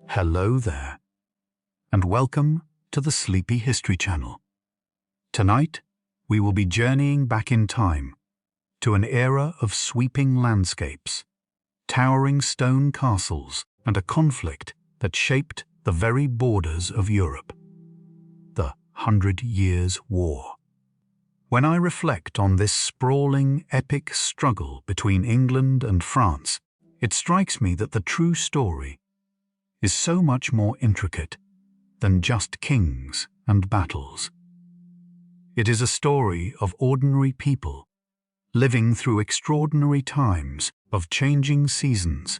Hello there, and welcome to the Sleepy History Channel. Tonight, we will be journeying back in time to an era of sweeping landscapes, towering stone castles, and a conflict that shaped the very borders of Europe, the 100 Years' War. When I reflect on this sprawling, epic struggle between England and France, it strikes me that the true story is so much more intricate than just kings and battles. It is a story of ordinary people living through extraordinary times of changing seasons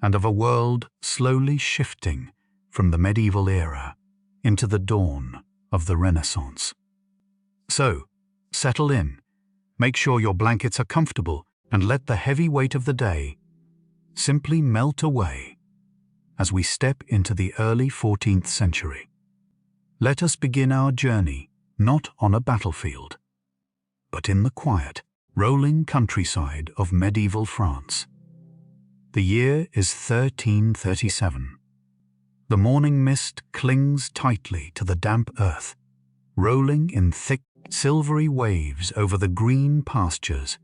and of a world slowly shifting from the medieval era into the dawn of the Renaissance. So, settle in, make sure your blankets are comfortable, and let the heavy weight of the day simply melt away as we step into the early 14th century. Let us begin our journey not on a battlefield, but in the quiet, rolling countryside of medieval France. The year is 1337. The morning mist clings tightly to the damp earth, rolling in thick, silvery waves over the green pastures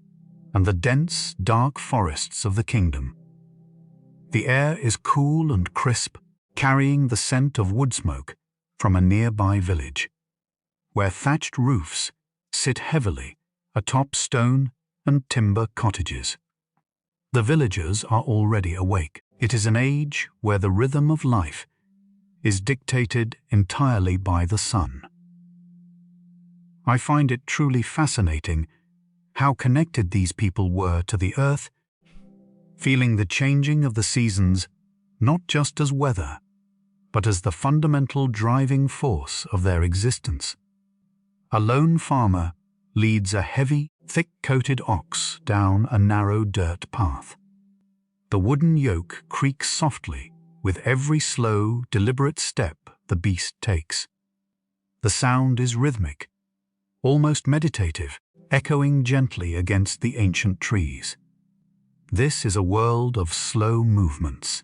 and the dense, dark forests of the kingdom. The air is cool and crisp, carrying the scent of wood smoke from a nearby village, where thatched roofs sit heavily atop stone and timber cottages. The villagers are already awake. It is an age where the rhythm of life is dictated entirely by the sun. I find it truly fascinating how connected these people were to the earth, feeling the changing of the seasons not just as weather, but as the fundamental driving force of their existence. A lone farmer leads a heavy, thick-coated ox down a narrow dirt path. The wooden yoke creaks softly with every slow, deliberate step the beast takes. The sound is rhythmic, almost meditative, echoing gently against the ancient trees. This is a world of slow movements,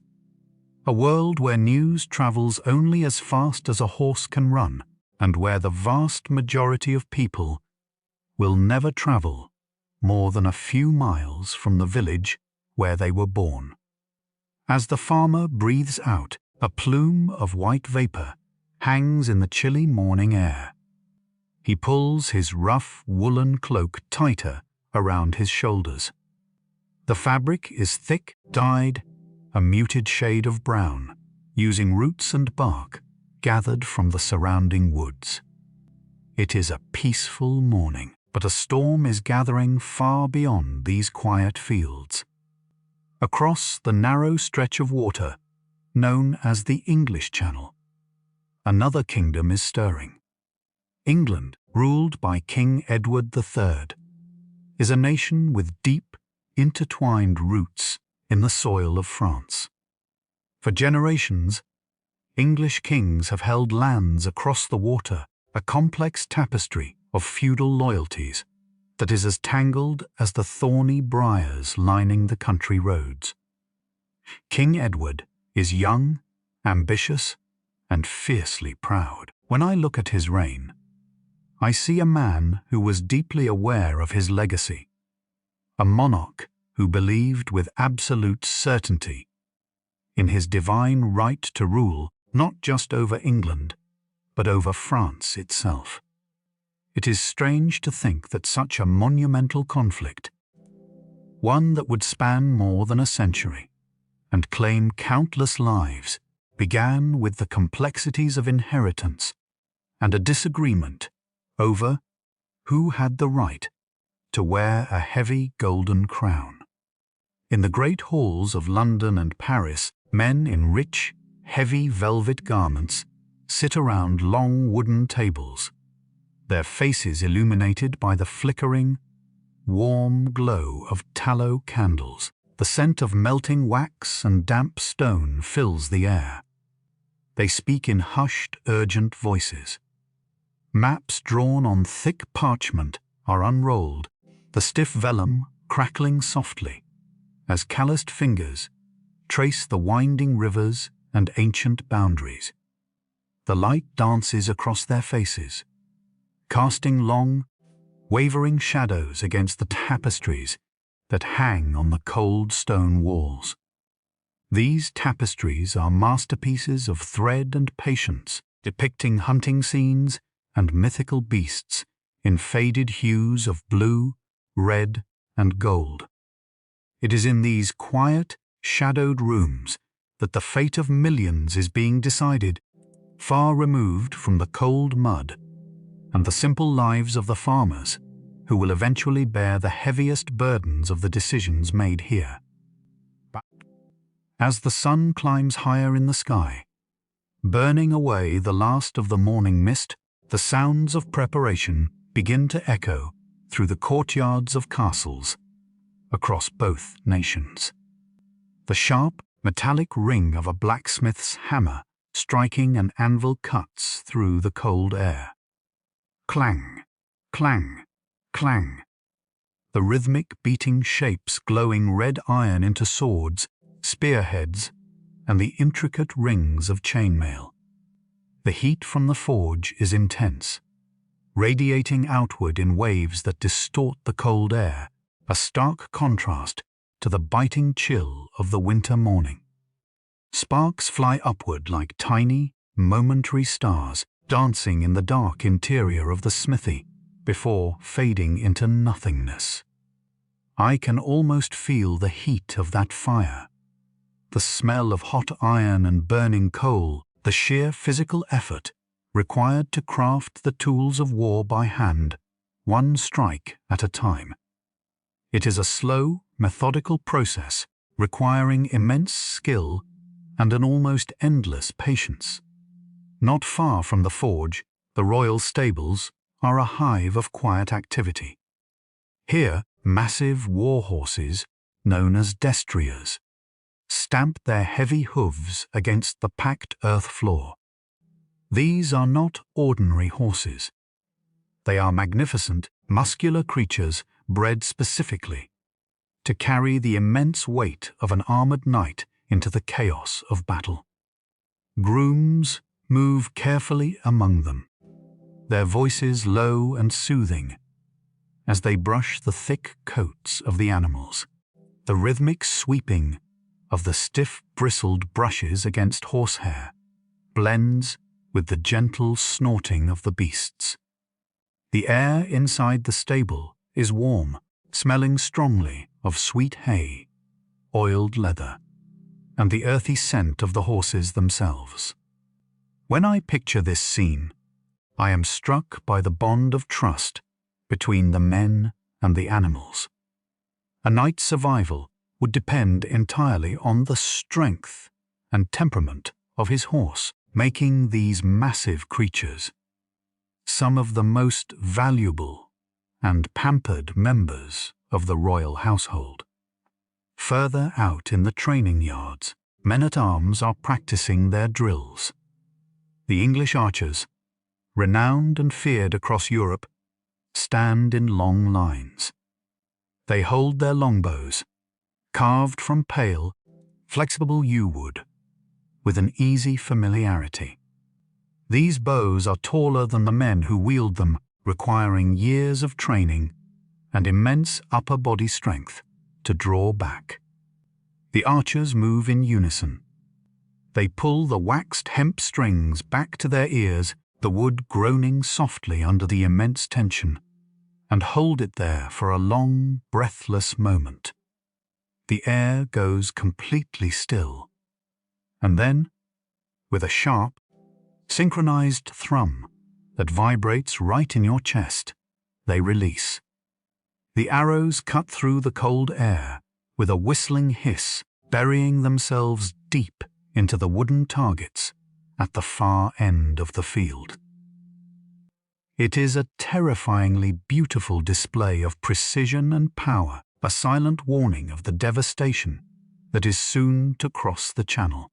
a world where news travels only as fast as a horse can run, and where the vast majority of people will never travel more than a few miles from the village where they were born. As the farmer breathes out, a plume of white vapor hangs in the chilly morning air. He pulls his rough woolen cloak tighter around his shoulders. The fabric is thick, dyed, a muted shade of brown, using roots and bark gathered from the surrounding woods. It is a peaceful morning, but a storm is gathering far beyond these quiet fields. Across the narrow stretch of water, known as the English Channel, another kingdom is stirring. England, ruled by King Edward III, is a nation with deep, intertwined roots in the soil of France. For generations, English kings have held lands across the water, a complex tapestry of feudal loyalties that is as tangled as the thorny briars lining the country roads. King Edward is young, ambitious, and fiercely proud. When I look at his reign, I see a man who was deeply aware of his legacy, a monarch who believed with absolute certainty in his divine right to rule not just over England, but over France itself. It is strange to think that such a monumental conflict, one that would span more than a century and claim countless lives, began with the complexities of inheritance and a disagreement over who had the right to wear a heavy golden crown. In the great halls of London and Paris, men in rich, heavy velvet garments sit around long wooden tables, their faces illuminated by the flickering, warm glow of tallow candles. The scent of melting wax and damp stone fills the air. They speak in hushed, urgent voices. Maps drawn on thick parchment are unrolled, the stiff vellum crackling softly as calloused fingers trace the winding rivers and ancient boundaries. The light dances across their faces, casting long, wavering shadows against the tapestries that hang on the cold stone walls. These tapestries are masterpieces of thread and patience, depicting hunting scenes and mythical beasts in faded hues of blue, red, and gold. It is in these quiet, shadowed rooms that the fate of millions is being decided, far removed from the cold mud and the simple lives of the farmers, who will eventually bear the heaviest burdens of the decisions made here. As the sun climbs higher in the sky, burning away the last of the morning mist, the sounds of preparation begin to echo through the courtyards of castles across both nations. The sharp, metallic ring of a blacksmith's hammer striking an anvil cuts through the cold air. Clang, clang, clang. The rhythmic beating shapes glowing red iron into swords, spearheads, and the intricate rings of chainmail. The heat from the forge is intense, radiating outward in waves that distort the cold air, a stark contrast to the biting chill of the winter morning. Sparks fly upward like tiny, momentary stars, dancing in the dark interior of the smithy before fading into nothingness. I can almost feel the heat of that fire, the smell of hot iron and burning coal, the sheer physical effort required to craft the tools of war by hand, one strike at a time. It is a slow, methodical process requiring immense skill and an almost endless patience. Not far from the forge, the royal stables are a hive of quiet activity. Here, massive war horses, known as destriers, stamp their heavy hooves against the packed earth floor. These are not ordinary horses. They are magnificent, muscular creatures bred specifically to carry the immense weight of an armored knight into the chaos of battle. Grooms move carefully among them, their voices low and soothing as they brush the thick coats of the animals. The rhythmic sweeping of the stiff, bristled brushes against horsehair blends with the gentle snorting of the beasts. The air inside the stable is warm, smelling strongly of sweet hay, oiled leather, and the earthy scent of the horses themselves. When I picture this scene, I am struck by the bond of trust between the men and the animals. A knight's survival would depend entirely on the strength and temperament of his horse, making these massive creatures some of the most valuable and pampered members of the royal household. Further out in the training yards, men-at-arms are practicing their drills. The English archers, renowned and feared across Europe, stand in long lines. They hold their longbows, carved from pale, flexible yew wood, with an easy familiarity. These bows are taller than the men who wield them, requiring years of training and immense upper body strength to draw back. The archers move in unison. They pull the waxed hemp strings back to their ears, the wood groaning softly under the immense tension, and hold it there for a long, breathless moment. The air goes completely still, and then, with a sharp, synchronized thrum that vibrates right in your chest, they release. The arrows cut through the cold air with a whistling hiss, burying themselves deep into the wooden targets at the far end of the field. It is a terrifyingly beautiful display of precision and power, a silent warning of the devastation that is soon to cross the Channel.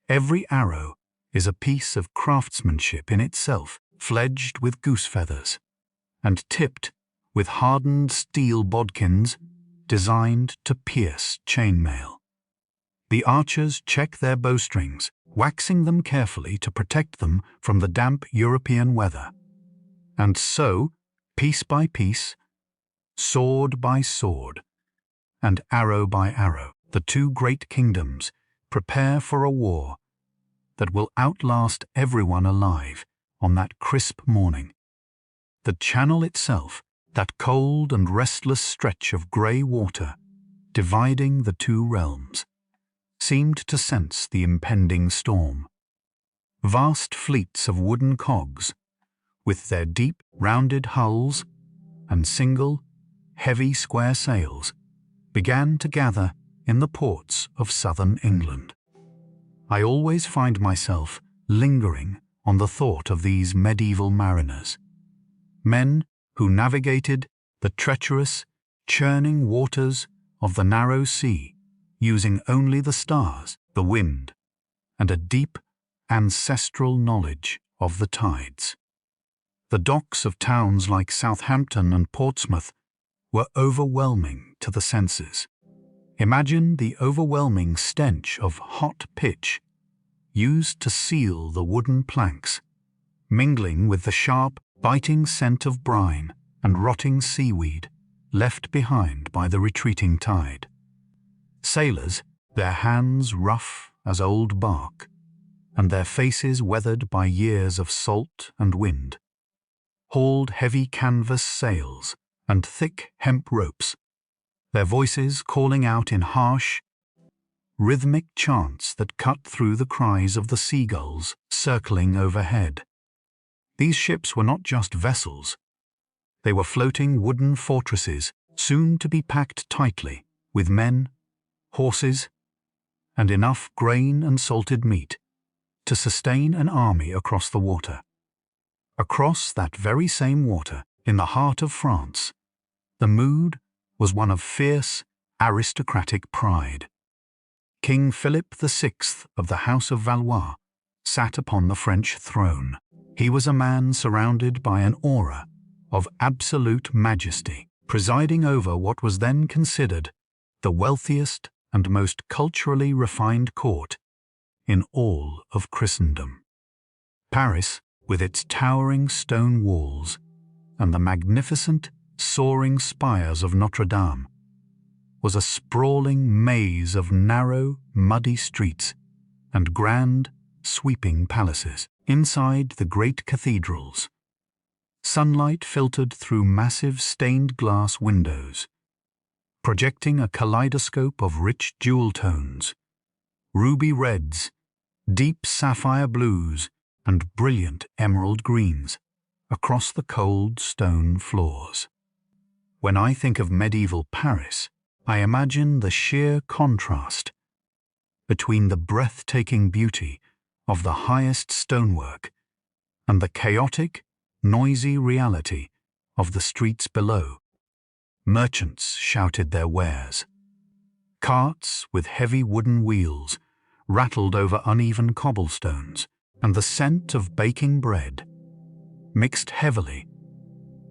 Every arrow is a piece of craftsmanship in itself, fledged with goose feathers and tipped with hardened steel bodkins designed to pierce chainmail. The archers check their bowstrings, waxing them carefully to protect them from the damp European weather. And so, piece by piece, sword by sword, and arrow by arrow, the two great kingdoms prepare for a war that will outlast everyone alive on that crisp morning. The Channel itself, that cold and restless stretch of grey water dividing the two realms, seemed to sense the impending storm. Vast fleets of wooden cogs, with their deep, rounded hulls and single, heavy square sails, began to gather in the ports of southern England. I always find myself lingering on the thought of these medieval mariners, men who navigated the treacherous, churning waters of the narrow sea, using only the stars, the wind, and a deep, ancestral knowledge of the tides. The docks of towns like Southampton and Portsmouth were overwhelming to the senses. Imagine the overwhelming stench of hot pitch used to seal the wooden planks, mingling with the sharp, biting scent of brine and rotting seaweed left behind by the retreating tide. Sailors, their hands rough as old bark, and their faces weathered by years of salt and wind, hauled heavy canvas sails and thick hemp ropes, their voices calling out in harsh, rhythmic chants that cut through the cries of the seagulls circling overhead. These ships were not just vessels. They were floating wooden fortresses, soon to be packed tightly with men, horses, and enough grain and salted meat to sustain an army across the water. Across that very same water, in the heart of France, the mood was one of fierce, aristocratic pride. King Philip VI of the House of Valois sat upon the French throne. He was a man surrounded by an aura of absolute majesty, presiding over what was then considered the wealthiest and most culturally refined court in all of Christendom. Paris, with its towering stone walls and the magnificent, soaring spires of Notre Dame, was a sprawling maze of narrow, muddy streets and grand, sweeping palaces. Inside the great cathedrals, sunlight filtered through massive stained glass windows, projecting a kaleidoscope of rich jewel tones, ruby reds, deep sapphire blues, and brilliant emerald greens across the cold stone floors. When I think of medieval Paris, I imagine the sheer contrast between the breathtaking beauty of the highest stonework and the chaotic, noisy reality of the streets below. Merchants shouted their wares. Carts with heavy wooden wheels rattled over uneven cobblestones, and the scent of baking bread mixed heavily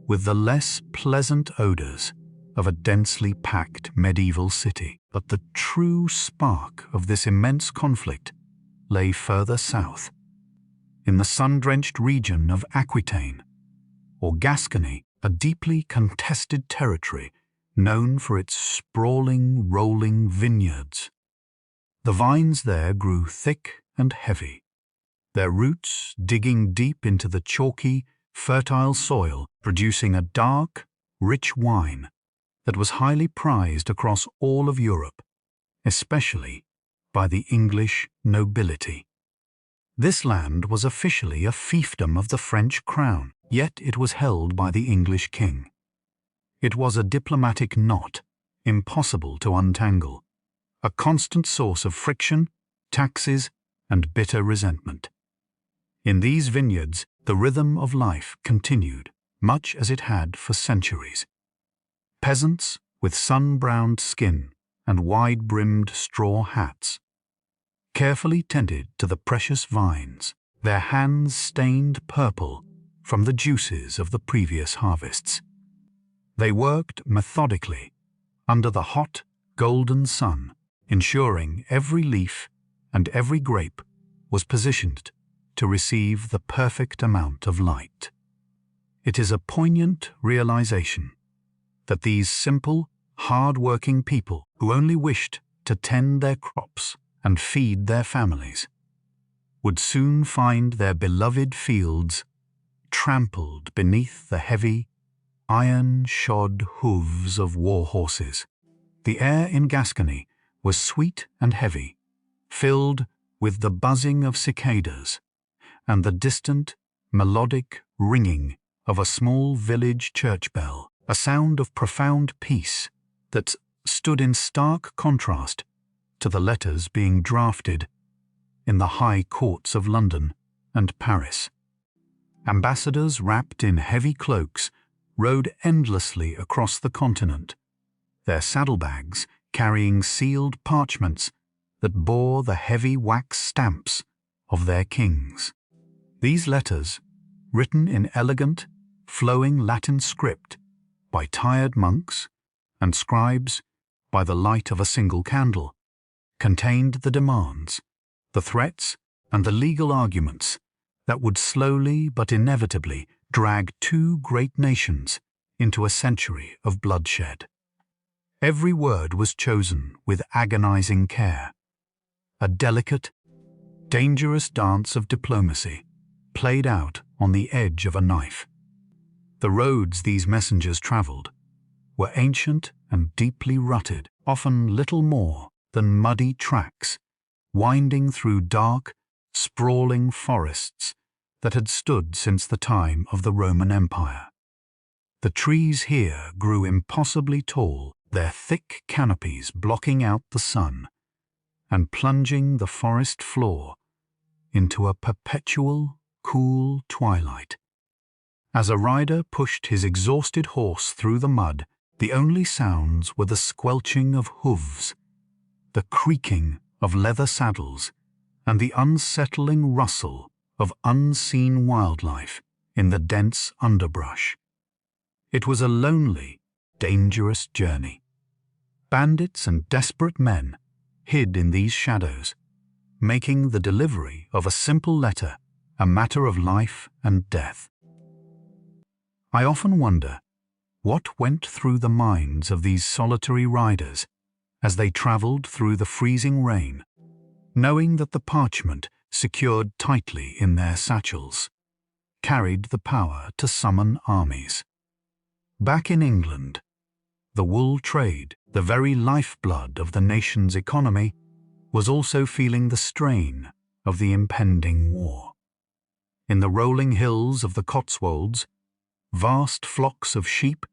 with the less pleasant odors of a densely packed medieval city. But the true spark of this immense conflict lay further south, in the sun-drenched region of Aquitaine, or Gascony, a deeply contested territory known for its sprawling, rolling vineyards. The vines there grew thick and heavy, their roots digging deep into the chalky, fertile soil, producing a dark, rich wine that was highly prized across all of Europe, especially by the English nobility. This land was officially a fiefdom of the French crown, yet it was held by the English king. It was a diplomatic knot, impossible to untangle, a constant source of friction, taxes, and bitter resentment. In these vineyards, the rhythm of life continued, much as it had for centuries. Peasants with sun-browned skin and wide-brimmed straw hats carefully tended to the precious vines, their hands stained purple from the juices of the previous harvests. They worked methodically under the hot, golden sun, ensuring every leaf and every grape was positioned to receive the perfect amount of light. It is a poignant realization that these simple, hard-working people who only wished to tend their crops and feed their families would soon find their beloved fields trampled beneath the heavy, iron-shod hooves of war horses. The air in Gascony was sweet and heavy, filled with the buzzing of cicadas and the distant, melodic ringing of a small village church bell, a sound of profound peace that stood in stark contrast to the letters being drafted in the high courts of London and Paris. Ambassadors wrapped in heavy cloaks rode endlessly across the continent, their saddlebags carrying sealed parchments that bore the heavy wax stamps of their kings. These letters, written in elegant, flowing Latin script by tired monks and scribes by the light of a single candle, contained the demands, the threats, and the legal arguments that would slowly but inevitably drag two great nations into a century of bloodshed. Every word was chosen with agonizing care, a delicate, dangerous dance of diplomacy played out on the edge of a knife. The roads these messengers traveled were ancient and deeply rutted, often little more than muddy tracks, winding through dark, sprawling forests that had stood since the time of the Roman Empire. The trees here grew impossibly tall, their thick canopies blocking out the sun and plunging the forest floor into a perpetual, cool twilight. As a rider pushed his exhausted horse through the mud, the only sounds were the squelching of hooves, the creaking of leather saddles, and the unsettling rustle of unseen wildlife in the dense underbrush. It was a lonely, dangerous journey. Bandits and desperate men hid in these shadows, making the delivery of a simple letter a matter of life and death. I often wonder what went through the minds of these solitary riders as they traveled through the freezing rain, knowing that the parchment secured tightly in their satchels carried the power to summon armies. Back in England, the wool trade, the very lifeblood of the nation's economy, was also feeling the strain of the impending war. In the rolling hills of the Cotswolds, vast flocks of sheep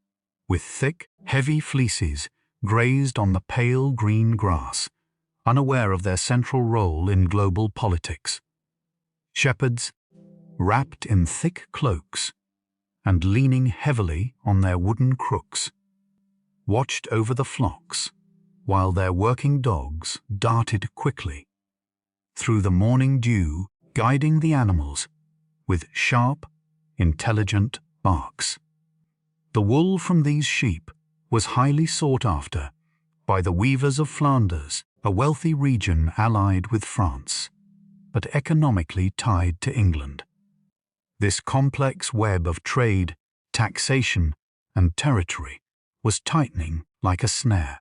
with thick, heavy fleeces grazed on the pale green grass, unaware of their central role in global politics. Shepherds, wrapped in thick cloaks and leaning heavily on their wooden crooks, watched over the flocks while their working dogs darted quickly through the morning dew, guiding the animals with sharp, intelligent barks. The wool from these sheep was highly sought after by the weavers of Flanders, a wealthy region allied with France, but economically tied to England. This complex web of trade, taxation, and territory was tightening like a snare.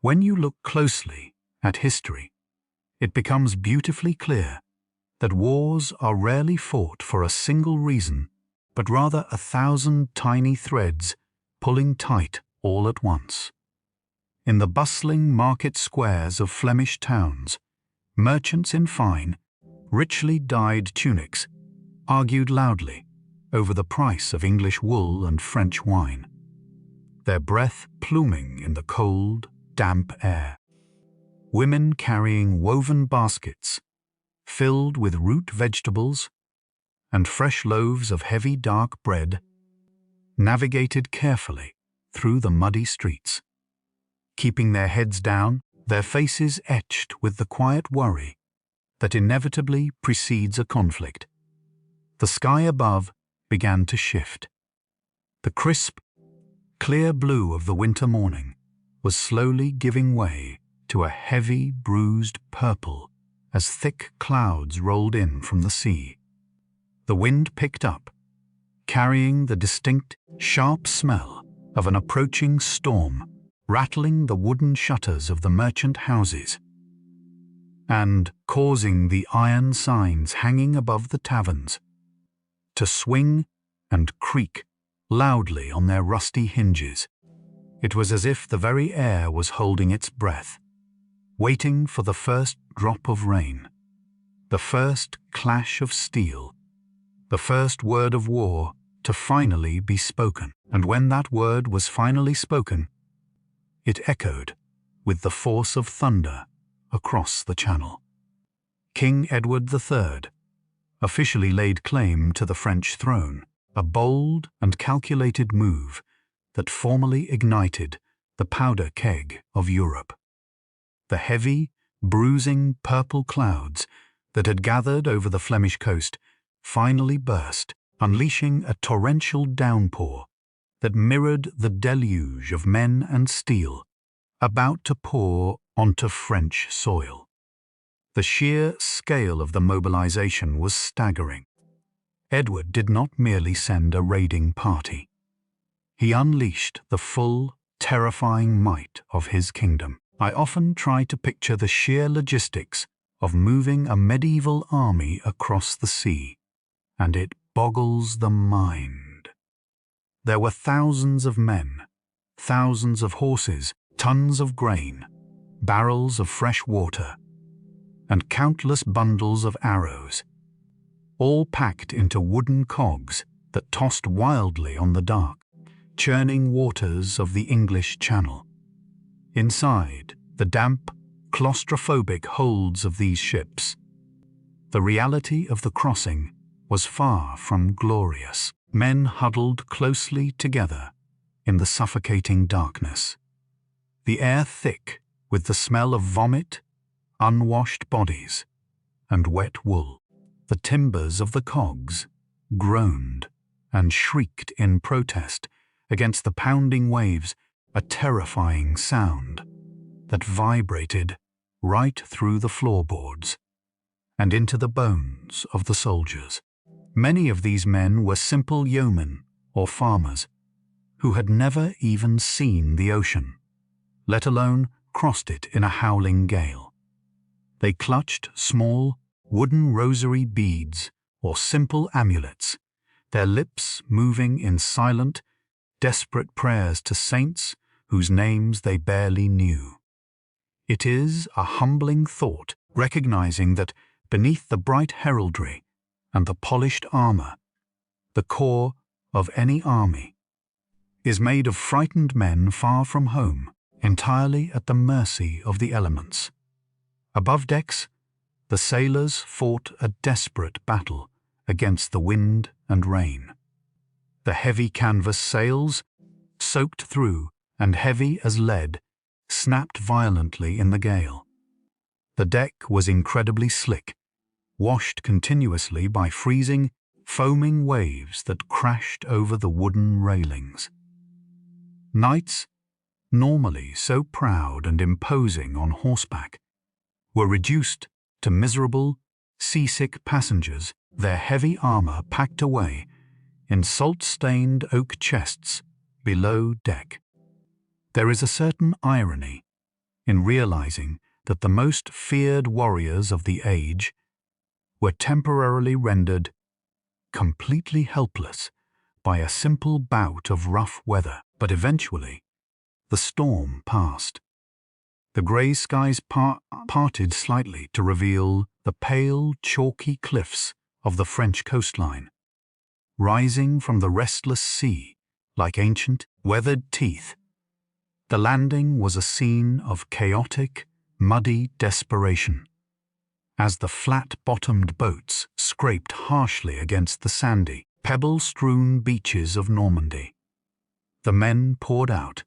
When you look closely at history, it becomes beautifully clear that wars are rarely fought for a single reason, but rather 1,000 tiny threads pulling tight all at once. In the bustling market squares of Flemish towns, merchants in fine, richly dyed tunics argued loudly over the price of English wool and French wine, their breath pluming in the cold, damp air. Women carrying woven baskets filled with root vegetables and fresh loaves of heavy dark bread navigated carefully through the muddy streets, keeping their heads down, their faces etched with the quiet worry that inevitably precedes a conflict. The sky above began to shift. The crisp, clear blue of the winter morning was slowly giving way to a heavy, bruised purple as thick clouds rolled in from the sea. The wind picked up, carrying the distinct, sharp smell of an approaching storm, rattling the wooden shutters of the merchant houses and causing the iron signs hanging above the taverns to swing and creak loudly on their rusty hinges. It was as if the very air was holding its breath, waiting for the first drop of rain, the first clash of steel, the first word of war to finally be spoken. And when that word was finally spoken, it echoed with the force of thunder across the Channel. King Edward III officially laid claim to the French throne, a bold and calculated move that formally ignited the powder keg of Europe. The heavy, bruising purple clouds that had gathered over the Flemish coast finally burst, unleashing a torrential downpour that mirrored the deluge of men and steel about to pour onto French soil. The sheer scale of the mobilization was staggering. Edward did not merely send a raiding party. He unleashed the full, terrifying might of his kingdom. I often try to picture the sheer logistics of moving a medieval army across the sea, and it boggles the mind. There were thousands of men, thousands of horses, tons of grain, barrels of fresh water, and countless bundles of arrows, all packed into wooden cogs that tossed wildly on the dark, churning waters of the English Channel. Inside the damp, claustrophobic holds of these ships, the reality of the crossing was far from glorious. Men huddled closely together in the suffocating darkness, the air thick with the smell of vomit, unwashed bodies, and wet wool. The timbers of the cogs groaned and shrieked in protest against the pounding waves, a terrifying sound that vibrated right through the floorboards and into the bones of the soldiers. Many of these men were simple yeomen or farmers who had never even seen the ocean, let alone crossed it in a howling gale. They clutched small, wooden rosary beads or simple amulets, their lips moving in silent, desperate prayers to saints whose names they barely knew. It is a humbling thought, recognizing that beneath the bright heraldry and the polished armor, the core of any army is made of frightened men far from home, entirely at the mercy of the elements. Above decks, the sailors fought a desperate battle against the wind and rain. The heavy canvas sails, soaked through and heavy as lead, snapped violently in the gale. The deck was incredibly slick, washed continuously by freezing, foaming waves that crashed over the wooden railings. Knights, normally so proud and imposing on horseback, were reduced to miserable, seasick passengers, their heavy armor packed away in salt-stained oak chests below deck. There is a certain irony in realizing that the most feared warriors of the age were temporarily rendered completely helpless by a simple bout of rough weather. But eventually, the storm passed. The grey skies parted slightly to reveal the pale, chalky cliffs of the French coastline, rising from the restless sea like ancient, weathered teeth. The landing was a scene of chaotic, muddy desperation, as the flat-bottomed boats scraped harshly against the sandy, pebble-strewn beaches of Normandy. The men poured out,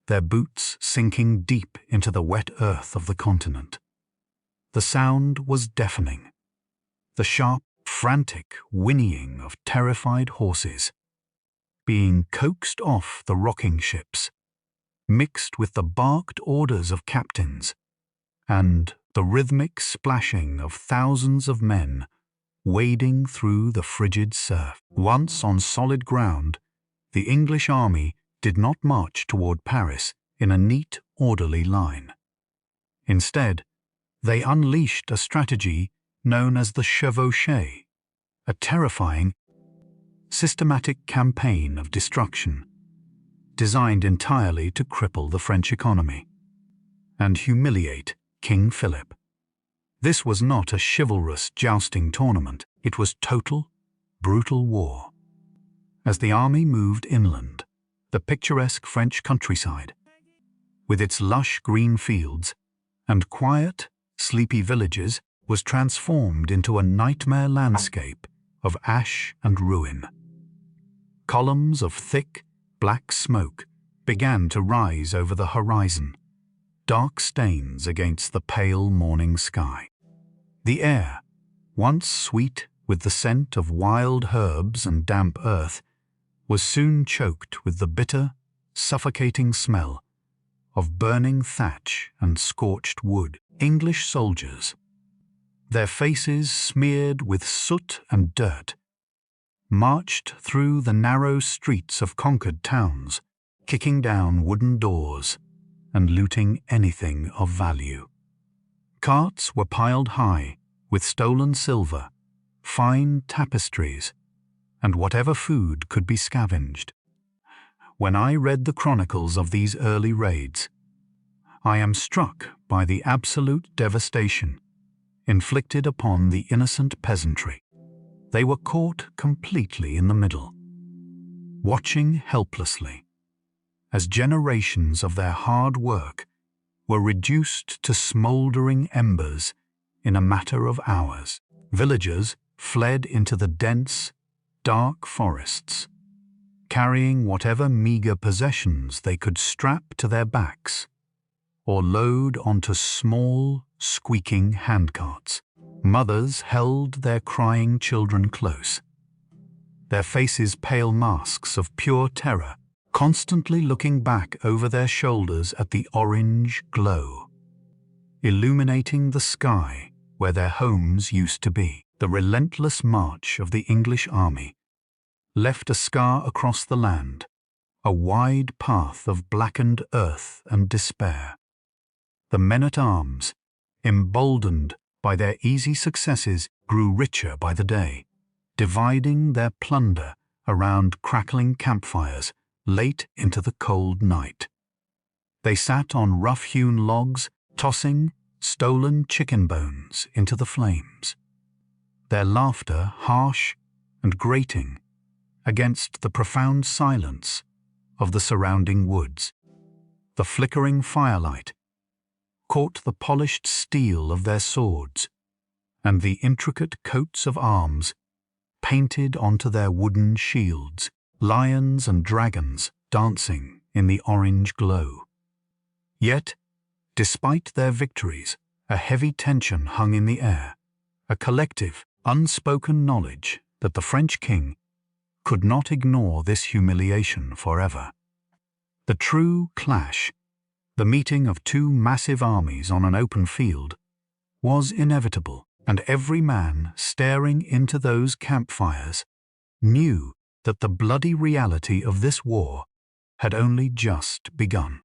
their boots sinking deep into the wet earth of the continent. The sound was deafening, the sharp, frantic whinnying of terrified horses, being coaxed off the rocking ships, mixed with the barked orders of captains and the rhythmic splashing of thousands of men wading through the frigid surf. Once on solid ground, the English army did not march toward Paris in a neat, orderly line. Instead, they unleashed a strategy known as the Chevauchée, a terrifying, systematic campaign of destruction designed entirely to cripple the French economy and humiliate King Philip. This was not a chivalrous jousting tournament, it was total, brutal war. As the army moved inland, the picturesque French countryside, with its lush green fields and quiet, sleepy villages, was transformed into a nightmare landscape of ash and ruin. Columns of thick, black smoke began to rise over the horizon, dark stains against the pale morning sky. The air, once sweet with the scent of wild herbs and damp earth, was soon choked with the bitter, suffocating smell of burning thatch and scorched wood. English soldiers, their faces smeared with soot and dirt, marched through the narrow streets of conquered towns, kicking down wooden doors and looting anything of value. Carts were piled high with stolen silver, fine tapestries, and whatever food could be scavenged. When I read the chronicles of these early raids, I am struck by the absolute devastation inflicted upon the innocent peasantry. They were caught completely in the middle, watching helplessly as generations of their hard work were reduced to smouldering embers in a matter of hours. Villagers fled into the dense, dark forests, carrying whatever meager possessions they could strap to their backs or load onto small, squeaking handcarts. Mothers held their crying children close, their faces pale masks of pure terror, constantly looking back over their shoulders at the orange glow, illuminating the sky where their homes used to be. The relentless march of the English army left a scar across the land, a wide path of blackened earth and despair. The men-at-arms, emboldened by their easy successes, grew richer by the day, dividing their plunder around crackling campfires late into the cold night. They sat on rough-hewn logs, tossing stolen chicken bones into the flames, their laughter harsh and grating against the profound silence of the surrounding woods. The flickering firelight caught the polished steel of their swords and the intricate coats of arms painted onto their wooden shields, lions and dragons dancing in the orange glow. Yet, despite their victories, a heavy tension hung in the air, a collective, unspoken knowledge that the French king could not ignore this humiliation forever. The true clash, the meeting of two massive armies on an open field, was inevitable, and every man staring into those campfires knew that the bloody reality of this war had only just begun.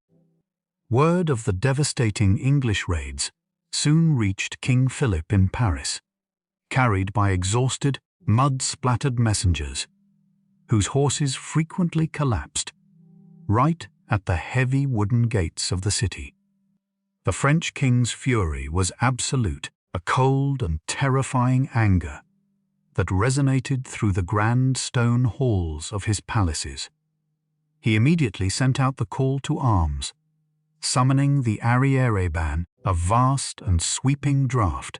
Word of the devastating English raids soon reached King Philip in Paris, carried by exhausted, mud-splattered messengers, whose horses frequently collapsed right at the heavy wooden gates of the city. The French king's fury was absolute, a cold and terrifying anger that resonated through the grand stone halls of his palaces. He immediately sent out the call to arms, summoning the arrière band, a vast and sweeping draft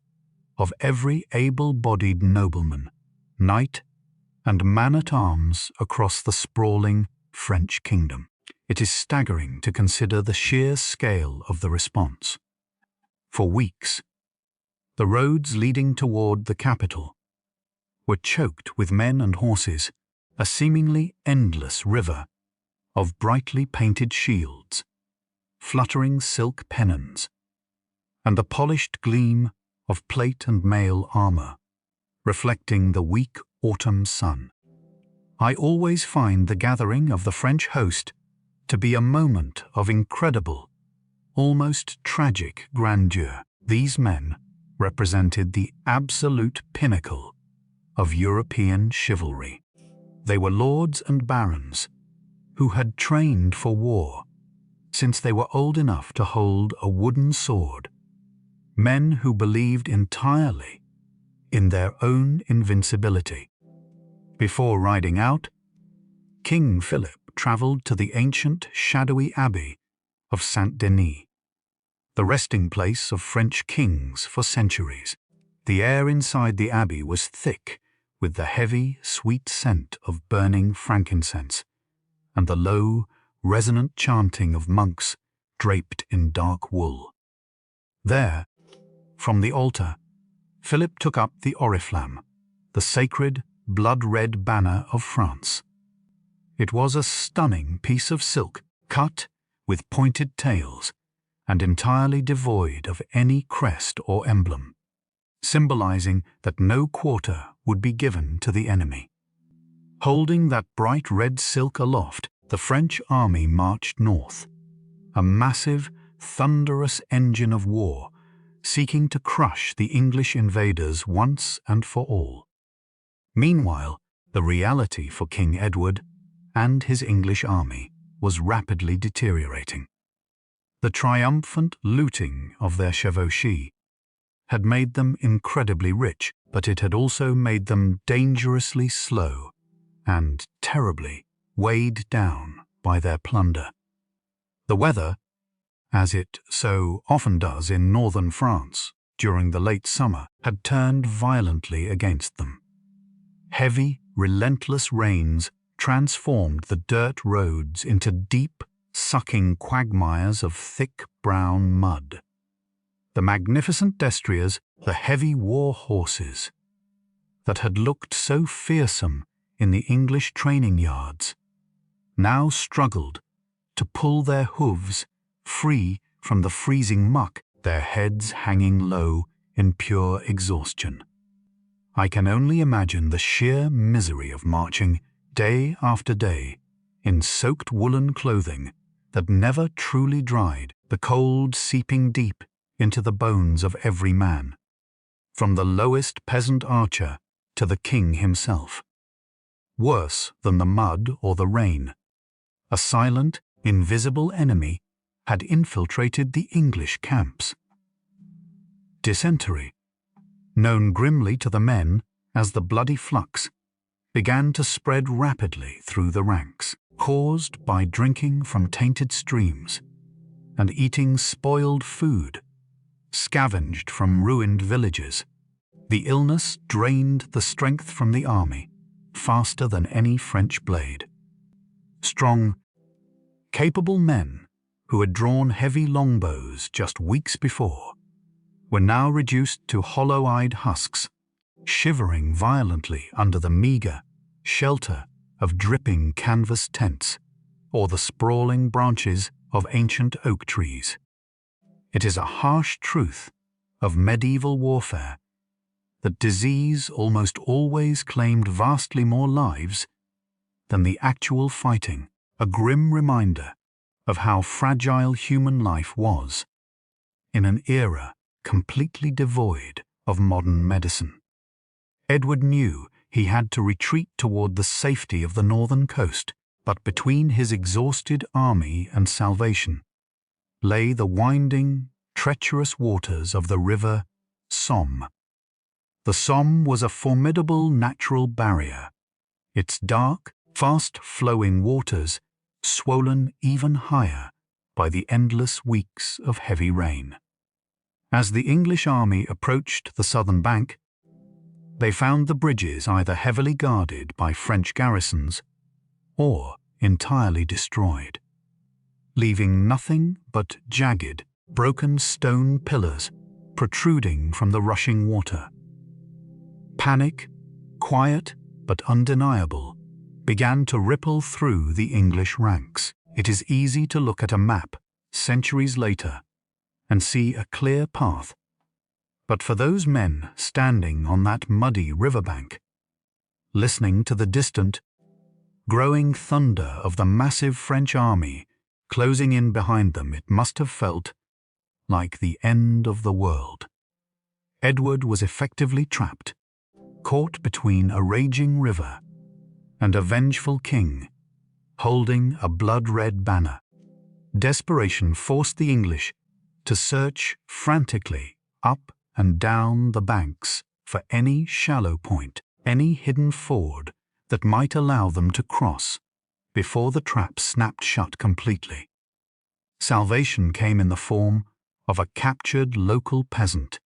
of every able-bodied nobleman, knight, and man-at-arms across the sprawling French kingdom. It is staggering to consider the sheer scale of the response. For weeks, the roads leading toward the capital were choked with men and horses, a seemingly endless river of brightly painted shields, fluttering silk pennons, and the polished gleam of plate and mail armor, reflecting the weak autumn sun. I always find the gathering of the French host to be a moment of incredible, almost tragic grandeur. These men represented the absolute pinnacle of European chivalry. They were lords and barons who had trained for war since they were old enough to hold a wooden sword, men who believed entirely in their own invincibility. Before riding out, King Philip travelled to the ancient shadowy abbey of Saint-Denis, the resting place of French kings for centuries. The air inside the abbey was thick with the heavy, sweet scent of burning frankincense and the low, resonant chanting of monks draped in dark wool. There, from the altar, Philip took up the Oriflamme, the sacred, blood-red banner of France. It was a stunning piece of silk, cut with pointed tails and entirely devoid of any crest or emblem, symbolizing that no quarter would be given to the enemy. Holding that bright red silk aloft, the French army marched north, a massive, thunderous engine of war, seeking to crush the English invaders once and for all. Meanwhile, the reality for King Edward and his English army was rapidly deteriorating. The triumphant looting of their chevauchée had made them incredibly rich, but it had also made them dangerously slow and terribly weighed down by their plunder. The weather, as it so often does in northern France during the late summer, had turned violently against them. Heavy, relentless rains transformed the dirt roads into deep, sucking quagmires of thick brown mud. The magnificent destriers, the heavy war horses that had looked so fearsome in the English training yards, now struggled to pull their hooves free from the freezing muck, their heads hanging low in pure exhaustion. I can only imagine the sheer misery of marching day after day in soaked woolen clothing that never truly dried, the cold seeping deep into the bones of every man, from the lowest peasant archer to the king himself. Worse than the mud or the rain, a silent, invisible enemy had infiltrated the English camps. Dysentery, known grimly to the men as the bloody flux, began to spread rapidly through the ranks, caused by drinking from tainted streams and eating spoiled food, scavenged from ruined villages. The illness drained the strength from the army faster than any French blade. Strong, capable men who had drawn heavy longbows just weeks before were now reduced to hollow-eyed husks, shivering violently under the meager shelter of dripping canvas tents or the sprawling branches of ancient oak trees. It is a harsh truth of medieval warfare that disease almost always claimed vastly more lives than the actual fighting, a grim reminder of how fragile human life was in an era completely devoid of modern medicine. Edward knew he had to retreat toward the safety of the northern coast, but between his exhausted army and salvation lay the winding, treacherous waters of the river Somme. The Somme was a formidable natural barrier, its dark, fast-flowing waters swollen even higher by the endless weeks of heavy rain. As the English army approached the southern bank, they found the bridges either heavily guarded by French garrisons or entirely destroyed, leaving nothing but jagged, broken stone pillars protruding from the rushing water. Panic, quiet but undeniable, began to ripple through the English ranks. It is easy to look at a map centuries later and see a clear path. But for those men standing on that muddy riverbank, listening to the distant, growing thunder of the massive French army closing in behind them, it must have felt like the end of the world. Edward was effectively trapped, caught between a raging river and a vengeful king, holding a blood-red banner. Desperation forced the English to search frantically up and down the banks for any shallow point, any hidden ford that might allow them to cross before the trap snapped shut completely. Salvation came in the form of a captured local peasant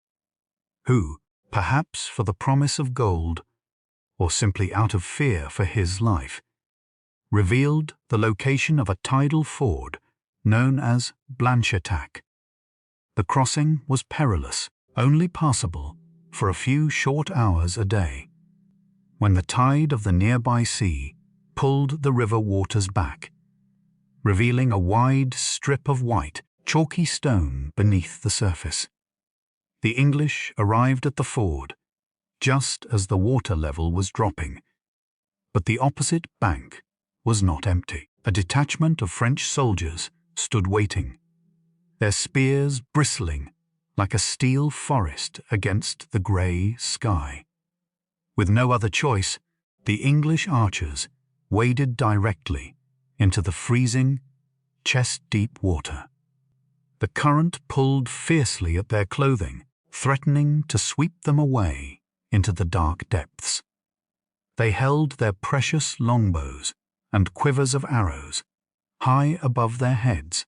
who, perhaps for the promise of gold or simply out of fear for his life, revealed the location of a tidal ford known as Blanchetac. The crossing was perilous, only passable for a few short hours a day, when the tide of the nearby sea pulled the river waters back, revealing a wide strip of white, chalky stone beneath the surface. The English arrived at the ford just as the water level was dropping, but the opposite bank was not empty. A detachment of French soldiers stood waiting, their spears bristling like a steel forest against the grey sky. With no other choice, the English archers waded directly into the freezing, chest-deep water. The current pulled fiercely at their clothing, threatening to sweep them away into the dark depths. They held their precious longbows and quivers of arrows high above their heads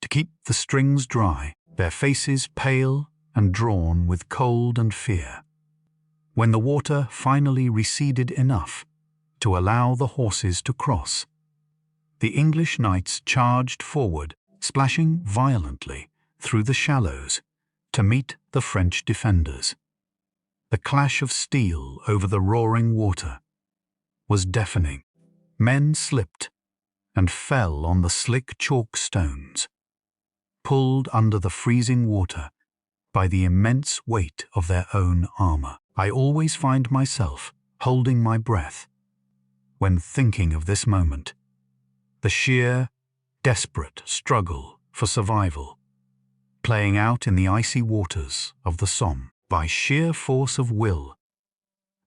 to keep the strings dry, their faces pale and drawn with cold and fear. When the water finally receded enough to allow the horses to cross, the English knights charged forward, splashing violently through the shallows to meet the French defenders. The clash of steel over the roaring water was deafening. Men slipped and fell on the slick chalk stones, pulled under the freezing water by the immense weight of their own armor. I always find myself holding my breath when thinking of this moment, the sheer, desperate struggle for survival playing out in the icy waters of the Somme. By sheer force of will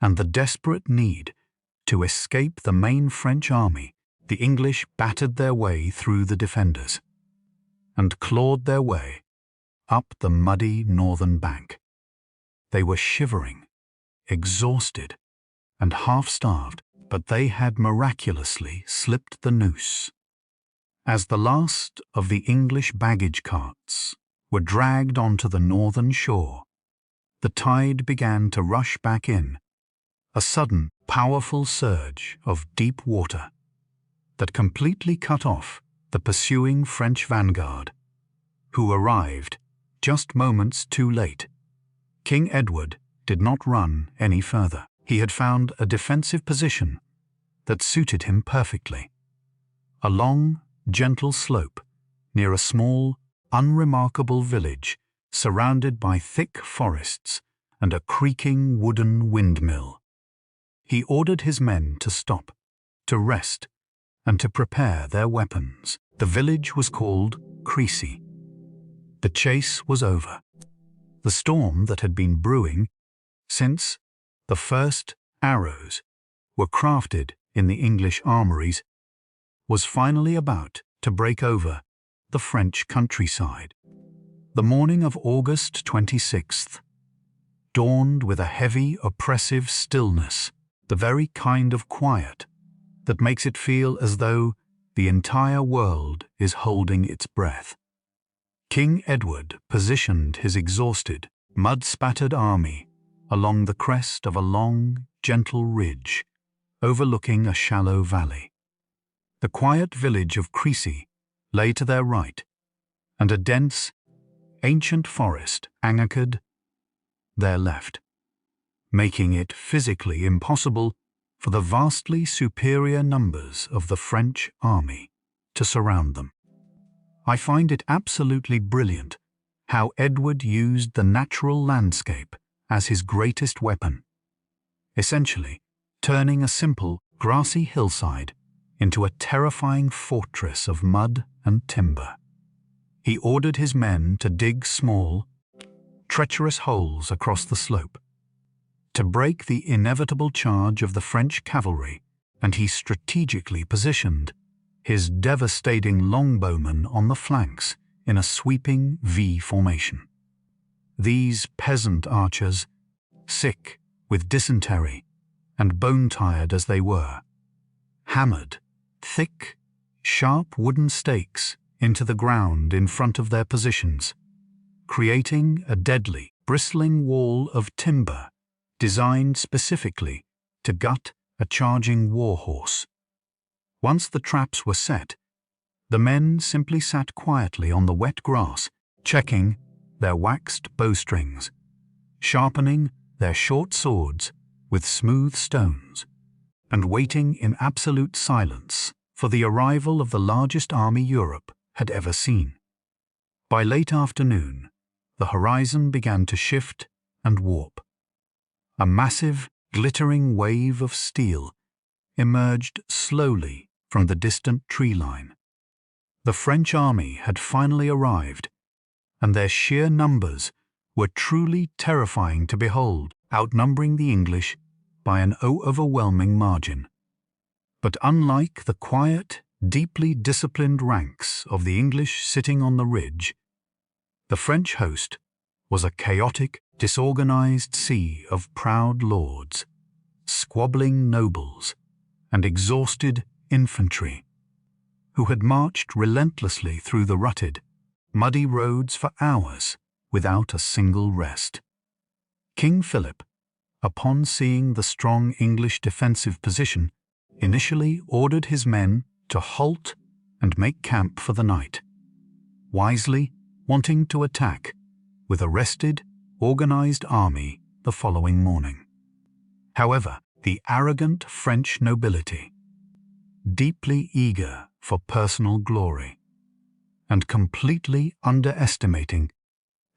and the desperate need to escape the main French army, the English battered their way through the defenders and clawed their way up the muddy northern bank. They were shivering, exhausted, and half-starved, but they had miraculously slipped the noose. As the last of the English baggage carts were dragged onto the northern shore, the tide began to rush back in, a sudden, powerful surge of deep water that completely cut off the pursuing French vanguard, who arrived just moments too late. King Edward did not run any further. He had found a defensive position that suited him perfectly. A long, gentle slope near a small, unremarkable village surrounded by thick forests and a creaking wooden windmill. He ordered his men to stop, to rest, and to prepare their weapons. The village was called Crecy. The chase was over. The storm that had been brewing since the first arrows were crafted in the English armories was finally about to break over the French countryside. The morning of August 26th dawned with a heavy, oppressive stillness, the very kind of quiet that makes it feel as though the entire world is holding its breath. King Edward positioned his exhausted, mud-spattered army along the crest of a long, gentle ridge overlooking a shallow valley. The quiet village of Crecy lay to their right, and a dense, ancient forest anchored their left, making it physically impossible for the vastly superior numbers of the French army to surround them. I find it absolutely brilliant how Edward used the natural landscape as his greatest weapon, essentially turning a simple, grassy hillside into a terrifying fortress of mud and timber. He ordered his men to dig small, treacherous holes across the slope, to break the inevitable charge of the French cavalry, and he strategically positioned his devastating longbowmen on the flanks in a sweeping V formation. These peasant archers, sick with dysentery and bone-tired as they were, hammered thick, sharp wooden stakes into the ground in front of their positions, creating a deadly, bristling wall of timber designed specifically to gut a charging warhorse. Once the traps were set, the men simply sat quietly on the wet grass, checking their waxed bowstrings, sharpening their short swords with smooth stones, and waiting in absolute silence for the arrival of the largest army Europe had ever seen. By late afternoon, the horizon began to shift and warp. A massive, glittering wave of steel emerged slowly from the distant tree line. The French army had finally arrived, and their sheer numbers were truly terrifying to behold, outnumbering the English by an overwhelming margin. But unlike the quiet, deeply disciplined ranks of the English sitting on the ridge, the French host was a chaotic, disorganized sea of proud lords, squabbling nobles, and exhausted infantry, who had marched relentlessly through the rutted, muddy roads for hours without a single rest. King Philip, upon seeing the strong English defensive position, initially ordered his men to halt and make camp for the night, wisely wanting to attack with a rested, organized army the following morning. However, the arrogant French nobility, deeply eager for personal glory, and completely underestimating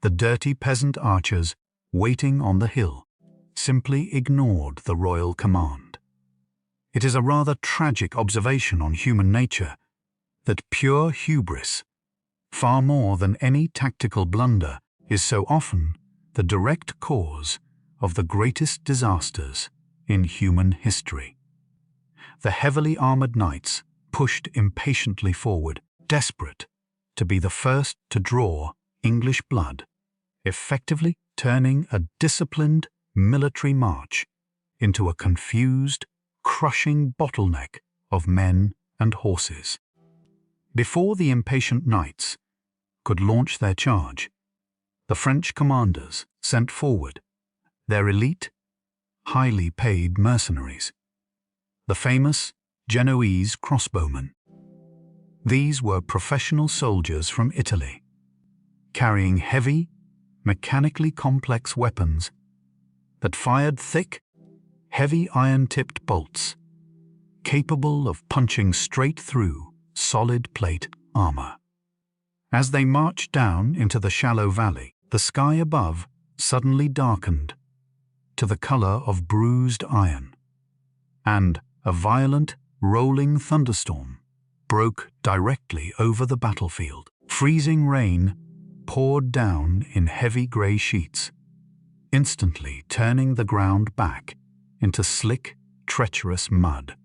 the dirty peasant archers waiting on the hill, simply ignored the royal command. It is a rather tragic observation on human nature that pure hubris, far more than any tactical blunder, is so often the direct cause of the greatest disasters in human history. The heavily armored knights pushed impatiently forward, desperate to be the first to draw English blood, effectively turning a disciplined military march into a confused, crushing bottleneck of men and horses. Before the impatient knights could launch their charge, the French commanders sent forward their elite, highly paid mercenaries, the famous Genoese crossbowmen. These were professional soldiers from Italy, carrying heavy, mechanically complex weapons that fired thick, heavy iron-tipped bolts, capable of punching straight through solid plate armor. As they marched down into the shallow valley, the sky above suddenly darkened to the color of bruised iron, and a violent, rolling thunderstorm broke directly over the battlefield. Freezing rain poured down in heavy gray sheets, instantly turning the ground back into slick, treacherous mud.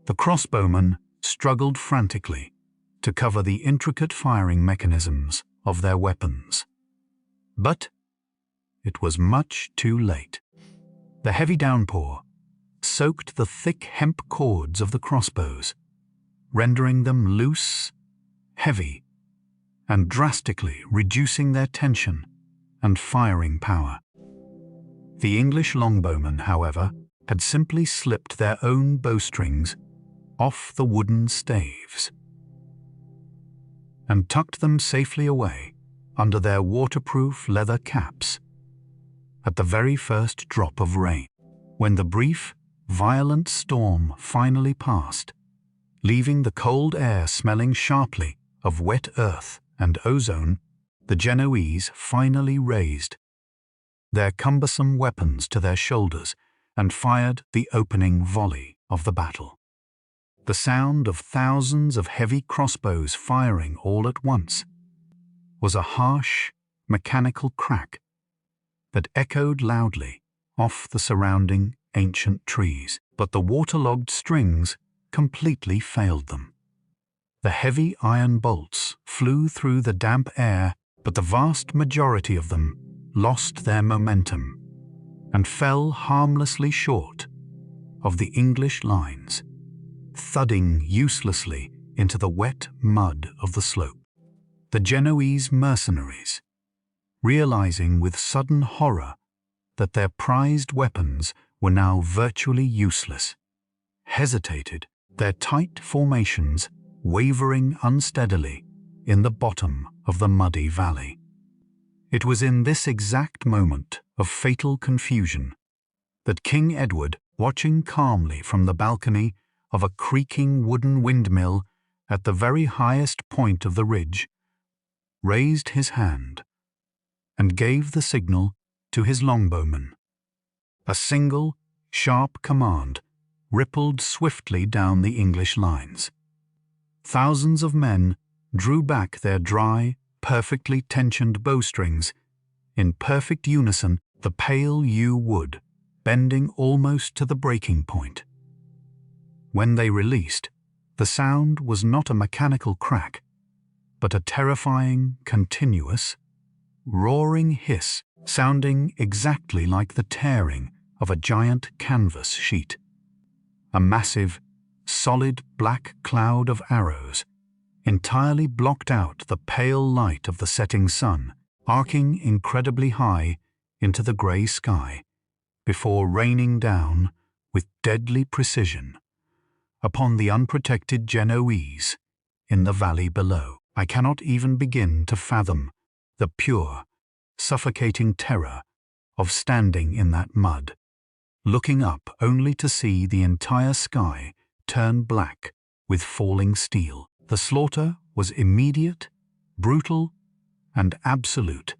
The crossbowmen struggled frantically to cover the intricate firing mechanisms of their weapons. But it was much too late. The heavy downpour soaked the thick hemp cords of the crossbows, rendering them loose, heavy, and drastically reducing their tension and firing power. The English longbowmen, however, had simply slipped their own bowstrings off the wooden staves and tucked them safely away under their waterproof leather caps. At the very first drop of rain, when the brief, violent storm finally passed, leaving the cold air smelling sharply of wet earth and ozone, the Genoese finally raised their cumbersome weapons to their shoulders and fired the opening volley of the battle. The sound of thousands of heavy crossbows firing all at once was a harsh, mechanical crack that echoed loudly off the surrounding ancient trees, but the waterlogged strings completely failed them. The heavy iron bolts flew through the damp air, but the vast majority of them lost their momentum and fell harmlessly short of the English lines, thudding uselessly into the wet mud of the slope. The Genoese mercenaries, realizing with sudden horror that their prized weapons were now virtually useless, hesitated, their tight formations wavering unsteadily in the bottom of the muddy valley. It was in this exact moment of fatal confusion that King Edward, watching calmly from the balcony of a creaking wooden windmill at the very highest point of the ridge, raised his hand and gave the signal to his longbowmen. A single, sharp command rippled swiftly down the English lines. Thousands of men drew back their dry, perfectly tensioned bowstrings, in perfect unison, the pale yew wood bending almost to the breaking point. When they released, the sound was not a mechanical crack, but a terrifying, continuous, roaring hiss sounding exactly like the tearing of a giant canvas sheet. A massive, solid black cloud of arrows entirely blocked out the pale light of the setting sun, arcing incredibly high into the grey sky, before raining down with deadly precision upon the unprotected Genoese in the valley below. I cannot even begin to fathom the pure, suffocating terror of standing in that mud, looking up only to see the entire sky turn black with falling steel. The slaughter was immediate, brutal, and absolute,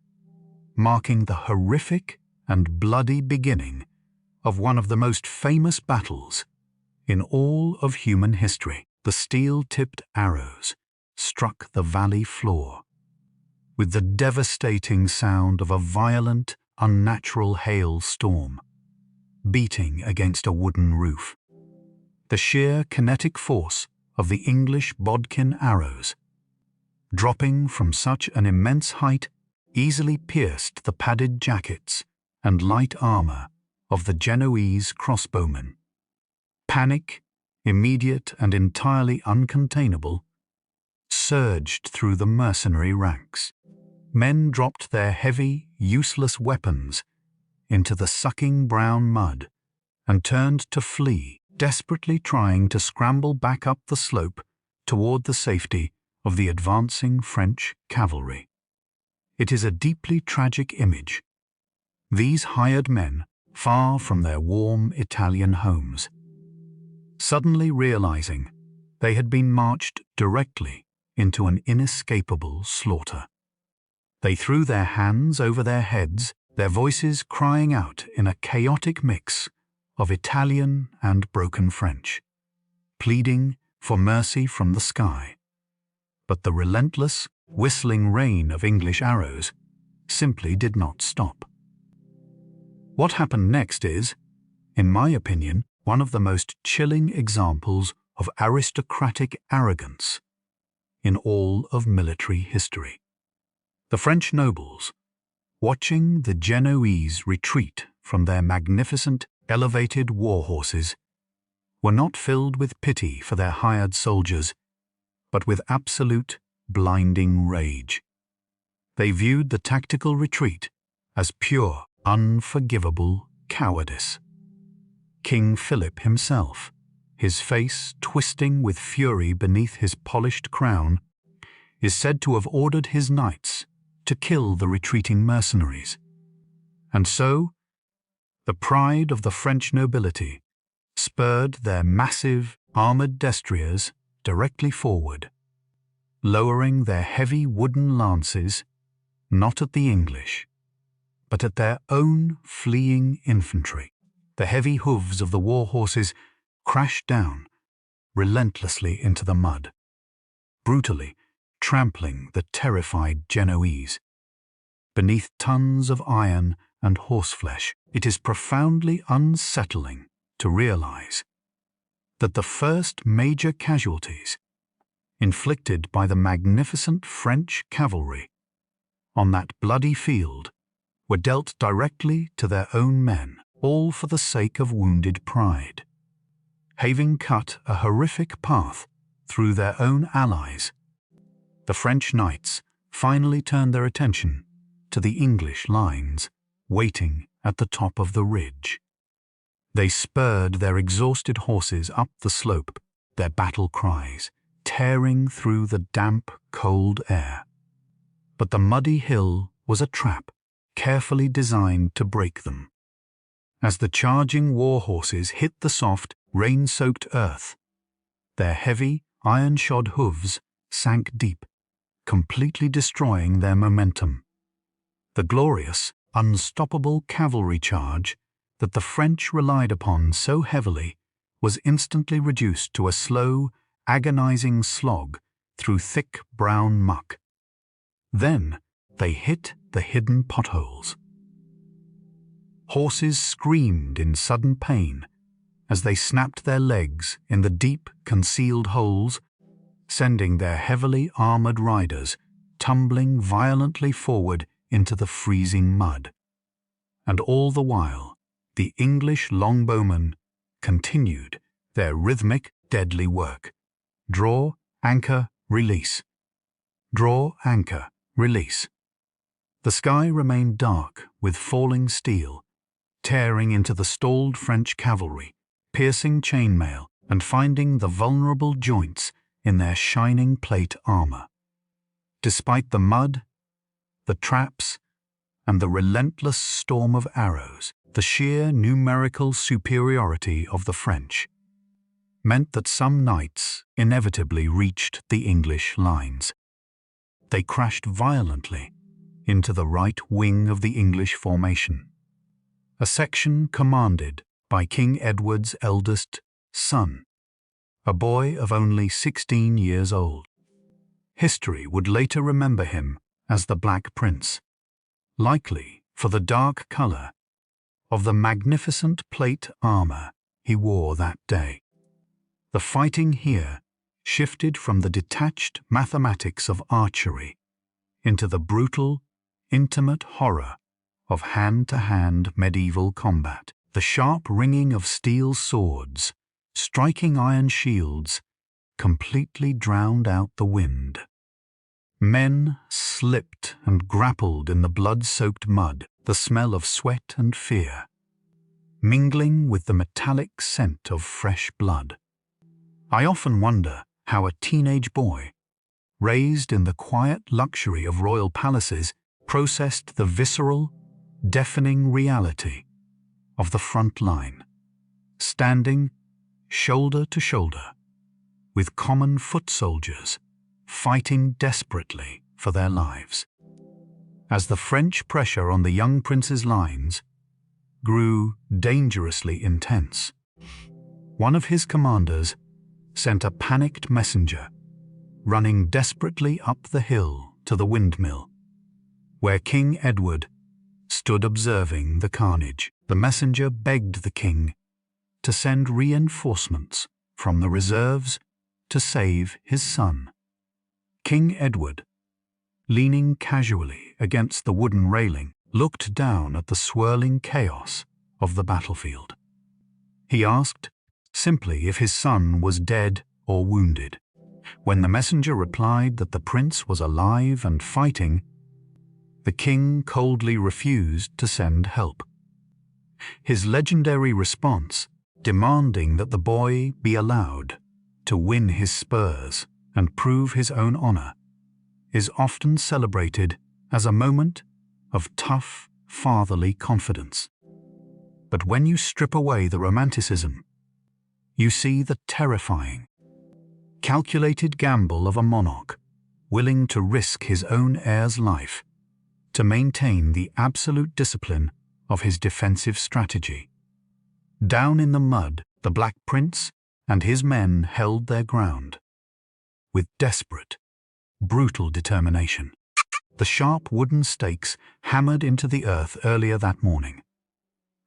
marking the horrific and bloody beginning of one of the most famous battles in all of human history. The steel-tipped arrows struck the valley floor with the devastating sound of a violent, unnatural hailstorm beating against a wooden roof. The sheer kinetic force of the English bodkin arrows, dropping from such an immense height, easily pierced the padded jackets and light armor of the Genoese crossbowmen. Panic, immediate and entirely uncontainable, surged through the mercenary ranks. Men dropped their heavy, useless weapons into the sucking brown mud and turned to flee, desperately trying to scramble back up the slope toward the safety of the advancing French cavalry. It is a deeply tragic image. These hired men, far from their warm Italian homes, suddenly realizing they had been marched directly into an inescapable slaughter. They threw their hands over their heads, their voices crying out in a chaotic mix of Italian and broken French, pleading for mercy from the sky. But the relentless, whistling rain of English arrows simply did not stop. What happened next is, in my opinion, one of the most chilling examples of aristocratic arrogance in all of military history. The French nobles, watching the Genoese retreat from their magnificent, elevated war horses, were not filled with pity for their hired soldiers, but with absolute, blinding rage. They viewed the tactical retreat as pure, unforgivable cowardice. King Philip himself, his face twisting with fury beneath his polished crown, is said to have ordered his knights to kill the retreating mercenaries. And so, the pride of the French nobility spurred their massive, armored destriers directly forward, lowering their heavy wooden lances not at the English, but at their own fleeing infantry. The heavy hooves of the war horses crashed down relentlessly into the mud, brutally trampling the terrified Genoese. Beneath tons of iron and horseflesh, it is profoundly unsettling to realize that the first major casualties inflicted by the magnificent French cavalry on that bloody field were dealt directly to their own men, all for the sake of wounded pride. Having cut a horrific path through their own allies, the French knights finally turned their attention to the English lines waiting at the top of the ridge. They spurred their exhausted horses up the slope, their battle cries tearing through the damp, cold air. But the muddy hill was a trap carefully designed to break them. As the charging war horses hit the soft, rain-soaked earth, their heavy, iron-shod hooves sank deep, completely destroying their momentum. The glorious, unstoppable cavalry charge that the French relied upon so heavily was instantly reduced to a slow, agonizing slog through thick brown muck. Then they hit the hidden potholes. Horses screamed in sudden pain as they snapped their legs in the deep, concealed holes, sending their heavily armored riders tumbling violently forward into the freezing mud. And all the while, the English longbowmen continued their rhythmic, deadly work. Draw, anchor, release. Draw, anchor, release. The sky remained dark with falling steel, tearing into the stalled French cavalry, piercing chainmail and finding the vulnerable joints in their shining plate armor. Despite the mud, the traps, and the relentless storm of arrows, the sheer numerical superiority of the French meant that some knights inevitably reached the English lines. They crashed violently into the right wing of the English formation, a section commanded by King Edward's eldest son, a boy of only 16 years old. History would later remember him as the Black Prince, likely for the dark color of the magnificent plate armor he wore that day. The fighting here shifted from the detached mathematics of archery into the brutal, intimate horror of hand-to-hand medieval combat. The sharp ringing of steel swords, striking iron shields, completely drowned out the wind. Men slipped and grappled in the blood-soaked mud, the smell of sweat and fear, mingling with the metallic scent of fresh blood. I often wonder how a teenage boy, raised in the quiet luxury of royal palaces, processed the visceral, deafening reality of the front line, standing shoulder to shoulder with common foot soldiers fighting desperately for their lives. As the French pressure on the young prince's lines grew dangerously intense, one of his commanders sent a panicked messenger running desperately up the hill to the windmill, where King Edward stood observing the carnage. The messenger begged the king to send reinforcements from the reserves to save his son. King Edward, leaning casually against the wooden railing, looked down at the swirling chaos of the battlefield. He asked simply if his son was dead or wounded. When the messenger replied that the prince was alive and fighting, the king coldly refused to send help. His legendary response, demanding that the boy be allowed to win his spurs and prove his own honor, is often celebrated as a moment of tough, fatherly confidence. But when you strip away the romanticism, you see the terrifying, calculated gamble of a monarch willing to risk his own heir's life to maintain the absolute discipline of his defensive strategy. Down in the mud, the Black Prince and his men held their ground. With desperate, brutal determination, the sharp wooden stakes hammered into the earth earlier that morning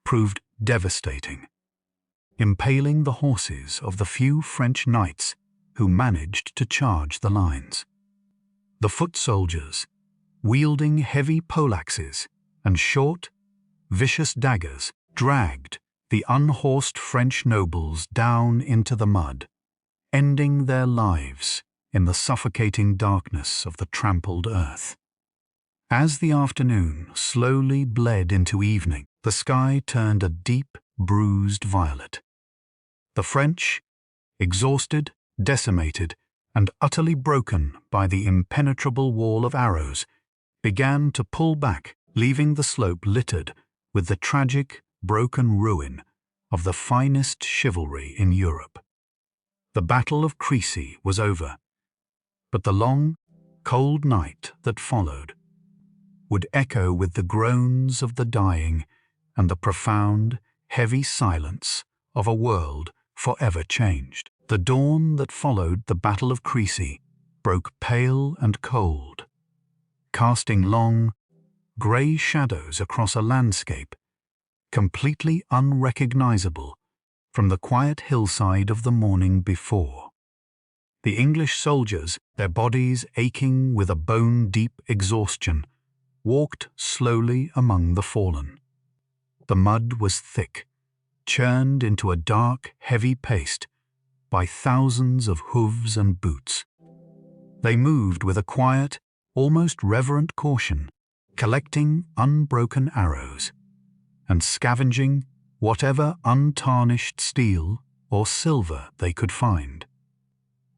proved devastating, impaling the horses of the few French knights who managed to charge the lines. The foot soldiers, wielding heavy poleaxes and short, vicious daggers, dragged the unhorsed French nobles down into the mud, ending their lives in the suffocating darkness of the trampled earth. As the afternoon slowly bled into evening, the sky turned a deep, bruised violet. The French, exhausted, decimated, and utterly broken by the impenetrable wall of arrows, began to pull back, leaving the slope littered with the tragic, broken ruin of the finest chivalry in Europe. The Battle of Crecy was over, but the long, cold night that followed would echo with the groans of the dying and the profound, heavy silence of a world forever changed. The dawn that followed the Battle of Crecy broke pale and cold, casting long, grey shadows across a landscape completely unrecognizable from the quiet hillside of the morning before. The English soldiers, their bodies aching with a bone-deep exhaustion, walked slowly among the fallen. The mud was thick, churned into a dark, heavy paste by thousands of hooves and boots. They moved with a quiet, almost reverent caution, collecting unbroken arrows and scavenging whatever untarnished steel or silver they could find.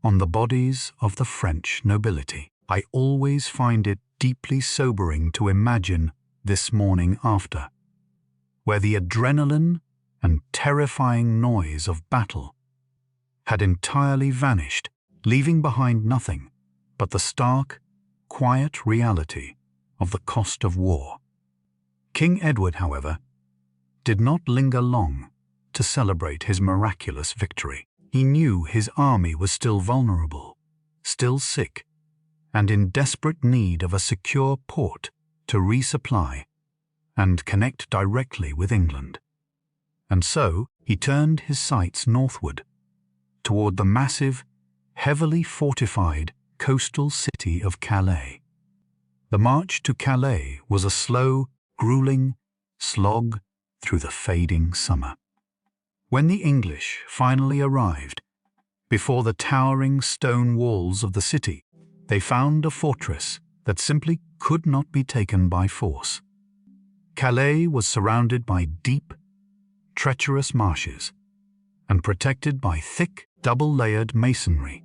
On the bodies of the French nobility, I always find it deeply sobering to imagine this morning after, where the adrenaline and terrifying noise of battle had entirely vanished, leaving behind nothing but the stark, quiet reality of the cost of war. King Edward, however, did not linger long to celebrate his miraculous victory. He knew his army was still vulnerable, still sick, and in desperate need of a secure port to resupply and connect directly with England. And so he turned his sights northward, toward the massive, heavily fortified coastal city of Calais. The march to Calais was a slow, grueling slog through the fading summer. When the English finally arrived before the towering stone walls of the city, they found a fortress that simply could not be taken by force. Calais was surrounded by deep, treacherous marshes and protected by thick, double-layered masonry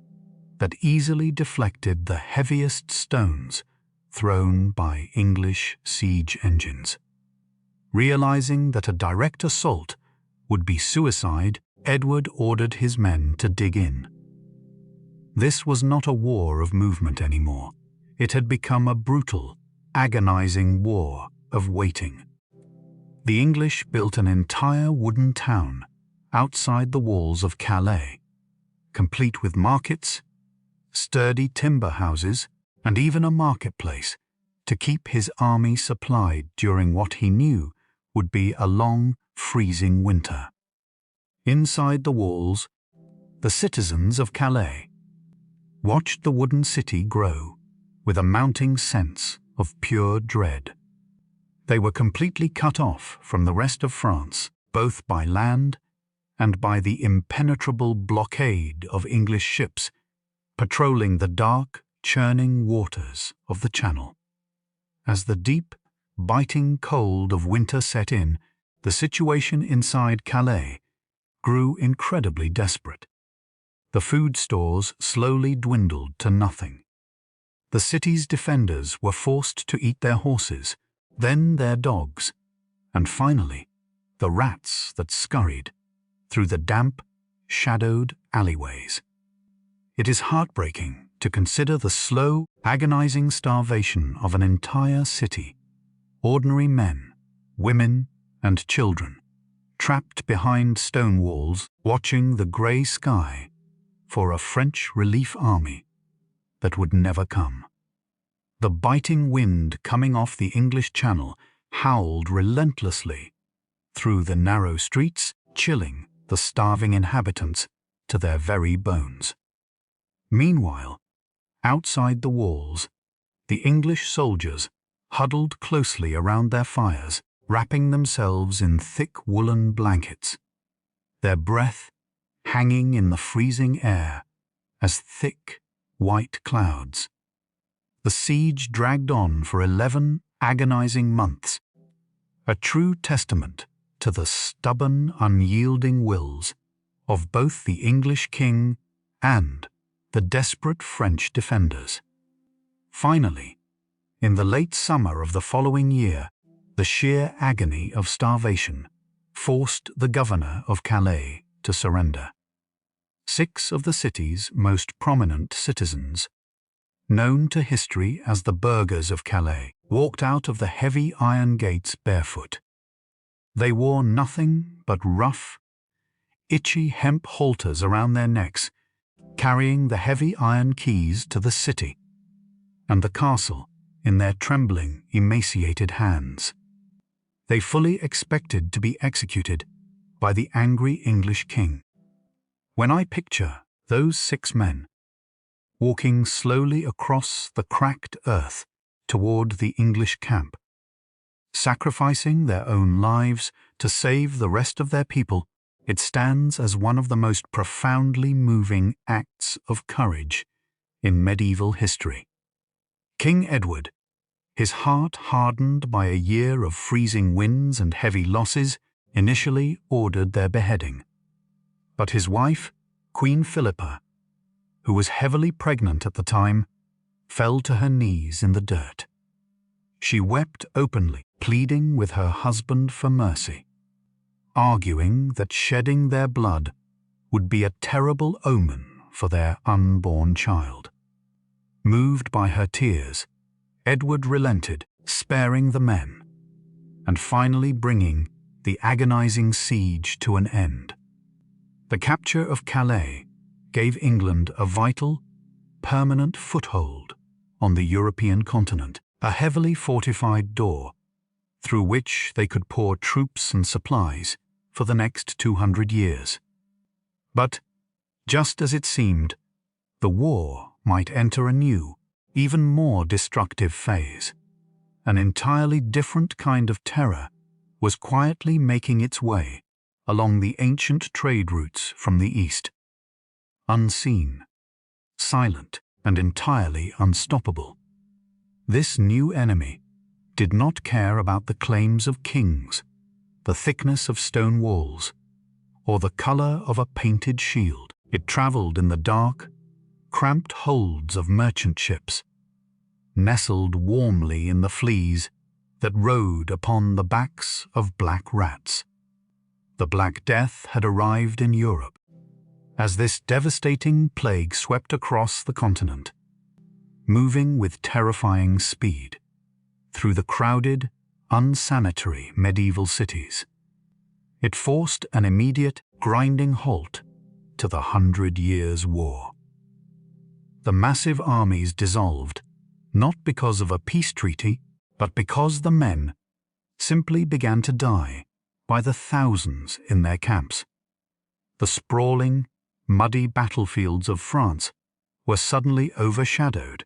that easily deflected the heaviest stones thrown by English siege engines. Realizing that a direct assault would be suicide, Edward ordered his men to dig in. This was not a war of movement anymore. It had become a brutal, agonizing war of waiting. The English built an entire wooden town outside the walls of Calais, complete with markets, sturdy timber houses, and even a marketplace to keep his army supplied during what he knew would be a long, freezing winter. Inside the walls, the citizens of Calais watched the wooden city grow with a mounting sense of pure dread. They were completely cut off from the rest of France, both by land and by the impenetrable blockade of English ships patrolling the dark, churning waters of the Channel. As the deep, biting cold of winter set in, the situation inside Calais grew incredibly desperate. The food stores slowly dwindled to nothing. The city's defenders were forced to eat their horses, then their dogs, and finally, the rats that scurried through the damp, shadowed alleyways. It is heartbreaking to consider the slow, agonizing starvation of an entire city ordinary men, women, and children, trapped behind stone walls, watching the grey sky for a French relief army that would never come. The biting wind coming off the English Channel howled relentlessly through the narrow streets, chilling the starving inhabitants to their very bones. Meanwhile, outside the walls, the English soldiers huddled closely around their fires, wrapping themselves in thick woolen blankets, their breath hanging in the freezing air as thick, white clouds. The siege dragged on for 11 agonizing months, a true testament to the stubborn, unyielding wills of both the English king and the desperate French defenders. Finally, in the late summer of the following year, the sheer agony of starvation forced the governor of Calais to surrender. 6 of the city's most prominent citizens, known to history as the burghers of Calais, walked out of the heavy iron gates barefoot. They wore nothing but rough, itchy hemp halters around their necks, carrying the heavy iron keys to the city and the castle in their trembling, emaciated hands. They fully expected to be executed by the angry English king. When I picture those 6 men walking slowly across the cracked earth toward the English camp, sacrificing their own lives to save the rest of their people, it stands as one of the most profoundly moving acts of courage in medieval history. King Edward, his heart hardened by a year of freezing winds and heavy losses, initially ordered their beheading. But his wife, Queen Philippa, who was heavily pregnant at the time, fell to her knees in the dirt. She wept openly, pleading with her husband for mercy, arguing that shedding their blood would be a terrible omen for their unborn child. Moved by her tears, Edward relented, sparing the men, and finally bringing the agonizing siege to an end. The capture of Calais gave England a vital, permanent foothold on the European continent, a heavily fortified door through which they could pour troops and supplies for the next 200 years. But, just as it seemed, the war might enter a new, even more destructive phase. An entirely different kind of terror was quietly making its way along the ancient trade routes from the east. Unseen, silent, and entirely unstoppable. This new enemy did not care about the claims of kings, the thickness of stone walls, or the color of a painted shield. It traveled in the dark, cramped holds of merchant ships, nestled warmly in the fleas that rode upon the backs of black rats. The Black Death had arrived in Europe as this devastating plague swept across the continent, moving with terrifying speed through the crowded, unsanitary medieval cities. It forced an immediate, grinding halt to the 100 Years' War. The massive armies dissolved, not because of a peace treaty, but because the men simply began to die by the thousands in their camps. The sprawling, muddy battlefields of France were suddenly overshadowed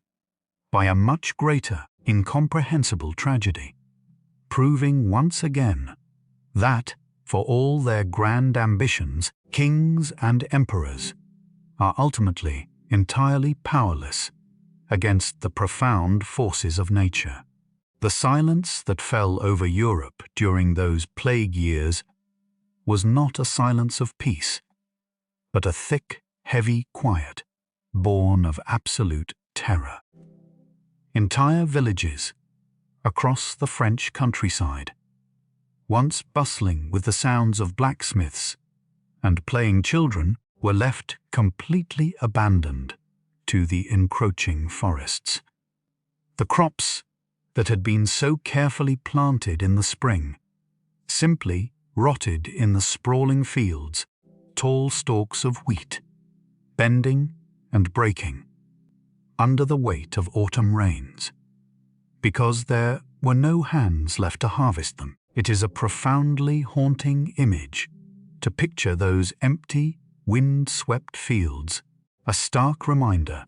by a much greater, incomprehensible tragedy, proving once again that, for all their grand ambitions, kings and emperors are ultimately entirely powerless against the profound forces of nature. The silence that fell over Europe during those plague years was not a silence of peace, but a thick, heavy quiet, born of absolute terror. Entire villages across the French countryside, once bustling with the sounds of blacksmiths and playing children, were left completely abandoned to the encroaching forests. The crops that had been so carefully planted in the spring simply rotted in the sprawling fields, tall stalks of wheat, bending and breaking under the weight of autumn rains. Because there were no hands left to harvest them, it is a profoundly haunting image to picture those empty, wind-swept fields, a stark reminder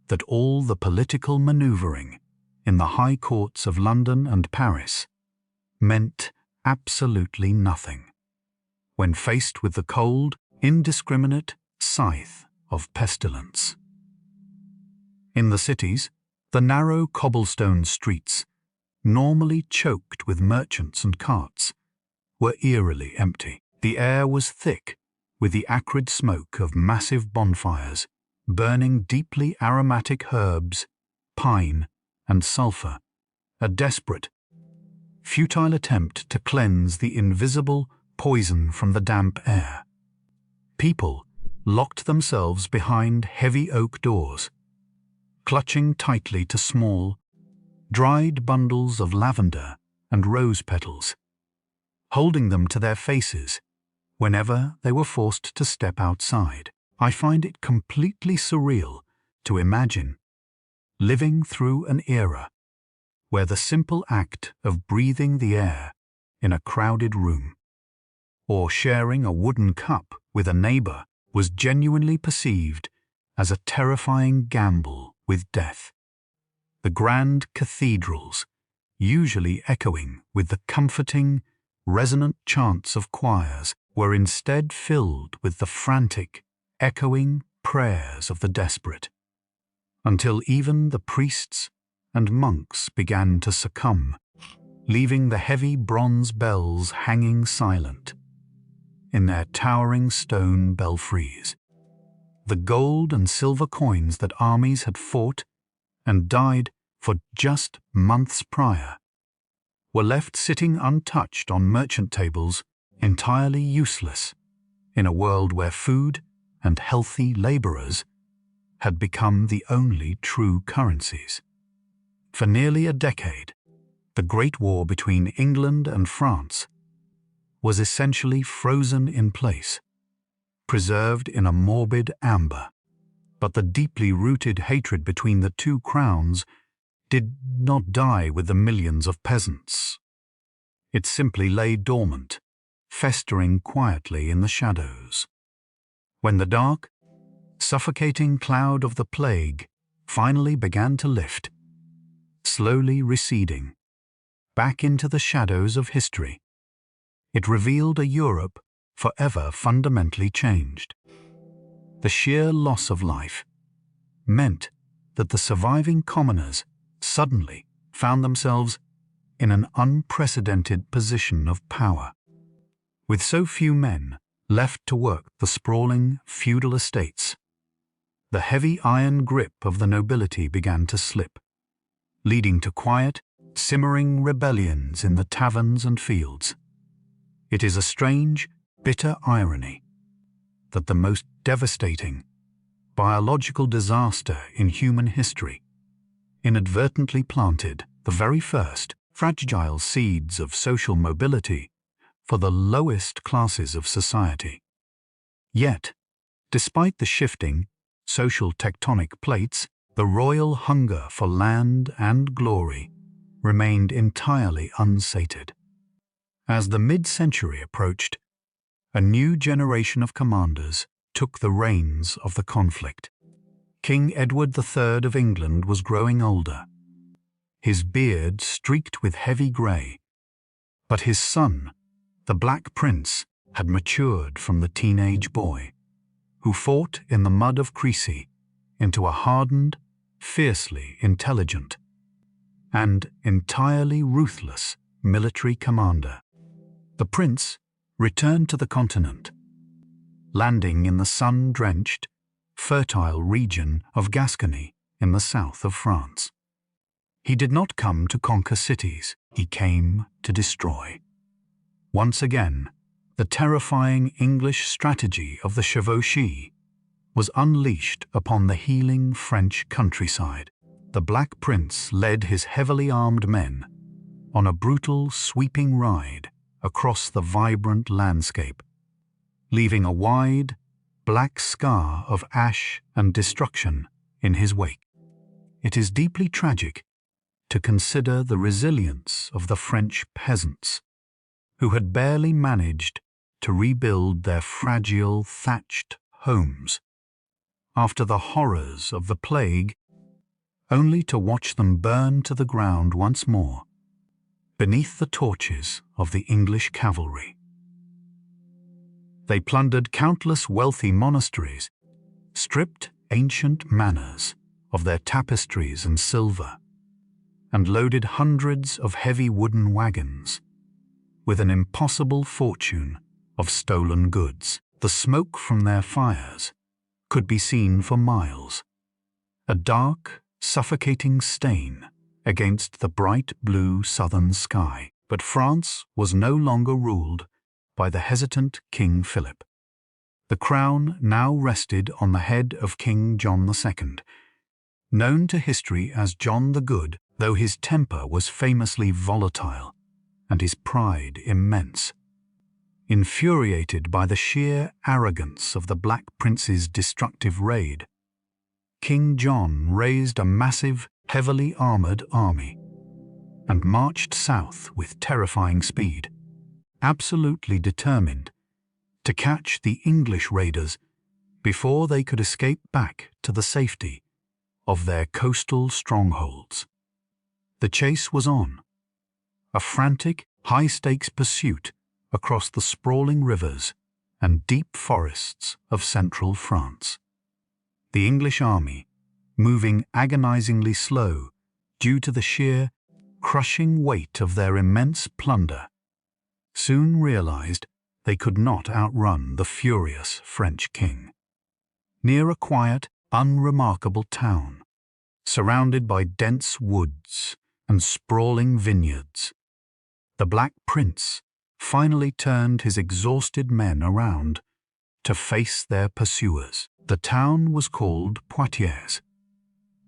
that all the political manoeuvring in the high courts of London and Paris meant absolutely nothing when faced with the cold, indiscriminate scythe of pestilence. In the cities, the narrow cobblestone streets, normally choked with merchants and carts, were eerily empty. The air was thick with the acrid smoke of massive bonfires, burning deeply aromatic herbs, pine and sulphur, a desperate, futile attempt to cleanse the invisible poison from the damp air. People locked themselves behind heavy oak doors, clutching tightly to small, dried bundles of lavender and rose petals, holding them to their faces whenever they were forced to step outside. I find it completely surreal to imagine living through an era where the simple act of breathing the air in a crowded room or sharing a wooden cup with a neighbor was genuinely perceived as a terrifying gamble with death. The grand cathedrals, usually echoing with the comforting, resonant chants of choirs, were instead filled with the frantic, echoing prayers of the desperate, until even the priests and monks began to succumb, leaving the heavy bronze bells hanging silent in their towering stone belfries. The gold and silver coins that armies had fought and died for just months prior were left sitting untouched on merchant tables, entirely useless in a world where food and healthy laborers had become the only true currencies. For nearly a decade, the Great War between England and France was essentially frozen in place, preserved in a morbid amber. But the deeply rooted hatred between the two crowns did not die with the millions of peasants. It simply lay dormant, festering quietly in the shadows. When the dark, suffocating cloud of the plague finally began to lift, slowly receding back into the shadows of history, it revealed a Europe forever fundamentally changed. The sheer loss of life meant that the surviving commoners suddenly found themselves in an unprecedented position of power. With so few men left to work the sprawling feudal estates, the heavy iron grip of the nobility began to slip, leading to quiet, simmering rebellions in the taverns and fields. It is a strange, bitter irony that the most devastating biological disaster in human history inadvertently planted the very first fragile seeds of social mobility for the lowest classes of society. Yet, despite the shifting social tectonic plates, the royal hunger for land and glory remained entirely unsated. As the mid-century approached, a new generation of commanders took the reins of the conflict. King Edward III of England was growing older, his beard streaked with heavy grey, but his son, the Black Prince, had matured from the teenage boy, who fought in the mud of Crecy into a hardened, fiercely intelligent, and entirely ruthless military commander. The prince returned to the continent, landing in the sun-drenched, fertile region of Gascony in the south of France. He did not come to conquer cities, he came to destroy. Once again, the terrifying English strategy of the chevauchée was unleashed upon the healing French countryside. the Black Prince led his heavily armed men on a brutal, sweeping ride across the vibrant landscape, leaving a wide, black scar of ash and destruction in his wake. It is deeply tragic to consider the resilience of the French peasants, who had barely managed to rebuild their fragile, thatched homes after the horrors of the plague, only to watch them burn to the ground once more beneath the torches of the English cavalry. They plundered countless wealthy monasteries, stripped ancient manors of their tapestries and silver, and loaded hundreds of heavy wooden wagons with an impossible fortune of stolen goods. The smoke from their fires could be seen for miles, a dark, suffocating stain against the bright blue southern sky. But France was no longer ruled by the hesitant King Philip. The crown now rested on the head of King John II, known to history as John the Good, though his temper was famously volatile and his pride immense. Infuriated by the sheer arrogance of the Black Prince's destructive raid, King John raised a massive, heavily armored army and marched south with terrifying speed, absolutely determined to catch the English raiders before they could escape back to the safety of their coastal strongholds. The chase was on, a frantic, high-stakes pursuit across the sprawling rivers and deep forests of central France. The English army, moving agonizingly slow due to the sheer, crushing weight of their immense plunder, soon realized they could not outrun the furious French king. Near a quiet, unremarkable town, surrounded by dense woods and sprawling vineyards, the Black Prince finally turned his exhausted men around to face their pursuers. The town was called Poitiers,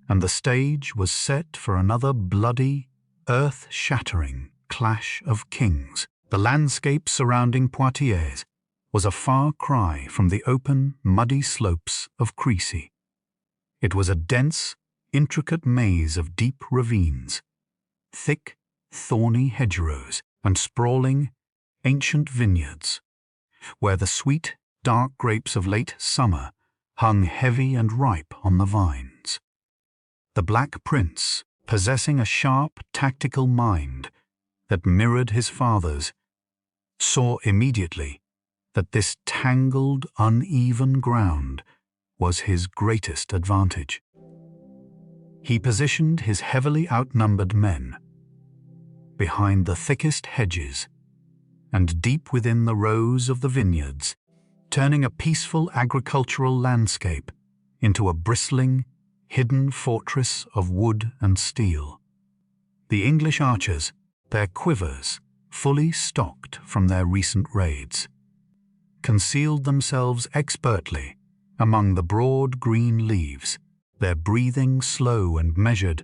and the stage was set for another bloody, earth-shattering clash of kings. The landscape surrounding Poitiers was a far cry from the open, muddy slopes of Crecy. It was a dense, intricate maze of deep ravines, thick, thorny hedgerows, and sprawling, ancient vineyards, where the sweet, dark grapes of late summer hung heavy and ripe on the vines. The Black Prince, possessing a sharp, tactical mind that mirrored his father's, saw immediately that this tangled, uneven ground was his greatest advantage. He positioned his heavily outnumbered men behind the thickest hedges and deep within the rows of the vineyards, turning a peaceful agricultural landscape into a bristling, hidden fortress of wood and steel. The English archers, their quivers fully stocked from their recent raids, concealed themselves expertly among the broad green leaves, their breathing slow and measured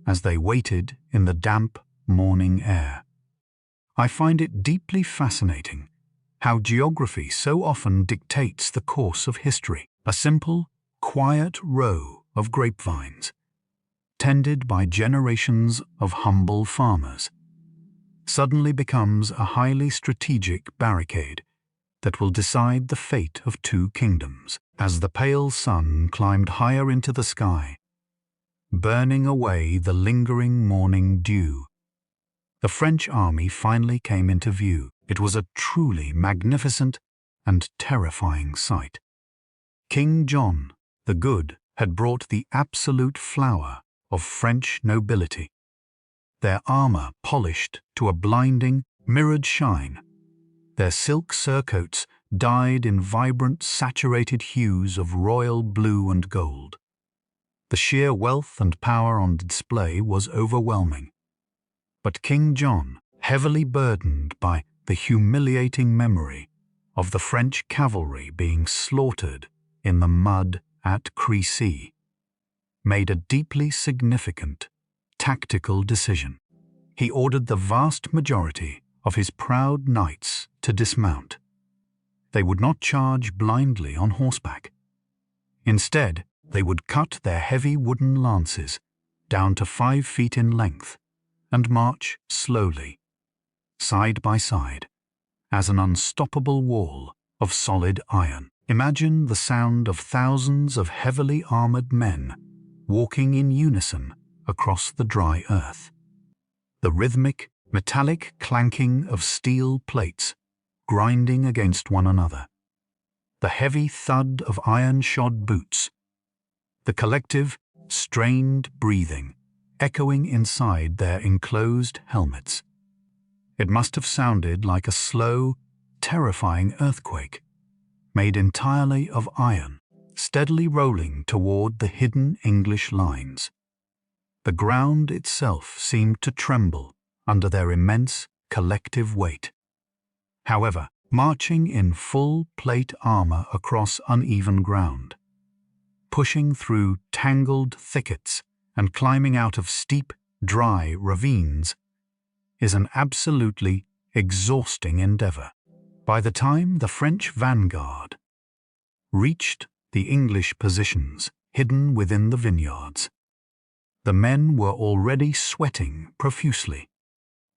as they waited in the damp morning air. I find it deeply fascinating how geography so often dictates the course of history. A simple, quiet row of grapevines, tended by generations of humble farmers, suddenly becomes a highly strategic barricade that will decide the fate of two kingdoms. As the pale sun climbed higher into the sky, burning away the lingering morning dew, the French army finally came into view. It was a truly magnificent and terrifying sight. King John the Good had brought the absolute flower of French nobility, their armor polished to a blinding, mirrored shine, their silk surcoats dyed in vibrant, saturated hues of royal blue and gold. The sheer wealth and power on display was overwhelming. But King John, heavily burdened by the humiliating memory of the French cavalry being slaughtered in the mud at Crecy, made a deeply significant tactical decision. He ordered the vast majority of his proud knights to dismount. They would not charge blindly on horseback. Instead, they would cut their heavy wooden lances down to 5 feet in length and march slowly, side by side, as an unstoppable wall of solid iron. Imagine the sound of thousands of heavily armored men walking in unison across the dry earth. The rhythmic, metallic clanking of steel plates grinding against one another. The heavy thud of iron-shod boots. The collective, strained breathing echoing inside their enclosed helmets. It must have sounded like a slow, terrifying earthquake, made entirely of iron, steadily rolling toward the hidden English lines. The ground itself seemed to tremble under their immense collective weight. However, marching in full plate armor across uneven ground, pushing through tangled thickets and climbing out of steep, dry ravines, is an absolutely exhausting endeavor. By the time the French vanguard reached the English positions hidden within the vineyards, the men were already sweating profusely,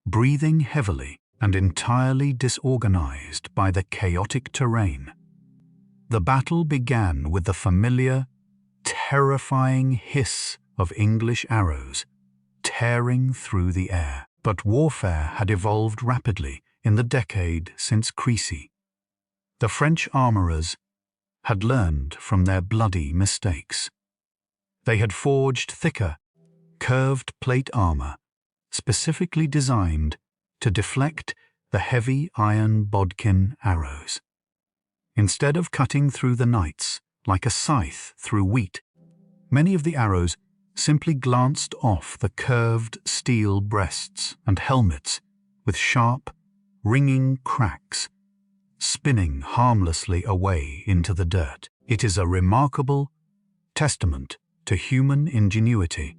breathing heavily and entirely disorganized by the chaotic terrain. The battle began with the familiar, terrifying hiss of English arrows tearing through the air. But warfare had evolved rapidly in the decade since Crecy. The French armorers had learned from their bloody mistakes. They had forged thicker, curved plate armor, specifically designed to deflect the heavy iron bodkin arrows. Instead of cutting through the knights like a scythe through wheat, many of the arrows simply glanced off the curved steel breasts and helmets with sharp, ringing cracks, spinning harmlessly away into the dirt. It is a remarkable testament to human ingenuity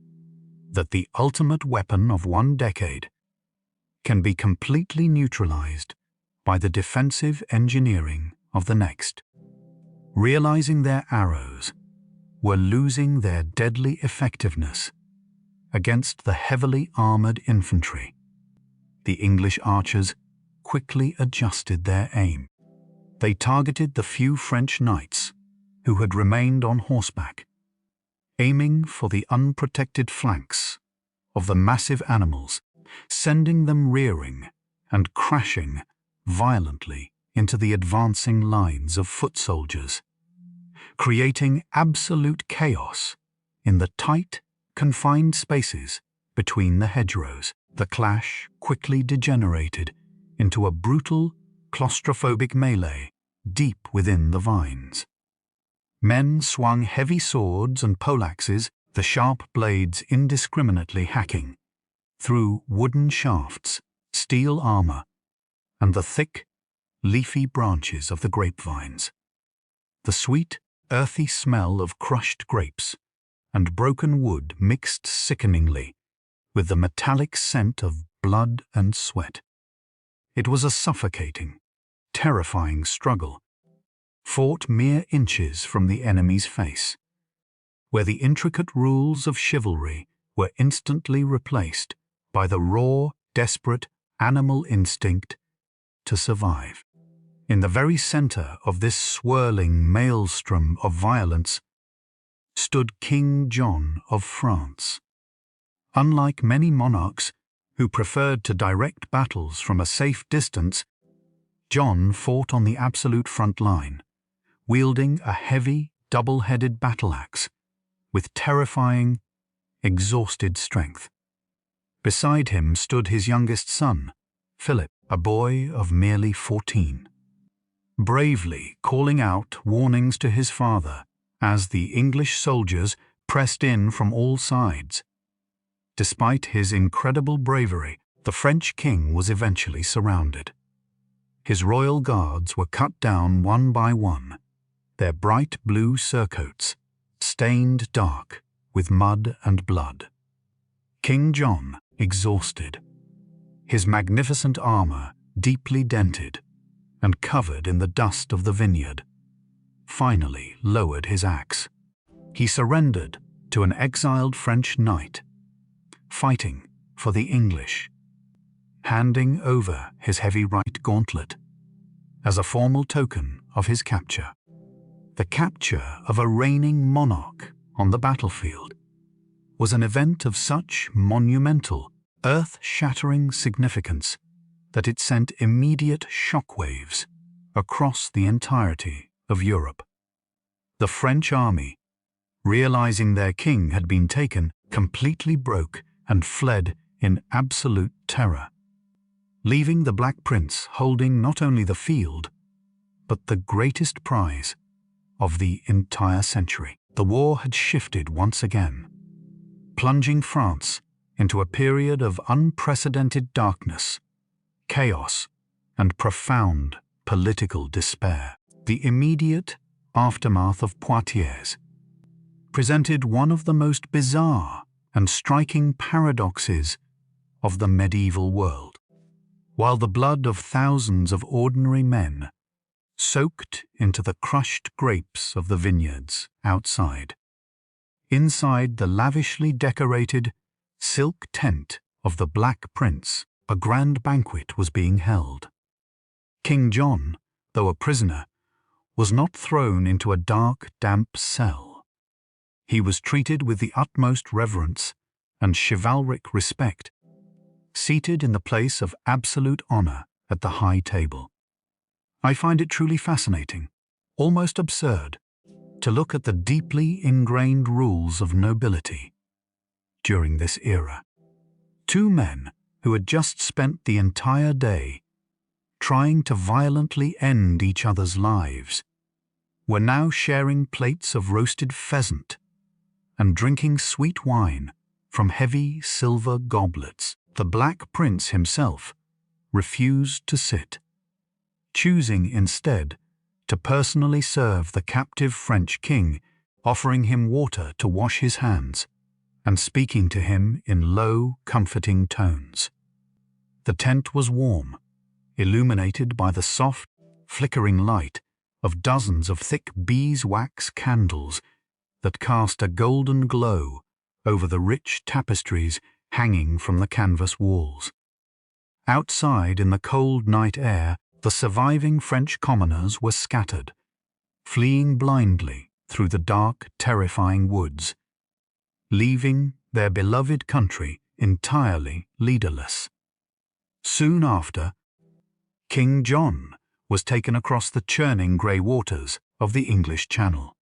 that the ultimate weapon of one decade can be completely neutralized by the defensive engineering of the next. Realizing their arrows were losing their deadly effectiveness against the heavily armored infantry, the English archers quickly adjusted their aim. They targeted the few French knights who had remained on horseback, aiming for the unprotected flanks of the massive animals, sending them rearing and crashing violently into the advancing lines of foot soldiers, creating absolute chaos in the tight, confined spaces between the hedgerows. The clash quickly degenerated into a brutal, claustrophobic melee deep within the vines. Men swung heavy swords and poleaxes, the sharp blades indiscriminately hacking through wooden shafts, steel armor, and the thick, leafy branches of the grapevines. The sweet, earthy smell of crushed grapes and broken wood mixed sickeningly with the metallic scent of blood and sweat. It was a suffocating, terrifying struggle, fought mere inches from the enemy's face, where the intricate rules of chivalry were instantly replaced by the raw, desperate animal instinct to survive. In the very center of this swirling maelstrom of violence stood King John of France. Unlike many monarchs who preferred to direct battles from a safe distance, John fought on the absolute front line, wielding a heavy, double-headed battle-axe with terrifying, exhausted strength. Beside him stood his youngest son, Philip, a boy of merely 14. Bravely calling out warnings to his father as the English soldiers pressed in from all sides. Despite his incredible bravery, the French king was eventually surrounded. His royal guards were cut down one by one, their bright blue surcoats stained dark with mud and blood. King John, exhausted, his magnificent armor deeply dented and covered in the dust of the vineyard, finally lowered his axe. He surrendered to an exiled French knight, fighting for the English, handing over his heavy right gauntlet as a formal token of his capture. The capture of a reigning monarch on the battlefield was an event of such monumental, earth-shattering significance that it sent immediate shockwaves across the entirety of Europe. The French army, realizing their king had been taken, completely broke and fled in absolute terror, leaving the Black Prince holding not only the field, but the greatest prize of the entire century. The war had shifted once again, plunging France into a period of unprecedented darkness, chaos, and profound political despair. The immediate aftermath of Poitiers presented one of the most bizarre and striking paradoxes of the medieval world. While the blood of thousands of ordinary men soaked into the crushed grapes of the vineyards outside, inside the lavishly decorated silk tent of the Black Prince, a grand banquet was being held. King John, though a prisoner, was not thrown into a dark, damp cell. He was treated with the utmost reverence and chivalric respect, seated in the place of absolute honor at the high table. I find it truly fascinating, almost absurd, to look at the deeply ingrained rules of nobility during this era. Two men who had just spent the entire day trying to violently end each other's lives were now sharing plates of roasted pheasant and drinking sweet wine from heavy silver goblets. The Black Prince himself refused to sit, choosing instead to personally serve the captive French king, offering him water to wash his hands and speaking to him in low, comforting tones. The tent was warm, illuminated by the soft, flickering light of dozens of thick beeswax candles that cast a golden glow over the rich tapestries hanging from the canvas walls. Outside in the cold night air, the surviving French commoners were scattered, fleeing blindly through the dark, terrifying woods, leaving their beloved country entirely leaderless. Soon after, King John was taken across the churning grey waters of the English Channel,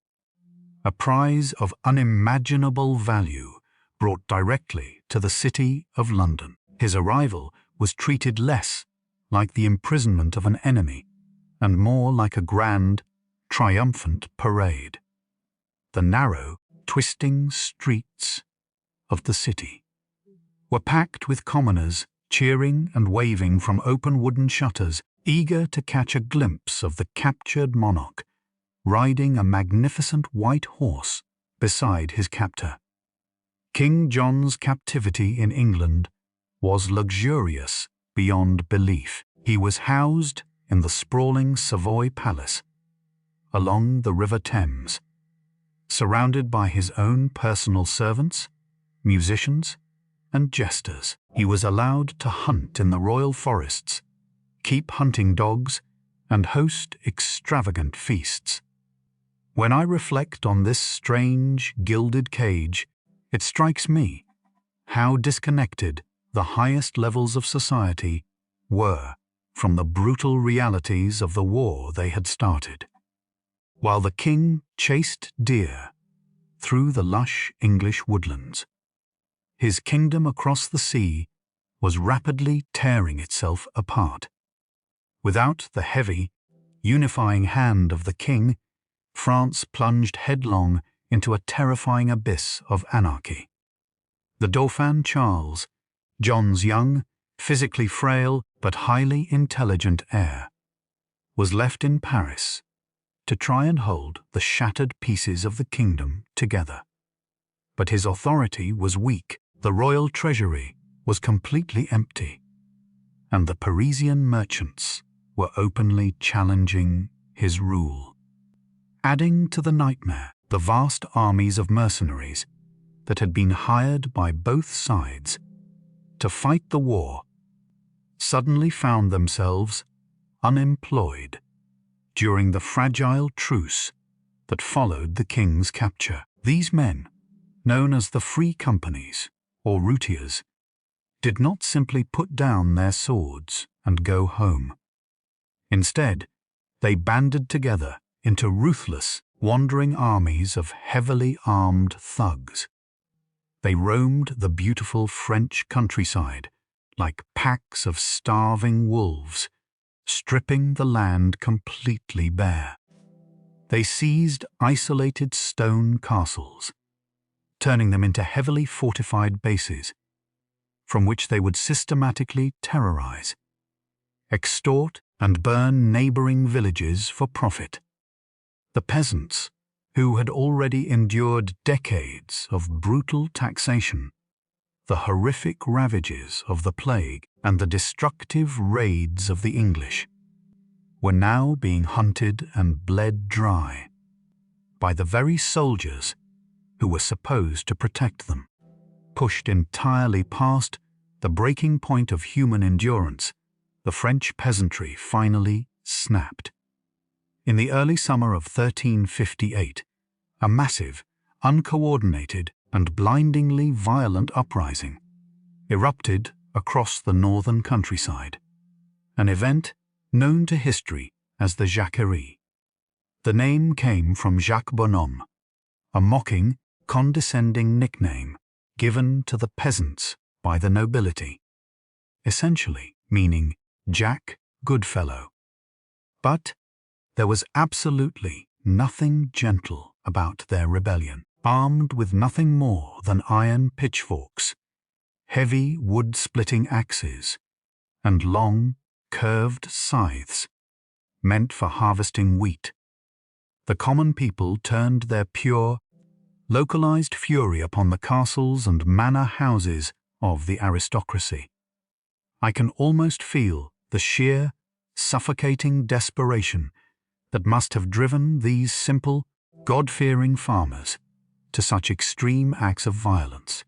a prize of unimaginable value brought directly to the city of London. His arrival was treated less like the imprisonment of an enemy and more like a grand, triumphant parade. The narrow, twisting streets of the city were packed with commoners cheering and waving from open wooden shutters, eager to catch a glimpse of the captured monarch riding a magnificent white horse beside his captor. King John's captivity in England was luxurious beyond belief. He was housed in the sprawling Savoy Palace, along the River Thames, surrounded by his own personal servants, musicians, and jesters. He was allowed to hunt in the royal forests, keep hunting dogs, and host extravagant feasts. When I reflect on this strange, gilded cage, it strikes me how disconnected the highest levels of society were from the brutal realities of the war they had started. While the king chased deer through the lush English woodlands, his kingdom across the sea was rapidly tearing itself apart. Without the heavy, unifying hand of the king, France plunged headlong into a terrifying abyss of anarchy. The Dauphin Charles, John's young, physically frail but highly intelligent heir, was left in Paris to try and hold the shattered pieces of the kingdom together. but his authority was weak. The royal treasury was completely empty, and the Parisian merchants were openly challenging his rule. Adding to the nightmare, the vast armies of mercenaries that had been hired by both sides to fight the war suddenly found themselves unemployed during the fragile truce that followed the king's capture. These men, known as the free companies or routiers, did not simply put down their swords and go home. Instead, they banded together into ruthless, wandering armies of heavily armed thugs. They roamed the beautiful French countryside like packs of starving wolves, stripping the land completely bare. They seized isolated stone castles, turning them into heavily fortified bases, from which they would systematically terrorize, extort, and burn neighboring villages for profit. The peasants, who had already endured decades of brutal taxation, the horrific ravages of the plague, and the destructive raids of the English, were now being hunted and bled dry by the very soldiers who were supposed to protect them. Pushed entirely past the breaking point of human endurance, the French peasantry finally snapped. In the early summer of 1358, a massive, uncoordinated, and blindingly violent uprising erupted across the northern countryside, an event known to history as the Jacquerie. The name came from Jacques Bonhomme, a mocking, condescending nickname given to the peasants by the nobility, essentially meaning Jack Goodfellow. But there was absolutely nothing gentle about their rebellion. Armed with nothing more than iron pitchforks, heavy wood-splitting axes, and long, curved scythes meant for harvesting wheat, the common people turned their pure, localized fury upon the castles and manor houses of the aristocracy. I can almost feel the sheer, suffocating desperation that must have driven these simple, God-fearing farmers to such extreme acts of violence.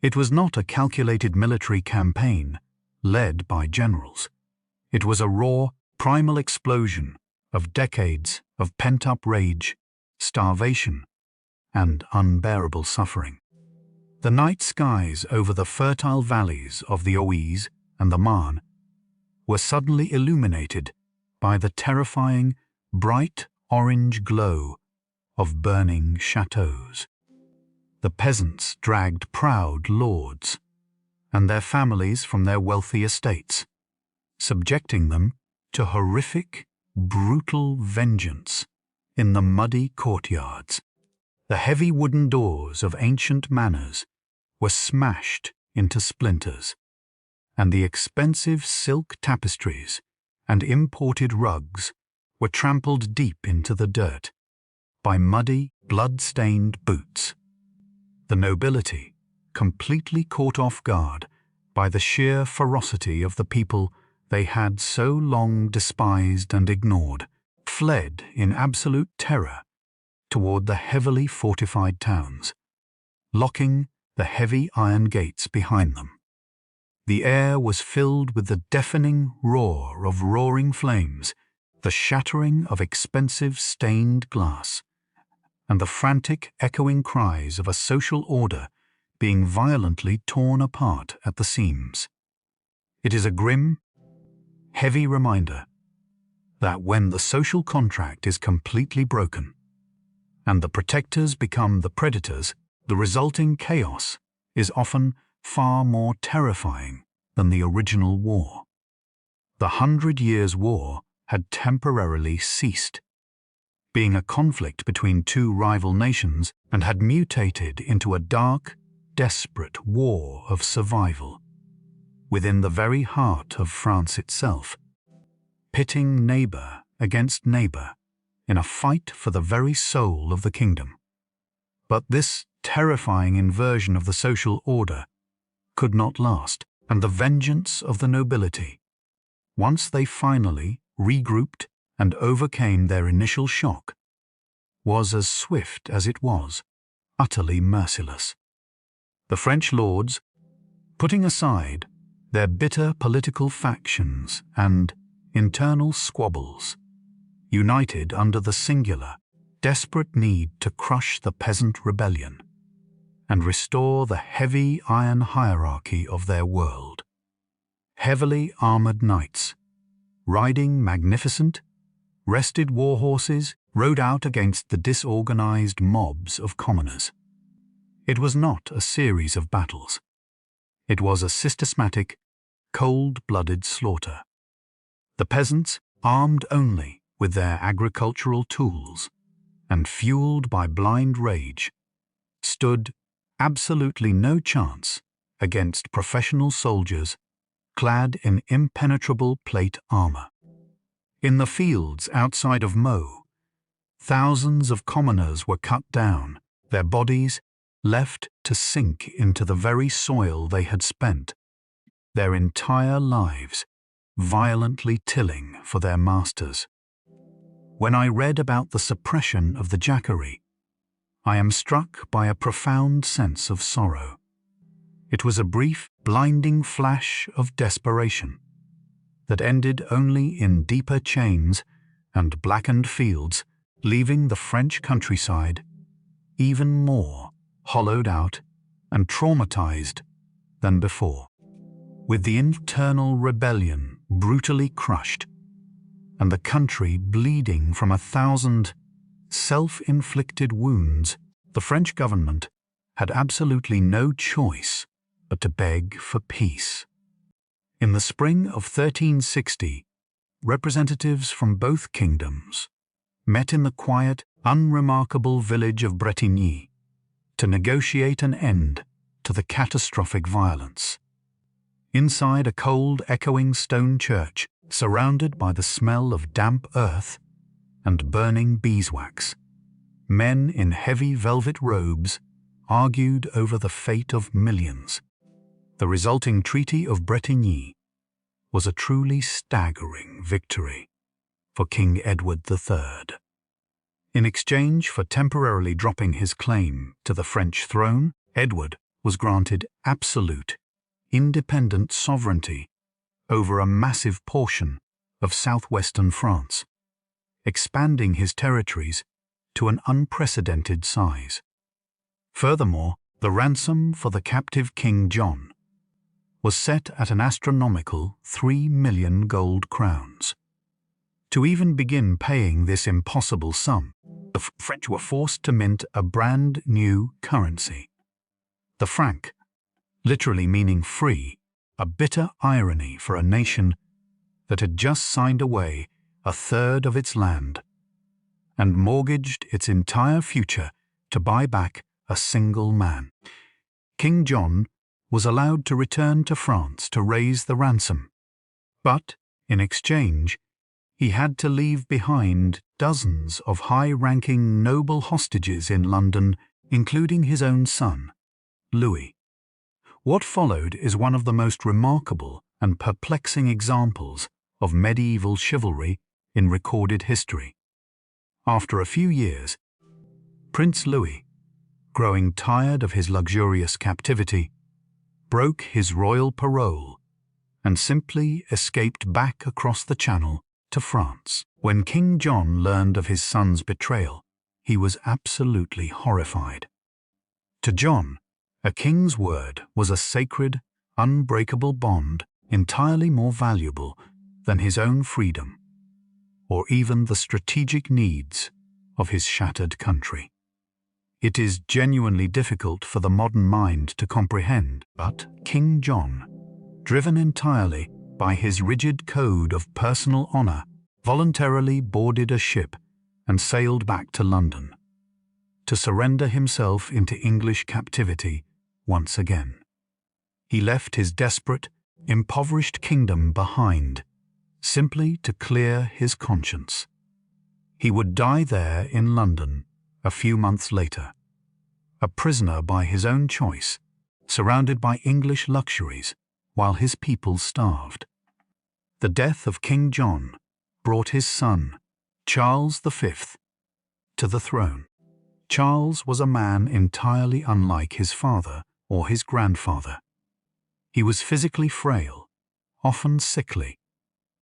It was not a calculated military campaign led by generals. It was a raw, primal explosion of decades of pent-up rage, starvation, and unbearable suffering. The night skies over the fertile valleys of the Oise and the Marne were suddenly illuminated by the terrifying, bright orange glow of burning chateaux. The peasants dragged proud lords and their families from their wealthy estates, subjecting them to horrific, brutal vengeance in the muddy courtyards. The heavy wooden doors of ancient manors were smashed into splinters, and the expensive silk tapestries and imported rugs were trampled deep into the dirt by muddy, blood-stained boots. The nobility, completely caught off guard by the sheer ferocity of the people they had so long despised and ignored, fled in absolute terror toward the heavily fortified towns, locking the heavy iron gates behind them. The air was filled with the deafening roar of roaring flames, the shattering of expensive stained glass, and the frantic, echoing cries of a social order being violently torn apart at the seams. It is a grim, heavy reminder that when the social contract is completely broken and the protectors become the predators, the resulting chaos is often far more terrifying than the original war. The 100 Years' War had temporarily ceased, being a conflict between two rival nations, and had mutated into a dark, desperate war of survival within the very heart of France itself, pitting neighbor against neighbor in a fight for the very soul of the kingdom. But this terrifying inversion of the social order could not last, and the vengeance of the nobility, once they finally regrouped and overcame their initial shock, was as swift as it was utterly merciless. The French lords, putting aside their bitter political factions and internal squabbles, united under the singular, desperate need to crush the peasant rebellion and restore the heavy iron hierarchy of their world. Heavily armored knights, riding magnificent, rested war horses, rode out against the disorganized mobs of commoners. It was not a series of battles. It was a systematic, cold-blooded slaughter. The peasants, armed only with their agricultural tools and fueled by blind rage, stood absolutely no chance against professional soldiers clad in impenetrable plate armor. In the fields outside of Meaux, thousands of commoners were cut down, their bodies left to sink into the very soil they had spent their entire lives violently tilling for their masters. When I read about the suppression of the Jacquerie, I am struck by a profound sense of sorrow. It was a brief, blinding flash of desperation that ended only in deeper chains and blackened fields, leaving the French countryside even more hollowed out and traumatized than before. With the internal rebellion brutally crushed and the country bleeding from 1,000 self-inflicted wounds, the French government had absolutely no choice but to beg for peace. In the spring of 1360, representatives from both kingdoms met in the quiet, unremarkable village of Bretigny to negotiate an end to the catastrophic violence. Inside a cold, echoing stone church, surrounded by the smell of damp earth and burning beeswax, men in heavy velvet robes argued over the fate of millions. The resulting Treaty of Bretigny was a truly staggering victory for King Edward III. In exchange for temporarily dropping his claim to the French throne, Edward was granted absolute, independent sovereignty over a massive portion of southwestern France, expanding his territories to an unprecedented size. Furthermore, the ransom for the captive King John was set at an astronomical 3 million gold crowns. To even begin paying this impossible sum, the French were forced to mint a brand new currency. The franc, literally meaning free, a bitter irony for a nation that had just signed away 1/3 of its land and mortgaged its entire future to buy back a single man. King John was allowed to return to France to raise the ransom, but in exchange, he had to leave behind dozens of high-ranking noble hostages in London, including his own son, Louis. What followed is one of the most remarkable and perplexing examples of medieval chivalry in recorded history. After a few years, Prince Louis, growing tired of his luxurious captivity, broke his royal parole and simply escaped back across the Channel to France. When King John learned of his son's betrayal, he was absolutely horrified. To John, a king's word was a sacred, unbreakable bond entirely more valuable than his own freedom or even the strategic needs of his shattered country. It is genuinely difficult for the modern mind to comprehend, but King John, driven entirely by his rigid code of personal honor, voluntarily boarded a ship and sailed back to London to surrender himself into English captivity once again. He left his desperate, impoverished kingdom behind, simply to clear his conscience. He would die there in London a few months later, a prisoner by his own choice, surrounded by English luxuries, while his people starved. The death of King John brought his son, Charles V, to the throne. Charles was a man entirely unlike his father or his grandfather. He was physically frail, often sickly,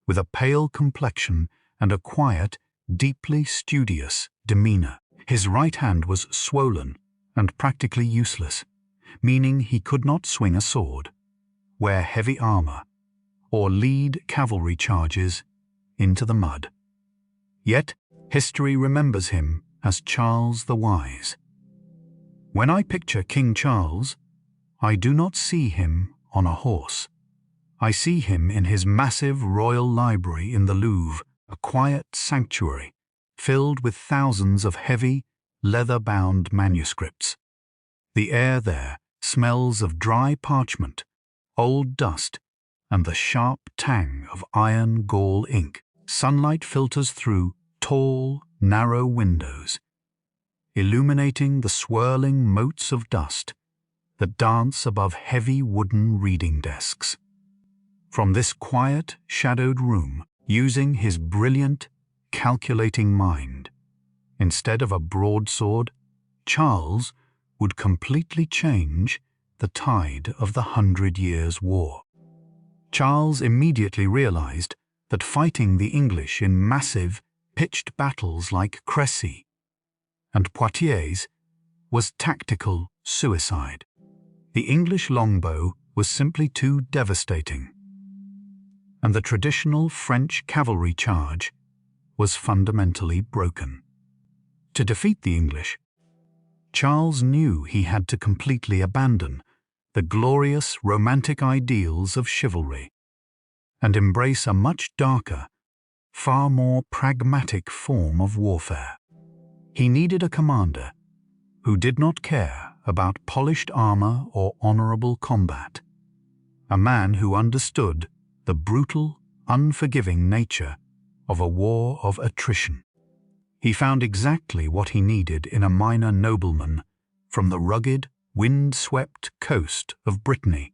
with a pale complexion and a quiet, deeply studious demeanor. His right hand was swollen and practically useless, meaning he could not swing a sword, wear heavy armor, or lead cavalry charges into the mud. Yet, history remembers him as Charles the Wise. When I picture King Charles, I do not see him on a horse. I see him in his massive royal library in the Louvre, a quiet sanctuary filled with thousands of heavy, leather-bound manuscripts. The air there smells of dry parchment, old dust, and the sharp tang of iron gall ink. Sunlight filters through tall, narrow windows, illuminating the swirling motes of dust that dance above heavy wooden reading desks. From this quiet, shadowed room, using his brilliant, calculating mind, instead of a broadsword, Charles would completely change the tide of the 100 Years' War. Charles immediately realized that fighting the English in massive, pitched battles like Crecy and Poitiers was tactical suicide. The English longbow was simply too devastating, and the traditional French cavalry charge was fundamentally broken. To defeat the English, Charles knew he had to completely abandon the glorious romantic ideals of chivalry and embrace a much darker, far more pragmatic form of warfare. He needed a commander who did not care about polished armor or honorable combat, a man who understood the brutal, unforgiving nature of a war of attrition. He found exactly what he needed in a minor nobleman from the rugged, wind-swept coast of Brittany,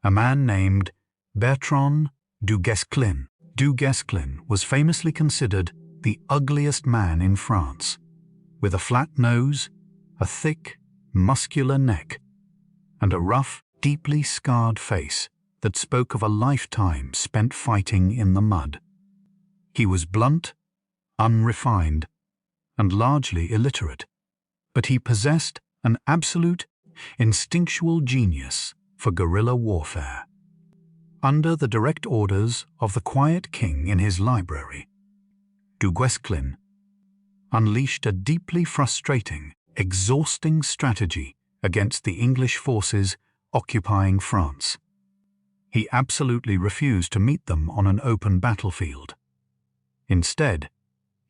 a man named Bertrand du Guesclin. Du Guesclin was famously considered the ugliest man in France, with a flat nose, a thick, muscular neck, and a rough, deeply scarred face that spoke of a lifetime spent fighting in the mud. He was blunt, unrefined, and largely illiterate, but he possessed an absolute, instinctual genius for guerrilla warfare. Under the direct orders of the quiet king in his library, Du Guesclin unleashed a deeply frustrating, exhausting strategy against the English forces occupying France. He absolutely refused to meet them on an open battlefield. Instead,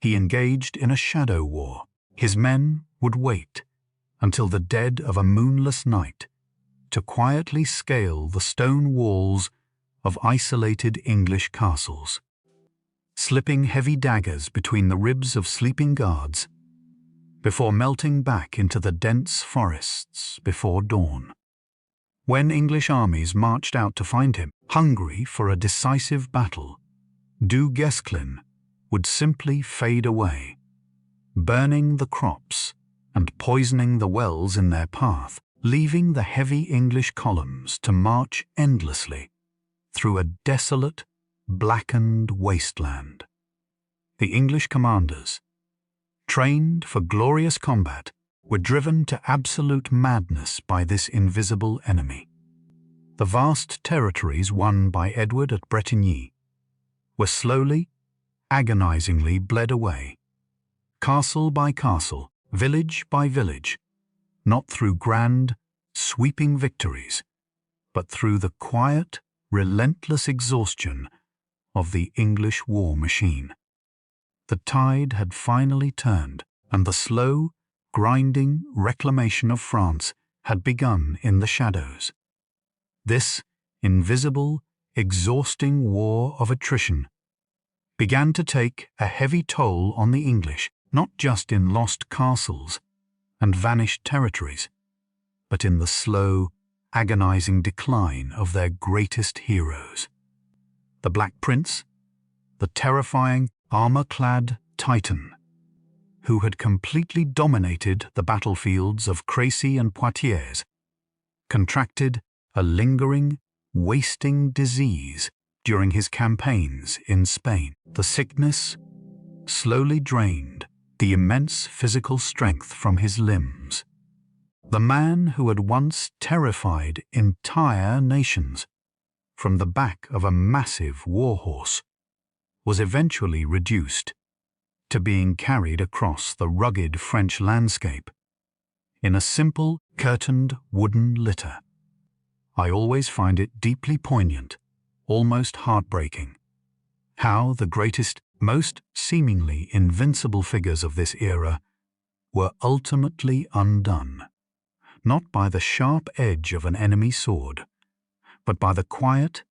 he engaged in a shadow war. His men would wait until the dead of a moonless night to quietly scale the stone walls of isolated English castles, slipping heavy daggers between the ribs of sleeping guards before melting back into the dense forests before dawn. When English armies marched out to find him, hungry for a decisive battle, Du Guesclin would simply fade away, burning the crops and poisoning the wells in their path, leaving the heavy English columns to march endlessly through a desolate, blackened wasteland. The English commanders, trained for glorious combat, were driven to absolute madness by this invisible enemy. The vast territories won by Edward at Bretigny were slowly, agonizingly bled away, castle by castle, village by village, not through grand, sweeping victories, but through the quiet, relentless exhaustion of the English war machine. The tide had finally turned, and the slow, grinding reclamation of France had begun in the shadows. This invisible, exhausting war of attrition began to take a heavy toll on the English, not just in lost castles and vanished territories, but in the slow, agonizing decline of their greatest heroes. The Black Prince, the terrifying, armor-clad Titan, who had completely dominated the battlefields of Crecy and Poitiers, contracted a lingering, wasting disease during his campaigns in Spain. The sickness slowly drained the immense physical strength from his limbs. The man who had once terrified entire nations from the back of a massive warhorse was eventually reduced to being carried across the rugged French landscape in a simple, curtained wooden litter. I always find it deeply poignant, almost heartbreaking, how the greatest, most seemingly invincible figures of this era were ultimately undone, not by the sharp edge of an enemy sword, but by the quiet,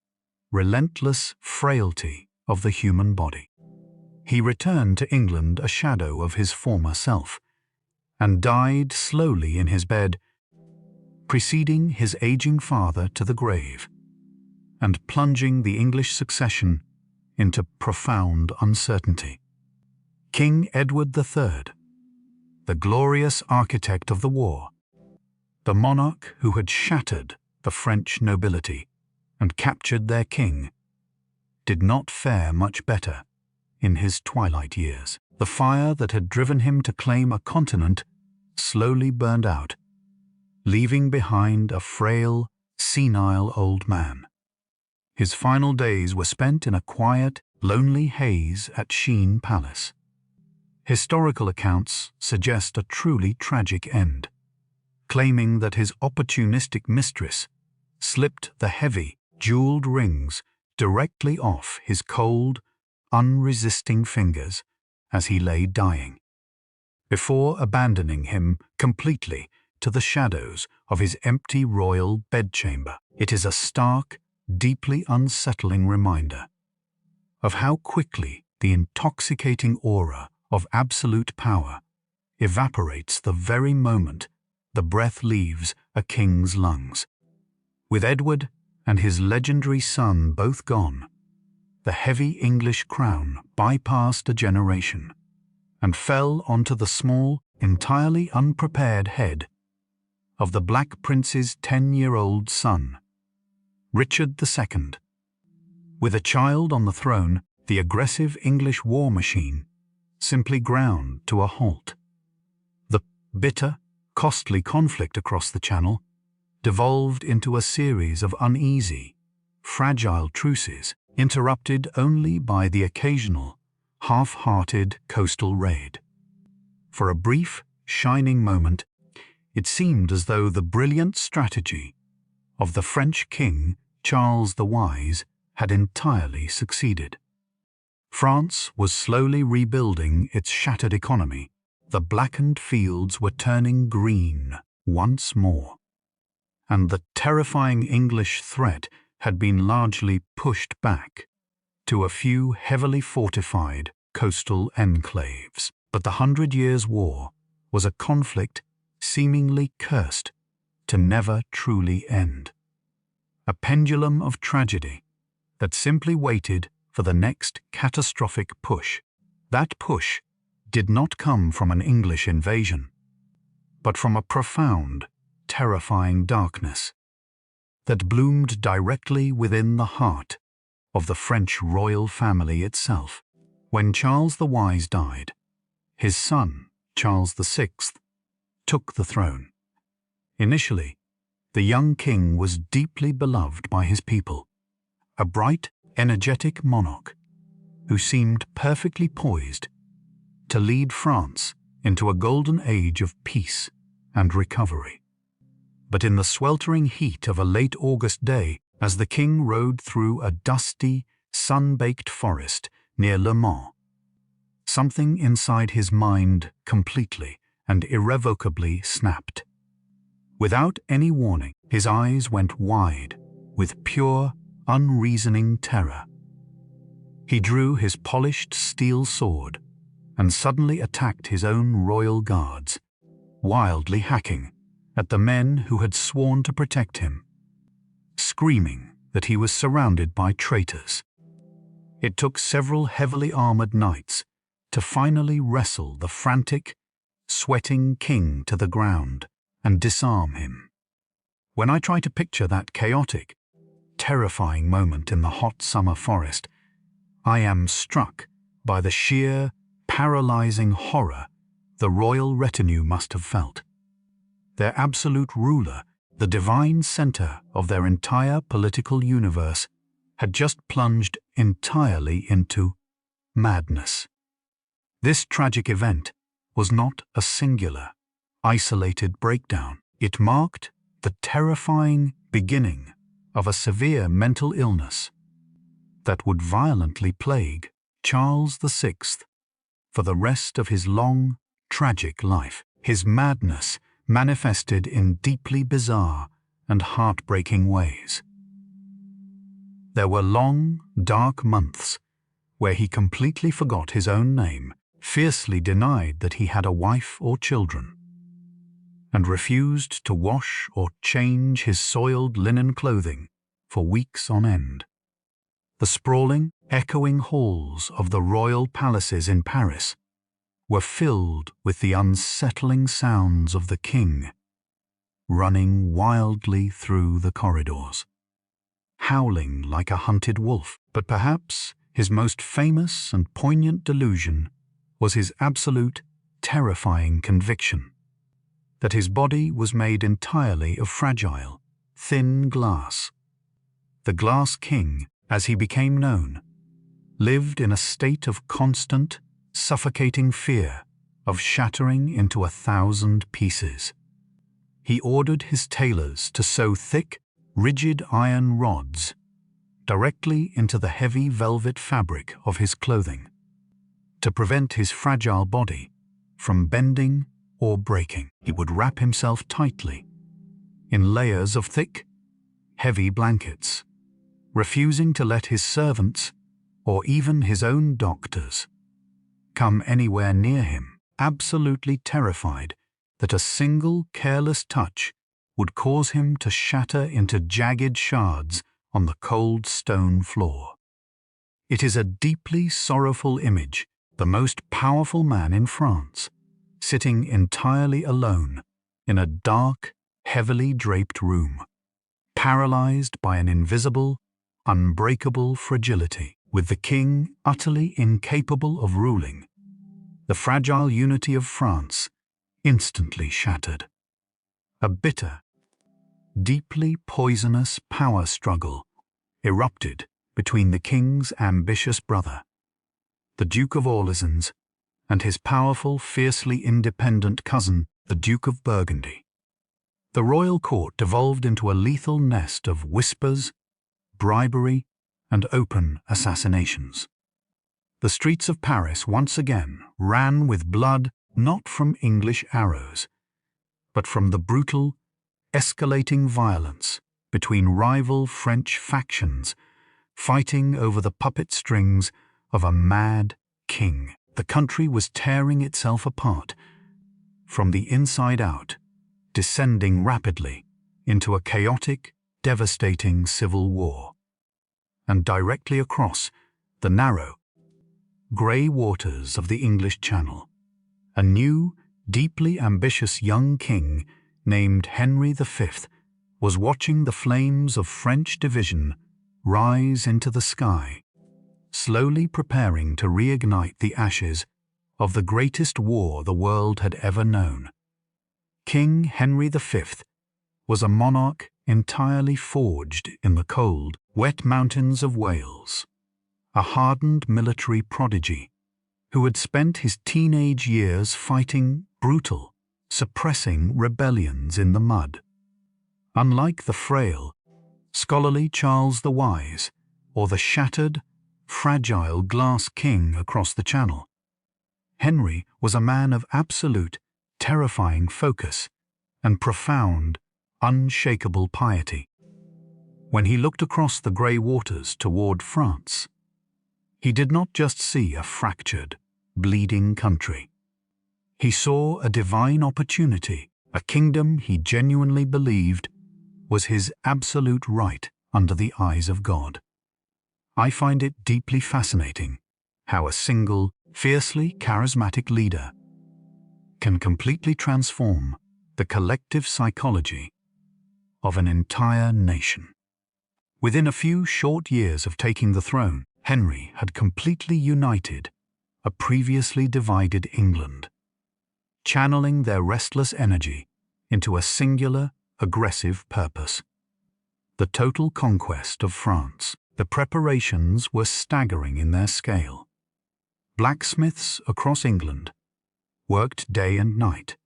relentless frailty of the human body. He returned to England a shadow of his former self, and died slowly in his bed, preceding his aging father to the grave, and plunging the English succession into profound uncertainty. King Edward III, the glorious architect of the war, the monarch who had shattered the French nobility and captured their king, did not fare much better in his twilight years. The fire that had driven him to claim a continent slowly burned out, leaving behind a frail, senile old man. His final days were spent in a quiet, lonely haze at Sheen Palace. Historical accounts suggest a truly tragic end, claiming that his opportunistic mistress slipped the heavy, jeweled rings directly off his cold, unresisting fingers as he lay dying, before abandoning him completely to the shadows of his empty royal bedchamber. It is a stark, deeply unsettling reminder of how quickly the intoxicating aura of absolute power evaporates the very moment the breath leaves a king's lungs. With Edward and his legendary son both gone, the heavy English crown bypassed a generation and fell onto the small, entirely unprepared head of the Black Prince's 10-year-old son, Richard II. With a child on the throne, the aggressive English war machine simply ground to a halt. The bitter, costly conflict across the Channel devolved into a series of uneasy, fragile truces, interrupted only by the occasional, half-hearted coastal raid. For a brief, shining moment, it seemed as though the brilliant strategy of the French king Charles the Wise had entirely succeeded. France was slowly rebuilding its shattered economy. The blackened fields were turning green once more, and the terrifying English threat had been largely pushed back to a few heavily fortified coastal enclaves. But the 100 Years' War was a conflict seemingly cursed to never truly end. A pendulum of tragedy that simply waited for the next catastrophic push. That push did not come from an English invasion, but from a profound, terrifying darkness that bloomed directly within the heart of the French royal family itself. When Charles the Wise died, his son, Charles VI, took the throne. Initially, the young king was deeply beloved by his people, a bright, energetic monarch who seemed perfectly poised to lead France into a golden age of peace and recovery. But in the sweltering heat of a late August day, as the king rode through a dusty, sun-baked forest near Le Mans, something inside his mind completely and irrevocably snapped. Without any warning, his eyes went wide with pure, unreasoning terror. He drew his polished steel sword and suddenly attacked his own royal guards, wildly hacking at the men who had sworn to protect him, screaming that he was surrounded by traitors. It took several heavily armored knights to finally wrestle the frantic, sweating king to the ground and disarm him. When I try to picture that chaotic, terrifying moment in the hot summer forest, I am struck by the sheer, paralyzing horror the royal retinue must have felt. Their absolute ruler, the divine center of their entire political universe, had just plunged entirely into madness. This tragic event was not a singular, isolated breakdown. It marked the terrifying beginning of a severe mental illness that would violently plague Charles VI for the rest of his long, tragic life. His madness manifested in deeply bizarre and heartbreaking ways. There were long, dark months where he completely forgot his own name, fiercely denied that he had a wife or children, and refused to wash or change his soiled linen clothing for weeks on end. The sprawling, echoing halls of the royal palaces in Paris were filled with the unsettling sounds of the king, running wildly through the corridors, howling like a hunted wolf. But perhaps his most famous and poignant delusion was his absolute, terrifying conviction that his body was made entirely of fragile, thin glass. The Glass King, as he became known, lived in a state of constant, suffocating fear of shattering into 1,000 pieces. He ordered his tailors to sew thick, rigid iron rods directly into the heavy velvet fabric of his clothing to prevent his fragile body from bending or breaking. He would wrap himself tightly in layers of thick, heavy blankets, refusing to let his servants or even his own doctors come anywhere near him, absolutely terrified that a single careless touch would cause him to shatter into jagged shards on the cold stone floor. It is a deeply sorrowful image, the most powerful man in France, sitting entirely alone in a dark, heavily draped room, paralyzed by an invisible, unbreakable fragility. With the king utterly incapable of ruling, the fragile unity of France instantly shattered. A bitter, deeply poisonous power struggle erupted between the king's ambitious brother, the Duke of Orleans, and his powerful, fiercely independent cousin, the Duke of Burgundy. The royal court devolved into a lethal nest of whispers, bribery, and open assassinations. The streets of Paris once again ran with blood not from English arrows, but from the brutal, escalating violence between rival French factions fighting over the puppet strings of a mad king. The country was tearing itself apart from the inside out, descending rapidly into a chaotic, devastating civil war. And directly across the narrow, grey waters of the English Channel, a new, deeply ambitious young king named Henry V was watching the flames of French division rise into the sky, slowly preparing to reignite the ashes of the greatest war the world had ever known. King Henry V was a monarch entirely forged in the cold, wet mountains of Wales, a hardened military prodigy who had spent his teenage years fighting brutal, suppressing rebellions in the mud. Unlike the frail, scholarly Charles the Wise or the shattered, fragile Glass King across the Channel, Henry was a man of absolute, terrifying focus and profound, unshakable piety. When he looked across the grey waters toward France, he did not just see a fractured, bleeding country. He saw a divine opportunity, a kingdom he genuinely believed was his absolute right under the eyes of God. I find it deeply fascinating how a single, fiercely charismatic leader can completely transform the collective psychology of an entire nation. Within a few short years of taking the throne, Henry had completely united a previously divided England, channeling their restless energy into a singular, aggressive purpose: the total conquest of France. The preparations were staggering in their scale. Blacksmiths across England worked day and night,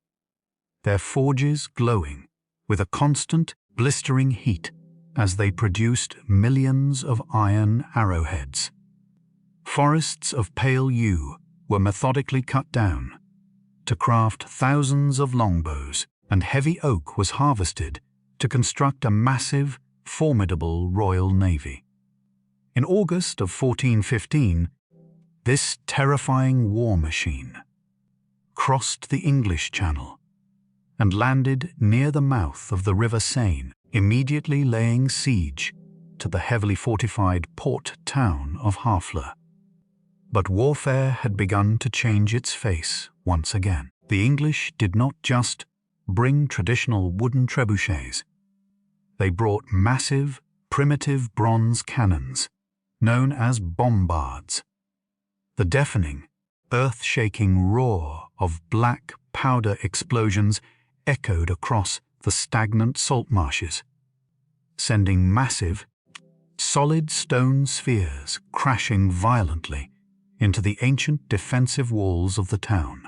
their forges glowing with a constant, blistering heat as they produced millions of iron arrowheads. Forests of pale yew were methodically cut down to craft thousands of longbows, and heavy oak was harvested to construct a massive, formidable royal navy. In August of 1415, this terrifying war machine crossed the English Channel and landed near the mouth of the River Seine, immediately laying siege to the heavily fortified port town of Harfleur. But warfare had begun to change its face once again. The English did not just bring traditional wooden trebuchets. They brought massive, primitive bronze cannons, known as bombards. The deafening, earth-shaking roar of black powder explosions echoed across the stagnant salt marshes, sending massive, solid stone spheres crashing violently into the ancient defensive walls of the town,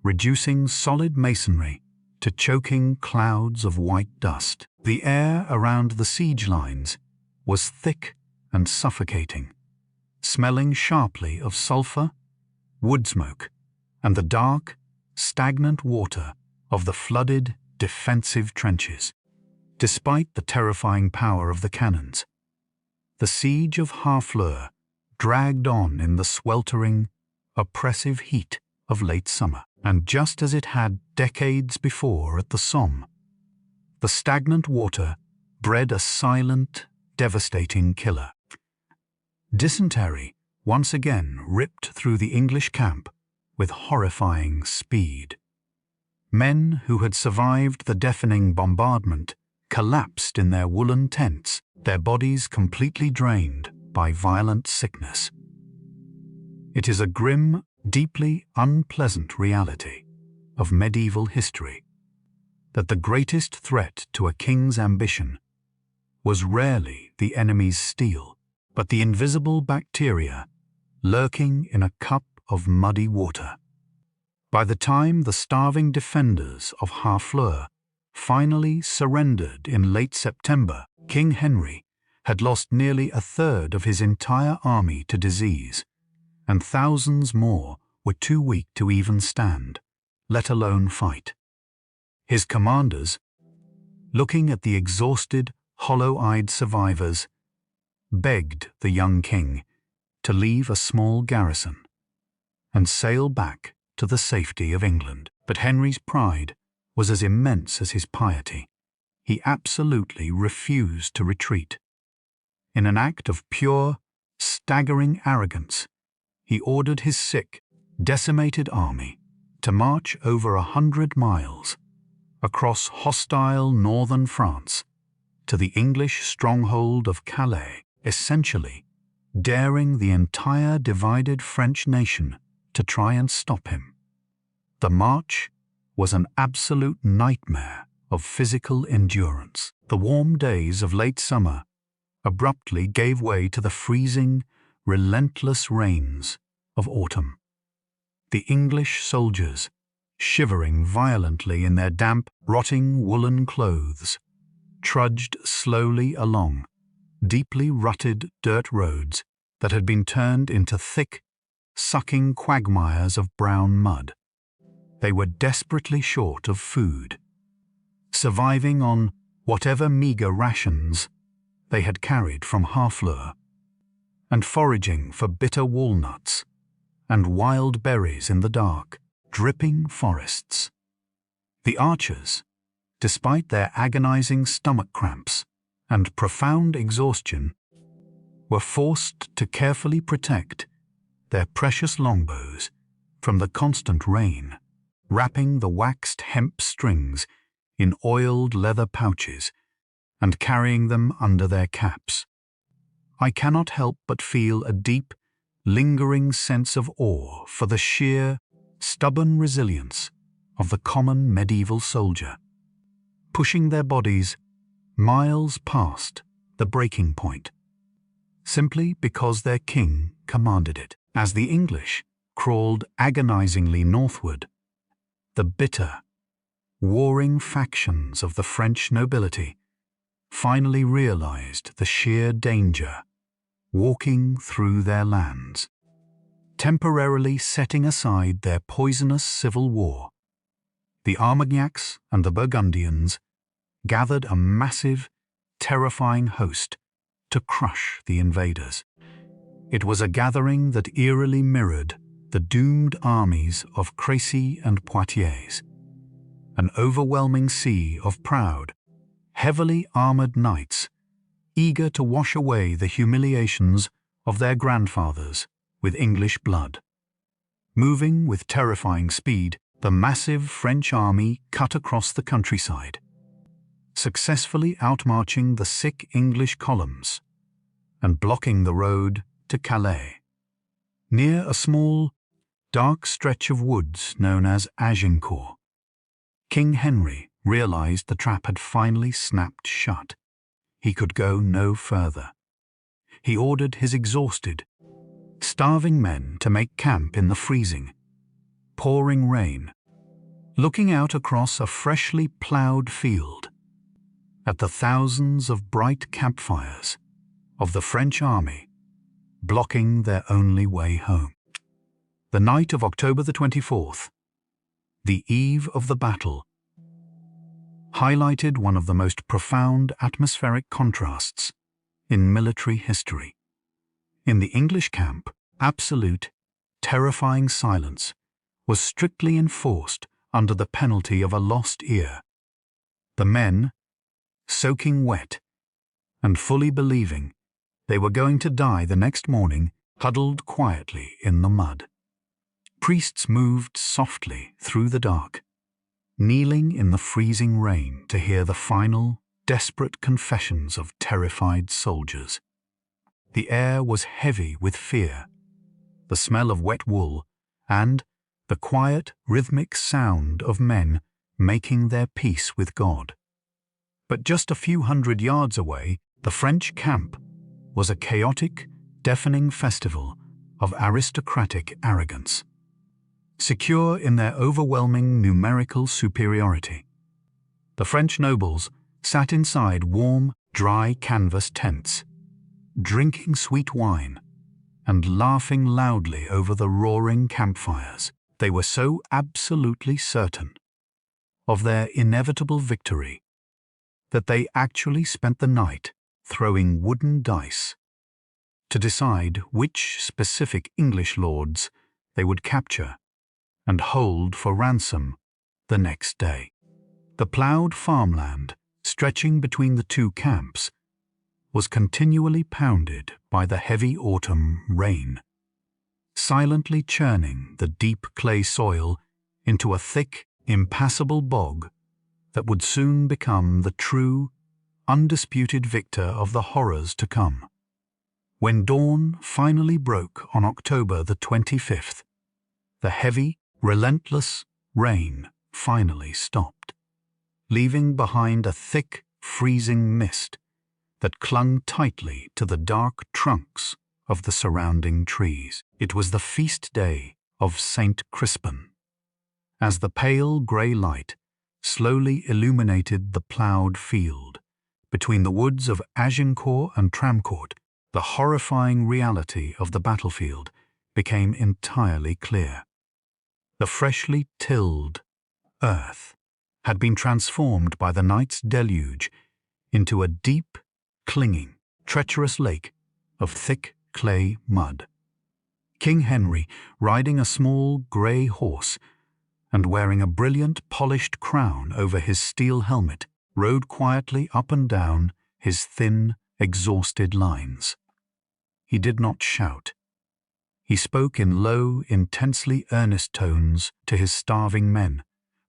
reducing solid masonry to choking clouds of white dust. The air around the siege lines was thick and suffocating, smelling sharply of sulfur, wood smoke, and the dark, stagnant water of the flooded, defensive trenches. Despite the terrifying power of the cannons, the siege of Harfleur dragged on in the sweltering, oppressive heat of late summer. And just as it had decades before at the Somme, the stagnant water bred a silent, devastating killer. Dysentery once again ripped through the English camp with horrifying speed. Men who had survived the deafening bombardment collapsed in their woolen tents, their bodies completely drained by violent sickness. It is a grim, deeply unpleasant reality of medieval history that the greatest threat to a king's ambition was rarely the enemy's steel, but the invisible bacteria lurking in a cup of muddy water. By the time the starving defenders of Harfleur finally surrendered in late September, King Henry had lost nearly a third of his entire army to disease, and thousands more were too weak to even stand, let alone fight. His commanders, looking at the exhausted, hollow-eyed survivors, begged the young king to leave a small garrison and sail back to the safety of England. But Henry's pride was as immense as his piety. He absolutely refused to retreat. In an act of pure, staggering arrogance, he ordered his sick, decimated army to march over 100 miles across hostile northern France to the English stronghold of Calais, essentially daring the entire divided French nation to try and stop him. The march was an absolute nightmare of physical endurance. The warm days of late summer abruptly gave way to the freezing, relentless rains of autumn. The English soldiers, shivering violently in their damp, rotting woolen clothes, trudged slowly along deeply rutted dirt roads that had been turned into thick, sucking quagmires of brown mud. They were desperately short of food, surviving on whatever meager rations they had carried from Harfleur, and foraging for bitter walnuts and wild berries in the dark, dripping forests. The archers, despite their agonizing stomach cramps and profound exhaustion, were forced to carefully protect their precious longbows from the constant rain, wrapping the waxed hemp strings in oiled leather pouches and carrying them under their caps. I cannot help but feel a deep, lingering sense of awe for the sheer, stubborn resilience of the common medieval soldier, pushing their bodies miles past the breaking point, simply because their king commanded it. As the English crawled agonizingly northward, the bitter, warring factions of the French nobility finally realized the sheer danger walking through their lands. Temporarily setting aside their poisonous civil war, the Armagnacs and the Burgundians gathered a massive, terrifying host to crush the invaders. It was a gathering that eerily mirrored the doomed armies of Crecy and Poitiers, an overwhelming sea of proud, heavily armored knights, eager to wash away the humiliations of their grandfathers with English blood. Moving with terrifying speed, the massive French army cut across the countryside, successfully outmarching the sick English columns and blocking the road to Calais. Near a small, dark stretch of woods known as Agincourt, King Henry realized the trap had finally snapped shut. He could go no further. He ordered his exhausted, starving men to make camp in the freezing, pouring rain, looking out across a freshly ploughed field at the thousands of bright campfires of the French army blocking their only way home. The night of October the 24th, the eve of the battle, highlighted one of the most profound atmospheric contrasts in military history. In the English camp, absolute, terrifying silence was strictly enforced under the penalty of a lost ear. The men, soaking wet and fully believing they were going to die the next morning, huddled quietly in the mud. Priests moved softly through the dark, kneeling in the freezing rain to hear the final, desperate confessions of terrified soldiers. The air was heavy with fear, the smell of wet wool, and the quiet, rhythmic sound of men making their peace with God. But just a few hundred yards away, the French camp was a chaotic, deafening festival of aristocratic arrogance. Secure in their overwhelming numerical superiority, the French nobles sat inside warm, dry canvas tents, drinking sweet wine and laughing loudly over the roaring campfires. They were so absolutely certain of their inevitable victory that they actually spent the night throwing wooden dice to decide which specific English lords they would capture and hold for ransom the next day. The ploughed farmland stretching between the two camps was continually pounded by the heavy autumn rain, silently churning the deep clay soil into a thick, impassable bog that would soon become the true, undisputed victor of the horrors to come. When dawn finally broke on October the 25th, the heavy, relentless rain finally stopped, leaving behind a thick, freezing mist that clung tightly to the dark trunks of the surrounding trees. It was the feast day of Saint Crispin. As the pale grey light slowly illuminated the ploughed field between the woods of Agincourt and Tramcourt, the horrifying reality of the battlefield became entirely clear. The freshly tilled earth had been transformed by the night's deluge into a deep, clinging, treacherous lake of thick clay mud. King Henry, riding a small grey horse and wearing a brilliant polished crown over his steel helmet, rode quietly up and down his thin, exhausted lines. He did not shout. He spoke in low, intensely earnest tones to his starving men,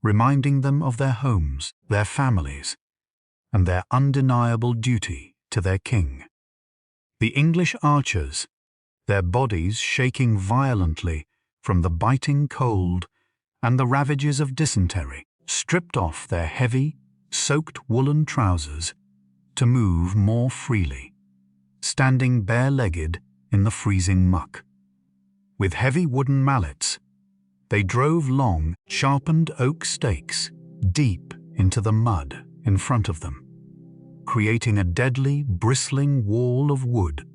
reminding them of their homes, their families, and their undeniable duty to their king. The English archers, their bodies shaking violently from the biting cold and the ravages of dysentery, stripped off their heavy, soaked woolen trousers to move more freely, standing bare-legged in the freezing muck. With heavy wooden mallets, they drove long, sharpened oak stakes deep into the mud in front of them, creating a deadly, bristling wall of wood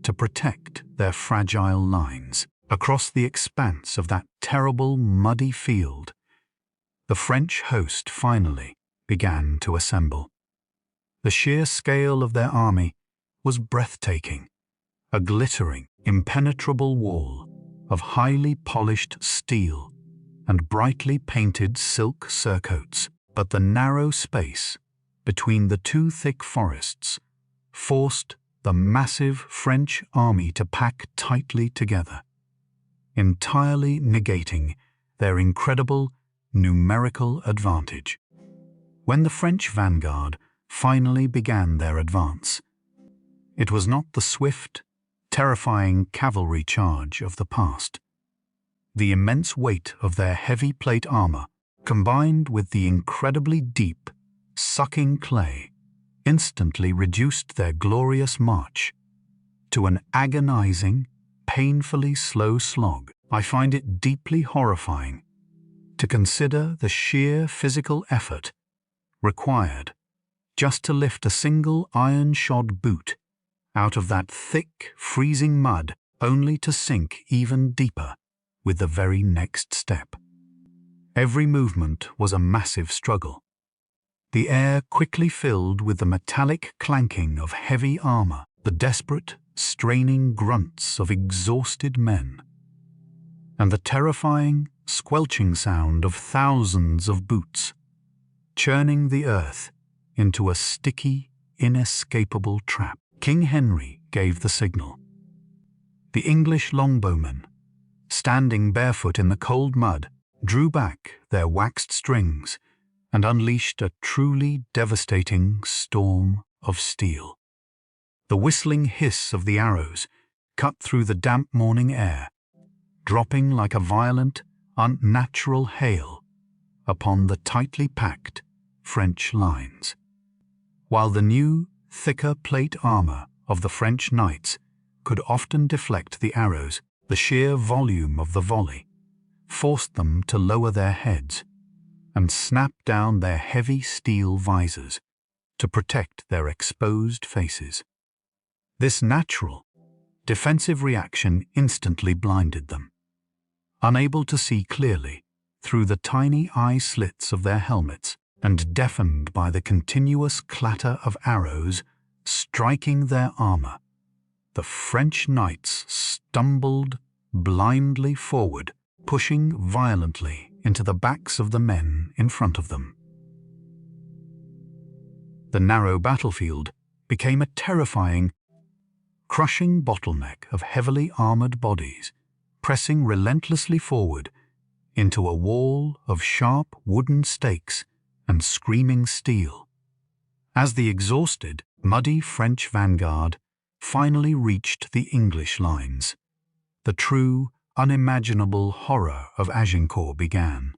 to protect their fragile lines. Across the expanse of that terrible, muddy field, the French host finally began to assemble. The sheer scale of their army was breathtaking, a glittering, impenetrable wall of highly polished steel and brightly painted silk surcoats, but the narrow space between the two thick forests forced the massive French army to pack tightly together, entirely negating their incredible numerical advantage. When the French vanguard finally began their advance, it was not the swift, terrifying cavalry charge of the past. The immense weight of their heavy plate armor, combined with the incredibly deep, sucking clay, instantly reduced their glorious march to an agonizing, painfully slow slog. I find it deeply horrifying to consider the sheer physical effort required just to lift a single iron-shod boot out of that thick, freezing mud, only to sink even deeper with the very next step. Every movement was a massive struggle. The air quickly filled with the metallic clanking of heavy armor, the desperate, straining grunts of exhausted men, and the terrifying, squelching sound of thousands of boots, churning the earth into a sticky, inescapable trap. King Henry gave the signal. The English longbowmen, standing barefoot in the cold mud, drew back their waxed strings and unleashed a truly devastating storm of steel. The whistling hiss of the arrows cut through the damp morning air, dropping like a violent, unnatural hail upon the tightly packed French lines, while the new, thicker plate armor of the French knights could often deflect the arrows. The sheer volume of the volley forced them to lower their heads and snap down their heavy steel visors to protect their exposed faces. This natural, defensive reaction instantly blinded them. Unable to see clearly through the tiny eye slits of their helmets and deafened by the continuous clatter of arrows striking their armor, the French knights stumbled blindly forward, pushing violently into the backs of the men in front of them. The narrow battlefield became a terrifying, crushing bottleneck of heavily armored bodies, pressing relentlessly forward into a wall of sharp wooden stakes and screaming steel. As the exhausted, muddy French vanguard finally reached the English lines, the true, unimaginable horror of Agincourt began.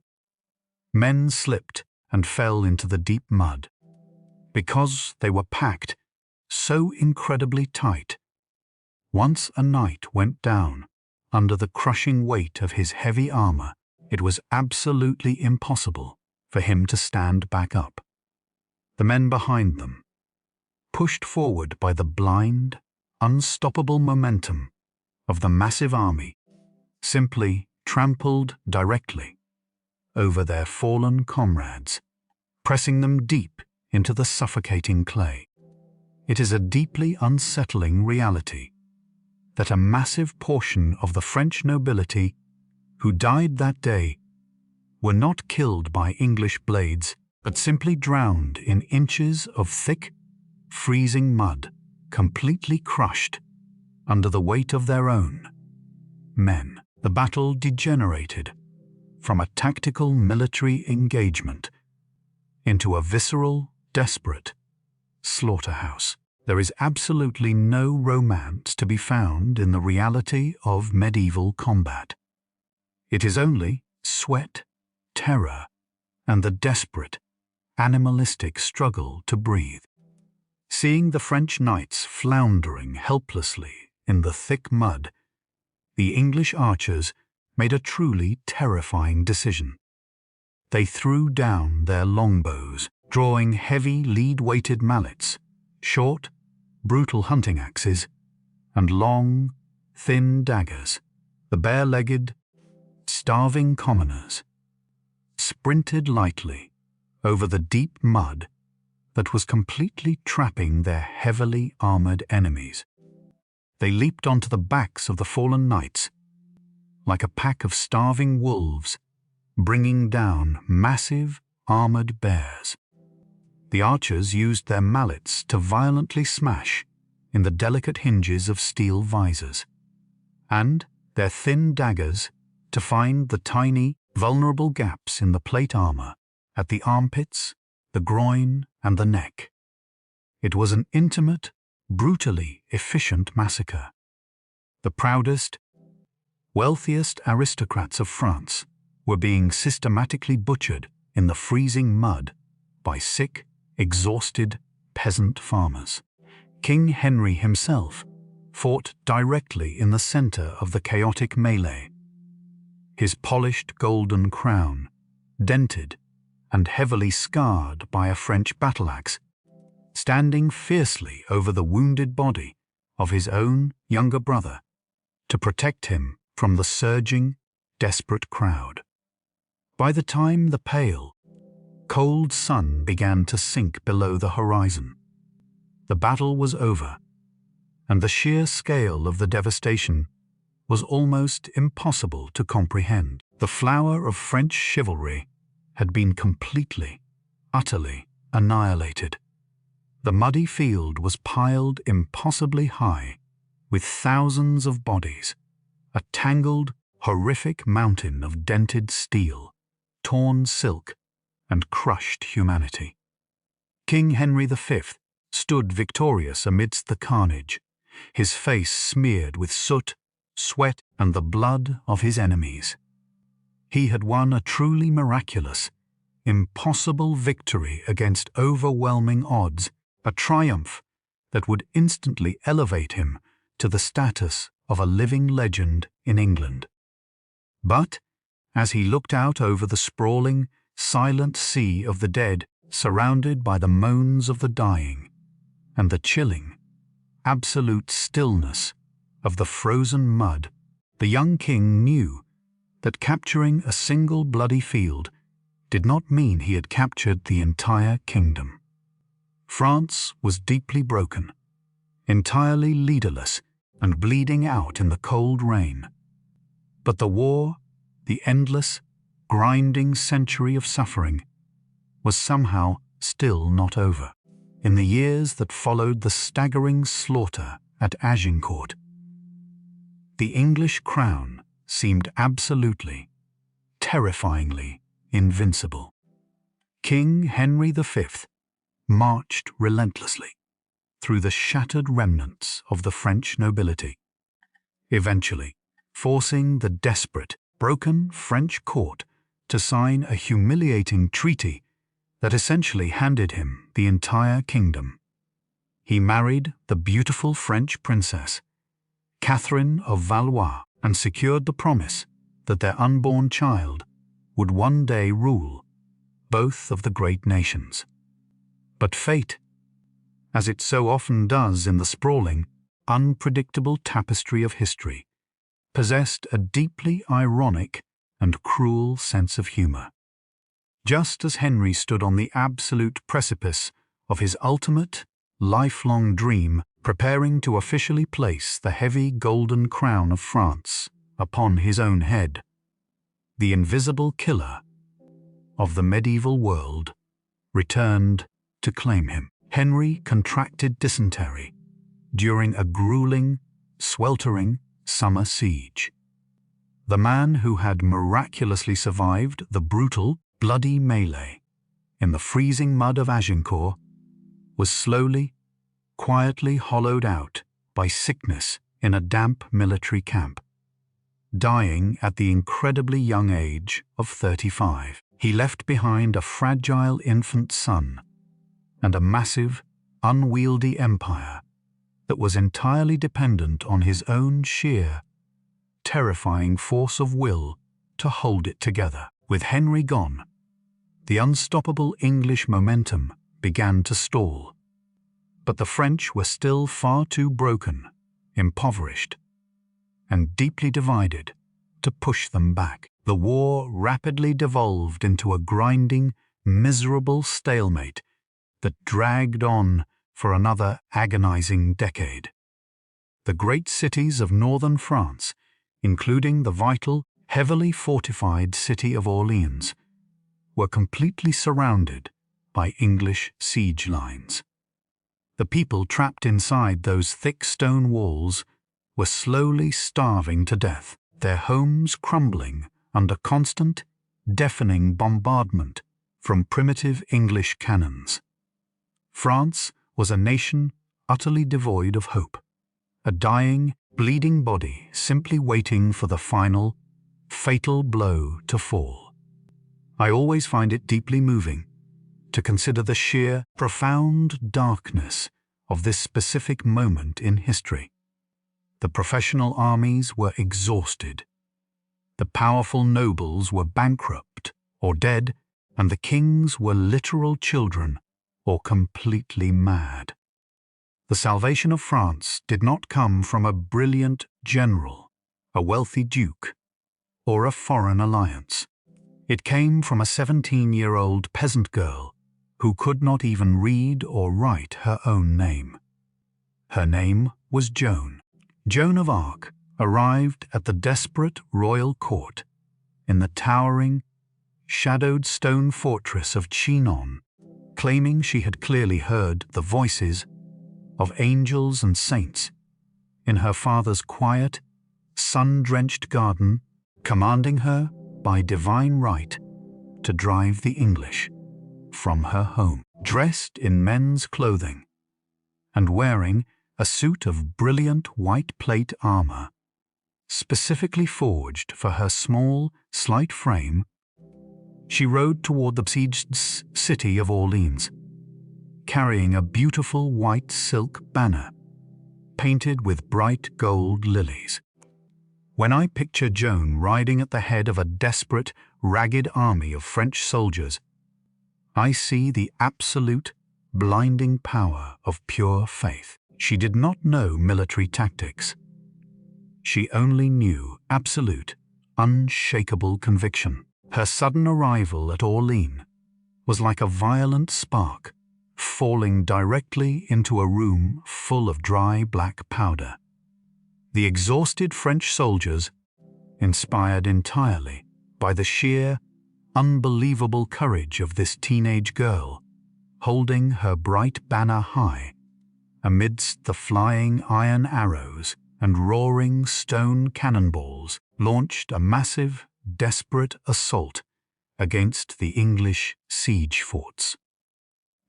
Men slipped and fell into the deep mud. Because they were packed so incredibly tight, once a knight went down under the crushing weight of his heavy armor, it was absolutely impossible for him to stand back up. The men behind them, pushed forward by the blind, unstoppable momentum of the massive army, simply trampled directly over their fallen comrades, pressing them deep into the suffocating clay. It is a deeply unsettling reality that a massive portion of the French nobility who died that day were not killed by English blades, but simply drowned in inches of thick, freezing mud, completely crushed under the weight of their own men. The battle degenerated from a tactical military engagement into a visceral, desperate slaughterhouse. There is absolutely no romance to be found in the reality of medieval combat. It is only sweat, terror, and the desperate, animalistic struggle to breathe. Seeing the French knights floundering helplessly in the thick mud, the English archers made a truly terrifying decision. They threw down their longbows, drawing heavy lead-weighted mallets, short, brutal hunting axes, and long, thin daggers. The bare-legged, starving commoners sprinted lightly over the deep mud that was completely trapping their heavily armored enemies. They leaped onto the backs of the fallen knights like a pack of starving wolves, bringing down massive, armored bears. The archers used their mallets to violently smash in the delicate hinges of steel visors, and their thin daggers to find the tiny, vulnerable gaps in the plate armor at the armpits, the groin, and the neck. It was an intimate, brutally efficient massacre. The proudest, wealthiest aristocrats of France were being systematically butchered in the freezing mud by sick, exhausted peasant farmers. King Henry himself fought directly in the center of the chaotic melee. His polished golden crown, dented and heavily scarred by a French battle axe, standing fiercely over the wounded body of his own younger brother to protect him from the surging, desperate crowd. By the time the pale, cold sun began to sink below the horizon, the battle was over, and the sheer scale of the devastation was almost impossible to comprehend. The flower of French chivalry had been completely, utterly annihilated. The muddy field was piled impossibly high, with thousands of bodies, a tangled, horrific mountain of dented steel, torn silk, and crushed humanity. King Henry V stood victorious amidst the carnage, his face smeared with soot, sweat, and the blood of his enemies. He had won a truly miraculous, impossible victory against overwhelming odds, a triumph that would instantly elevate him to the status of a living legend in England. But, as he looked out over the sprawling, silent sea of the dead, surrounded by the moans of the dying, and the chilling, absolute stillness of the frozen mud, the young king knew that capturing a single bloody field did not mean he had captured the entire kingdom. France was deeply broken, entirely leaderless and bleeding out in the cold rain. But the war, the endless, grinding century of suffering, was somehow still not over. In the years that followed the staggering slaughter at Agincourt, the English crown seemed absolutely, terrifyingly invincible. King Henry V marched relentlessly through the shattered remnants of the French nobility, eventually forcing the desperate, broken French court to sign a humiliating treaty that essentially handed him the entire kingdom. He married the beautiful French princess, Catherine of Valois, and secured the promise that their unborn child would one day rule both of the great nations. But fate, as it so often does in the sprawling, unpredictable tapestry of history, possessed a deeply ironic and cruel sense of humor. Just as Henry stood on the absolute precipice of his ultimate, lifelong dream, preparing to officially place the heavy golden crown of France upon his own head, the invisible killer of the medieval world returned to claim him. Henry contracted dysentery during a grueling, sweltering summer siege. The man who had miraculously survived the brutal, bloody melee in the freezing mud of Agincourt was slowly, quietly hollowed out by sickness in a damp military camp, dying at the incredibly young age of 35. He left behind a fragile infant son and a massive, unwieldy empire that was entirely dependent on his own sheer, terrifying force of will to hold it together. With Henry gone, the unstoppable English momentum began to stall. But the French were still far too broken, impoverished, and deeply divided to push them back. The war rapidly devolved into a grinding, miserable stalemate that dragged on for another agonizing decade. The great cities of northern France, including the vital, heavily fortified city of Orleans, were completely surrounded by English siege lines. The people trapped inside those thick stone walls were slowly starving to death, their homes crumbling under constant, deafening bombardment from primitive English cannons. France was a nation utterly devoid of hope, a dying, bleeding body simply waiting for the final, fatal blow to fall. I always find it deeply moving to consider the sheer, profound darkness of this specific moment in history. The professional armies were exhausted. The powerful nobles were bankrupt or dead, and the kings were literal children or completely mad. The salvation of France did not come from a brilliant general, a wealthy duke, or a foreign alliance. It came from a 17-year-old peasant girl who could not even read or write her own name. Her name was Joan. Joan of Arc arrived at the desperate royal court in the towering, shadowed stone fortress of Chinon, claiming she had clearly heard the voices of angels and saints in her father's quiet, sun-drenched garden, commanding her by divine right to drive the English from her home. Dressed in men's clothing and wearing a suit of brilliant white plate armor, specifically forged for her small, slight frame, she rode toward the besieged city of Orleans, carrying a beautiful white silk banner painted with bright gold lilies. When I picture Joan riding at the head of a desperate, ragged army of French soldiers, I see the absolute, blinding power of pure faith. She did not know military tactics. She only knew absolute, unshakable conviction. Her sudden arrival at Orleans was like a violent spark falling directly into a room full of dry black powder. The exhausted French soldiers, inspired entirely by the sheer, unbelievable courage of this teenage girl, holding her bright banner high amidst the flying iron arrows and roaring stone cannonballs, launched a massive, desperate assault against the English siege forts.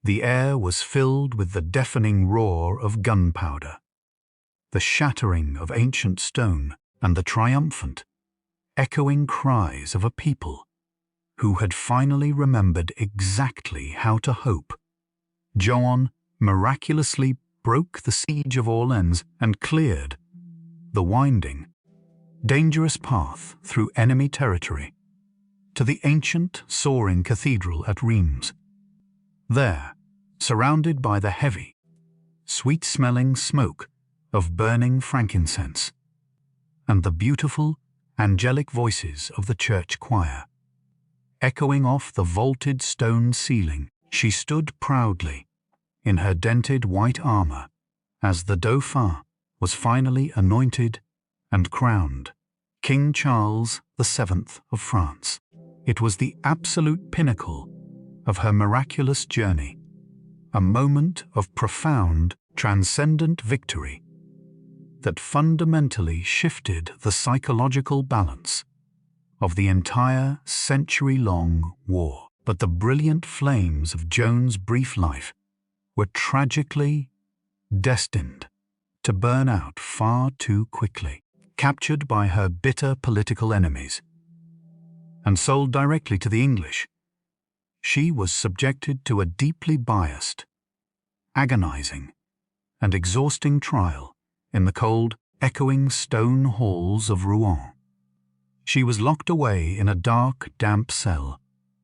The air was filled with the deafening roar of gunpowder, the shattering of ancient stone, and the triumphant, echoing cries of a people who had finally remembered exactly how to hope. Joan miraculously broke the siege of Orleans and cleared the winding, dangerous path through enemy territory to the ancient, soaring cathedral at Reims. There, surrounded by the heavy, sweet-smelling smoke of burning frankincense and the beautiful, angelic voices of the church choir, echoing off the vaulted stone ceiling, she stood proudly in her dented white armor as the Dauphin was finally anointed and crowned King Charles VII of France. It was the absolute pinnacle of her miraculous journey, a moment of profound, transcendent victory that fundamentally shifted the psychological balance of the entire century-long war. But the brilliant flames of Joan's brief life were tragically destined to burn out far too quickly, captured by her bitter political enemies and sold directly to the English. She was subjected to a deeply biased, agonizing, and exhausting trial in the cold, echoing stone halls of Rouen. She was locked away in a dark, damp cell,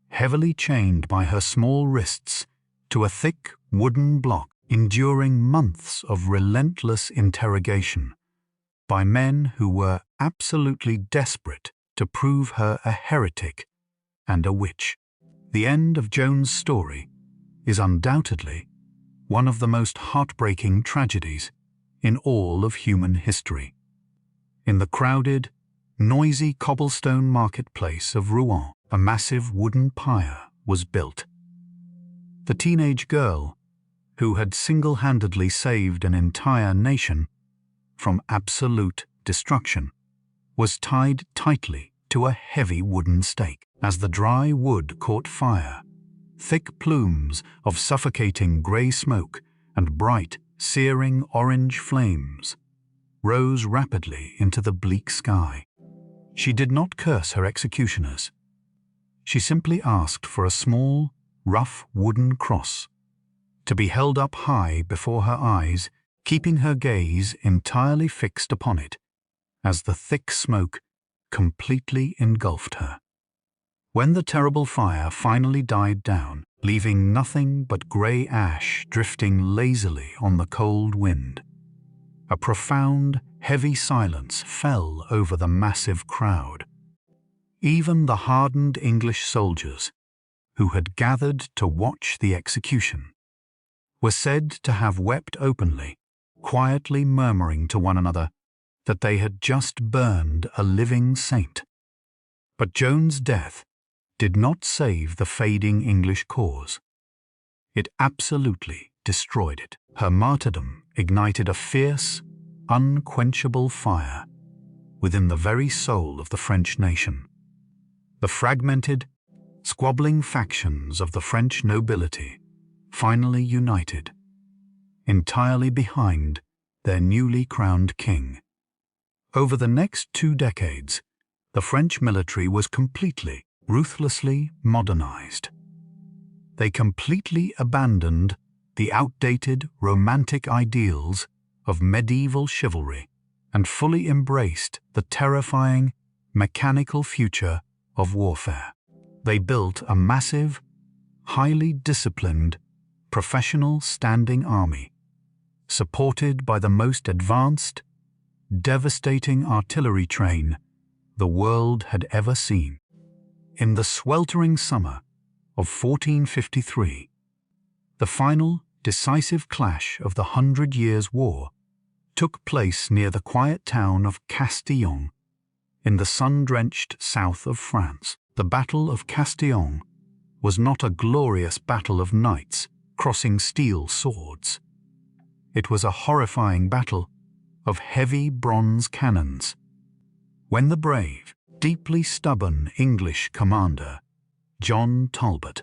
heavily chained by her small wrists to a thick wooden block, enduring months of relentless interrogation by men who were absolutely desperate to prove her a heretic and a witch. The end of Joan's story is undoubtedly one of the most heartbreaking tragedies in all of human history. In the crowded, noisy cobblestone marketplace of Rouen, a massive wooden pyre was built. The teenage girl, who had single-handedly saved an entire nation from absolute destruction, was tied tightly to a heavy wooden stake. As the dry wood caught fire, thick plumes of suffocating grey smoke and bright, searing orange flames rose rapidly into the bleak sky. She did not curse her executioners. She simply asked for a small, rough wooden cross to be held up high before her eyes, keeping her gaze entirely fixed upon it as the thick smoke completely engulfed her. When the terrible fire finally died down, leaving nothing but grey ash drifting lazily on the cold wind, a profound, heavy silence fell over the massive crowd. Even the hardened English soldiers, who had gathered to watch the execution, were said to have wept openly, quietly murmuring to one another that they had just burned a living saint. But Joan's death did not save the fading English cause. It absolutely destroyed it. Her martyrdom ignited a fierce, unquenchable fire within the very soul of the French nation. The fragmented, squabbling factions of the French nobility finally united, entirely behind their newly crowned king. Over the next 2 decades, the French military was completely, ruthlessly modernized. They completely abandoned the outdated romantic ideals of medieval chivalry and fully embraced the terrifying, mechanical future of warfare. They built a massive, highly disciplined, professional standing army, supported by the most advanced, devastating artillery train the world had ever seen. In the sweltering summer of 1453, the final decisive clash of the 100 Years' War took place near the quiet town of Castillon in the sun-drenched south of France. The Battle of Castillon was not a glorious battle of knights crossing steel swords. It was a horrifying battle of heavy bronze cannons. When the brave, deeply stubborn English commander, John Talbot,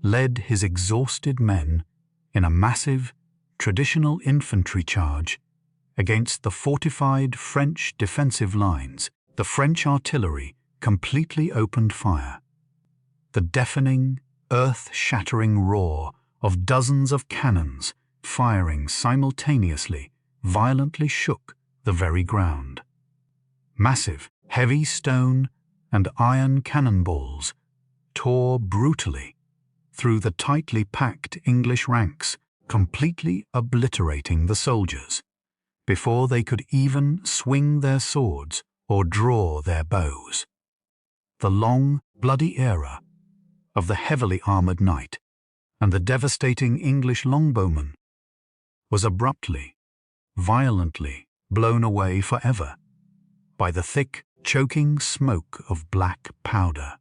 led his exhausted men in a massive, traditional infantry charge against the fortified French defensive lines, the French artillery completely opened fire. The deafening, earth-shattering roar of dozens of cannons firing simultaneously violently shook the very ground. Massive, heavy stone and iron cannonballs tore brutally through the tightly packed English ranks, completely obliterating the soldiers before they could even swing their swords or draw their bows. The long, bloody era of the heavily armoured knight and the devastating English longbowman was abruptly, violently blown away forever by the thick, choking smoke of black powder.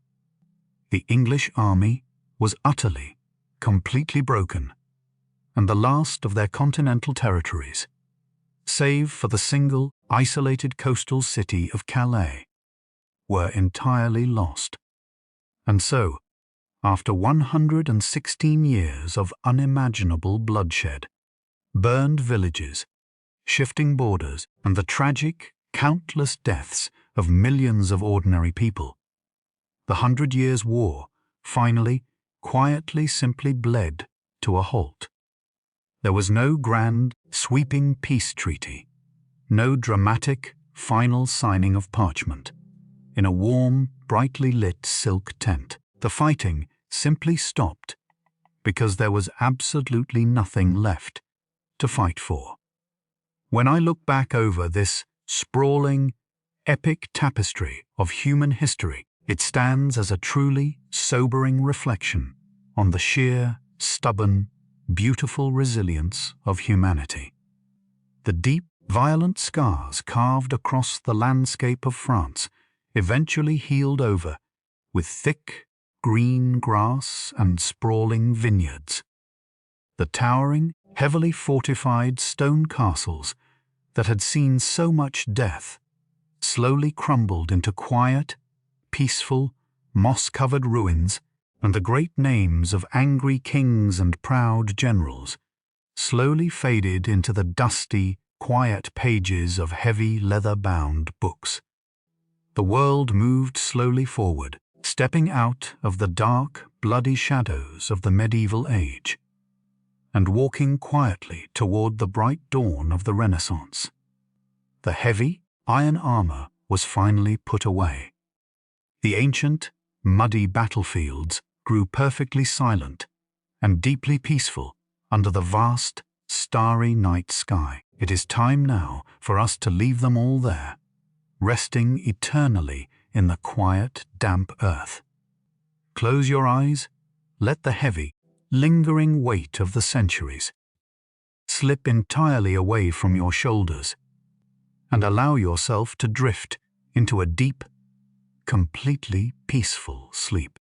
The English army was utterly, completely broken, and the last of their continental territories, save for the single, isolated coastal city of Calais, were entirely lost. And so, after 116 years of unimaginable bloodshed, burned villages, shifting borders, and the tragic, countless deaths of millions of ordinary people, the 100 Years' War finally, quietly simply bled to a halt. There was no grand, sweeping peace treaty, no dramatic, final signing of parchment. In a warm, brightly lit silk tent, the fighting simply stopped because there was absolutely nothing left to fight for. When I look back over this sprawling, epic tapestry of human history, it stands as a truly sobering reflection on the sheer, stubborn, beautiful resilience of humanity. The deep, violent scars carved across the landscape of France eventually healed over with thick, green grass and sprawling vineyards. The towering, heavily fortified stone castles that had seen so much death slowly crumbled into quiet, peaceful, moss-covered ruins, and the great names of angry kings and proud generals slowly faded into the dusty, quiet pages of heavy leather-bound books. The world moved slowly forward, stepping out of the dark, bloody shadows of the medieval age, and walking quietly toward the bright dawn of the Renaissance. The heavy, iron armor was finally put away. The ancient, muddy battlefields grew perfectly silent and deeply peaceful under the vast, starry night sky. It is time now for us to leave them all there, resting eternally in the quiet, damp earth. Close your eyes, let the heavy, lingering weight of the centuries slip entirely away from your shoulders, and allow yourself to drift into a deep, completely peaceful sleep.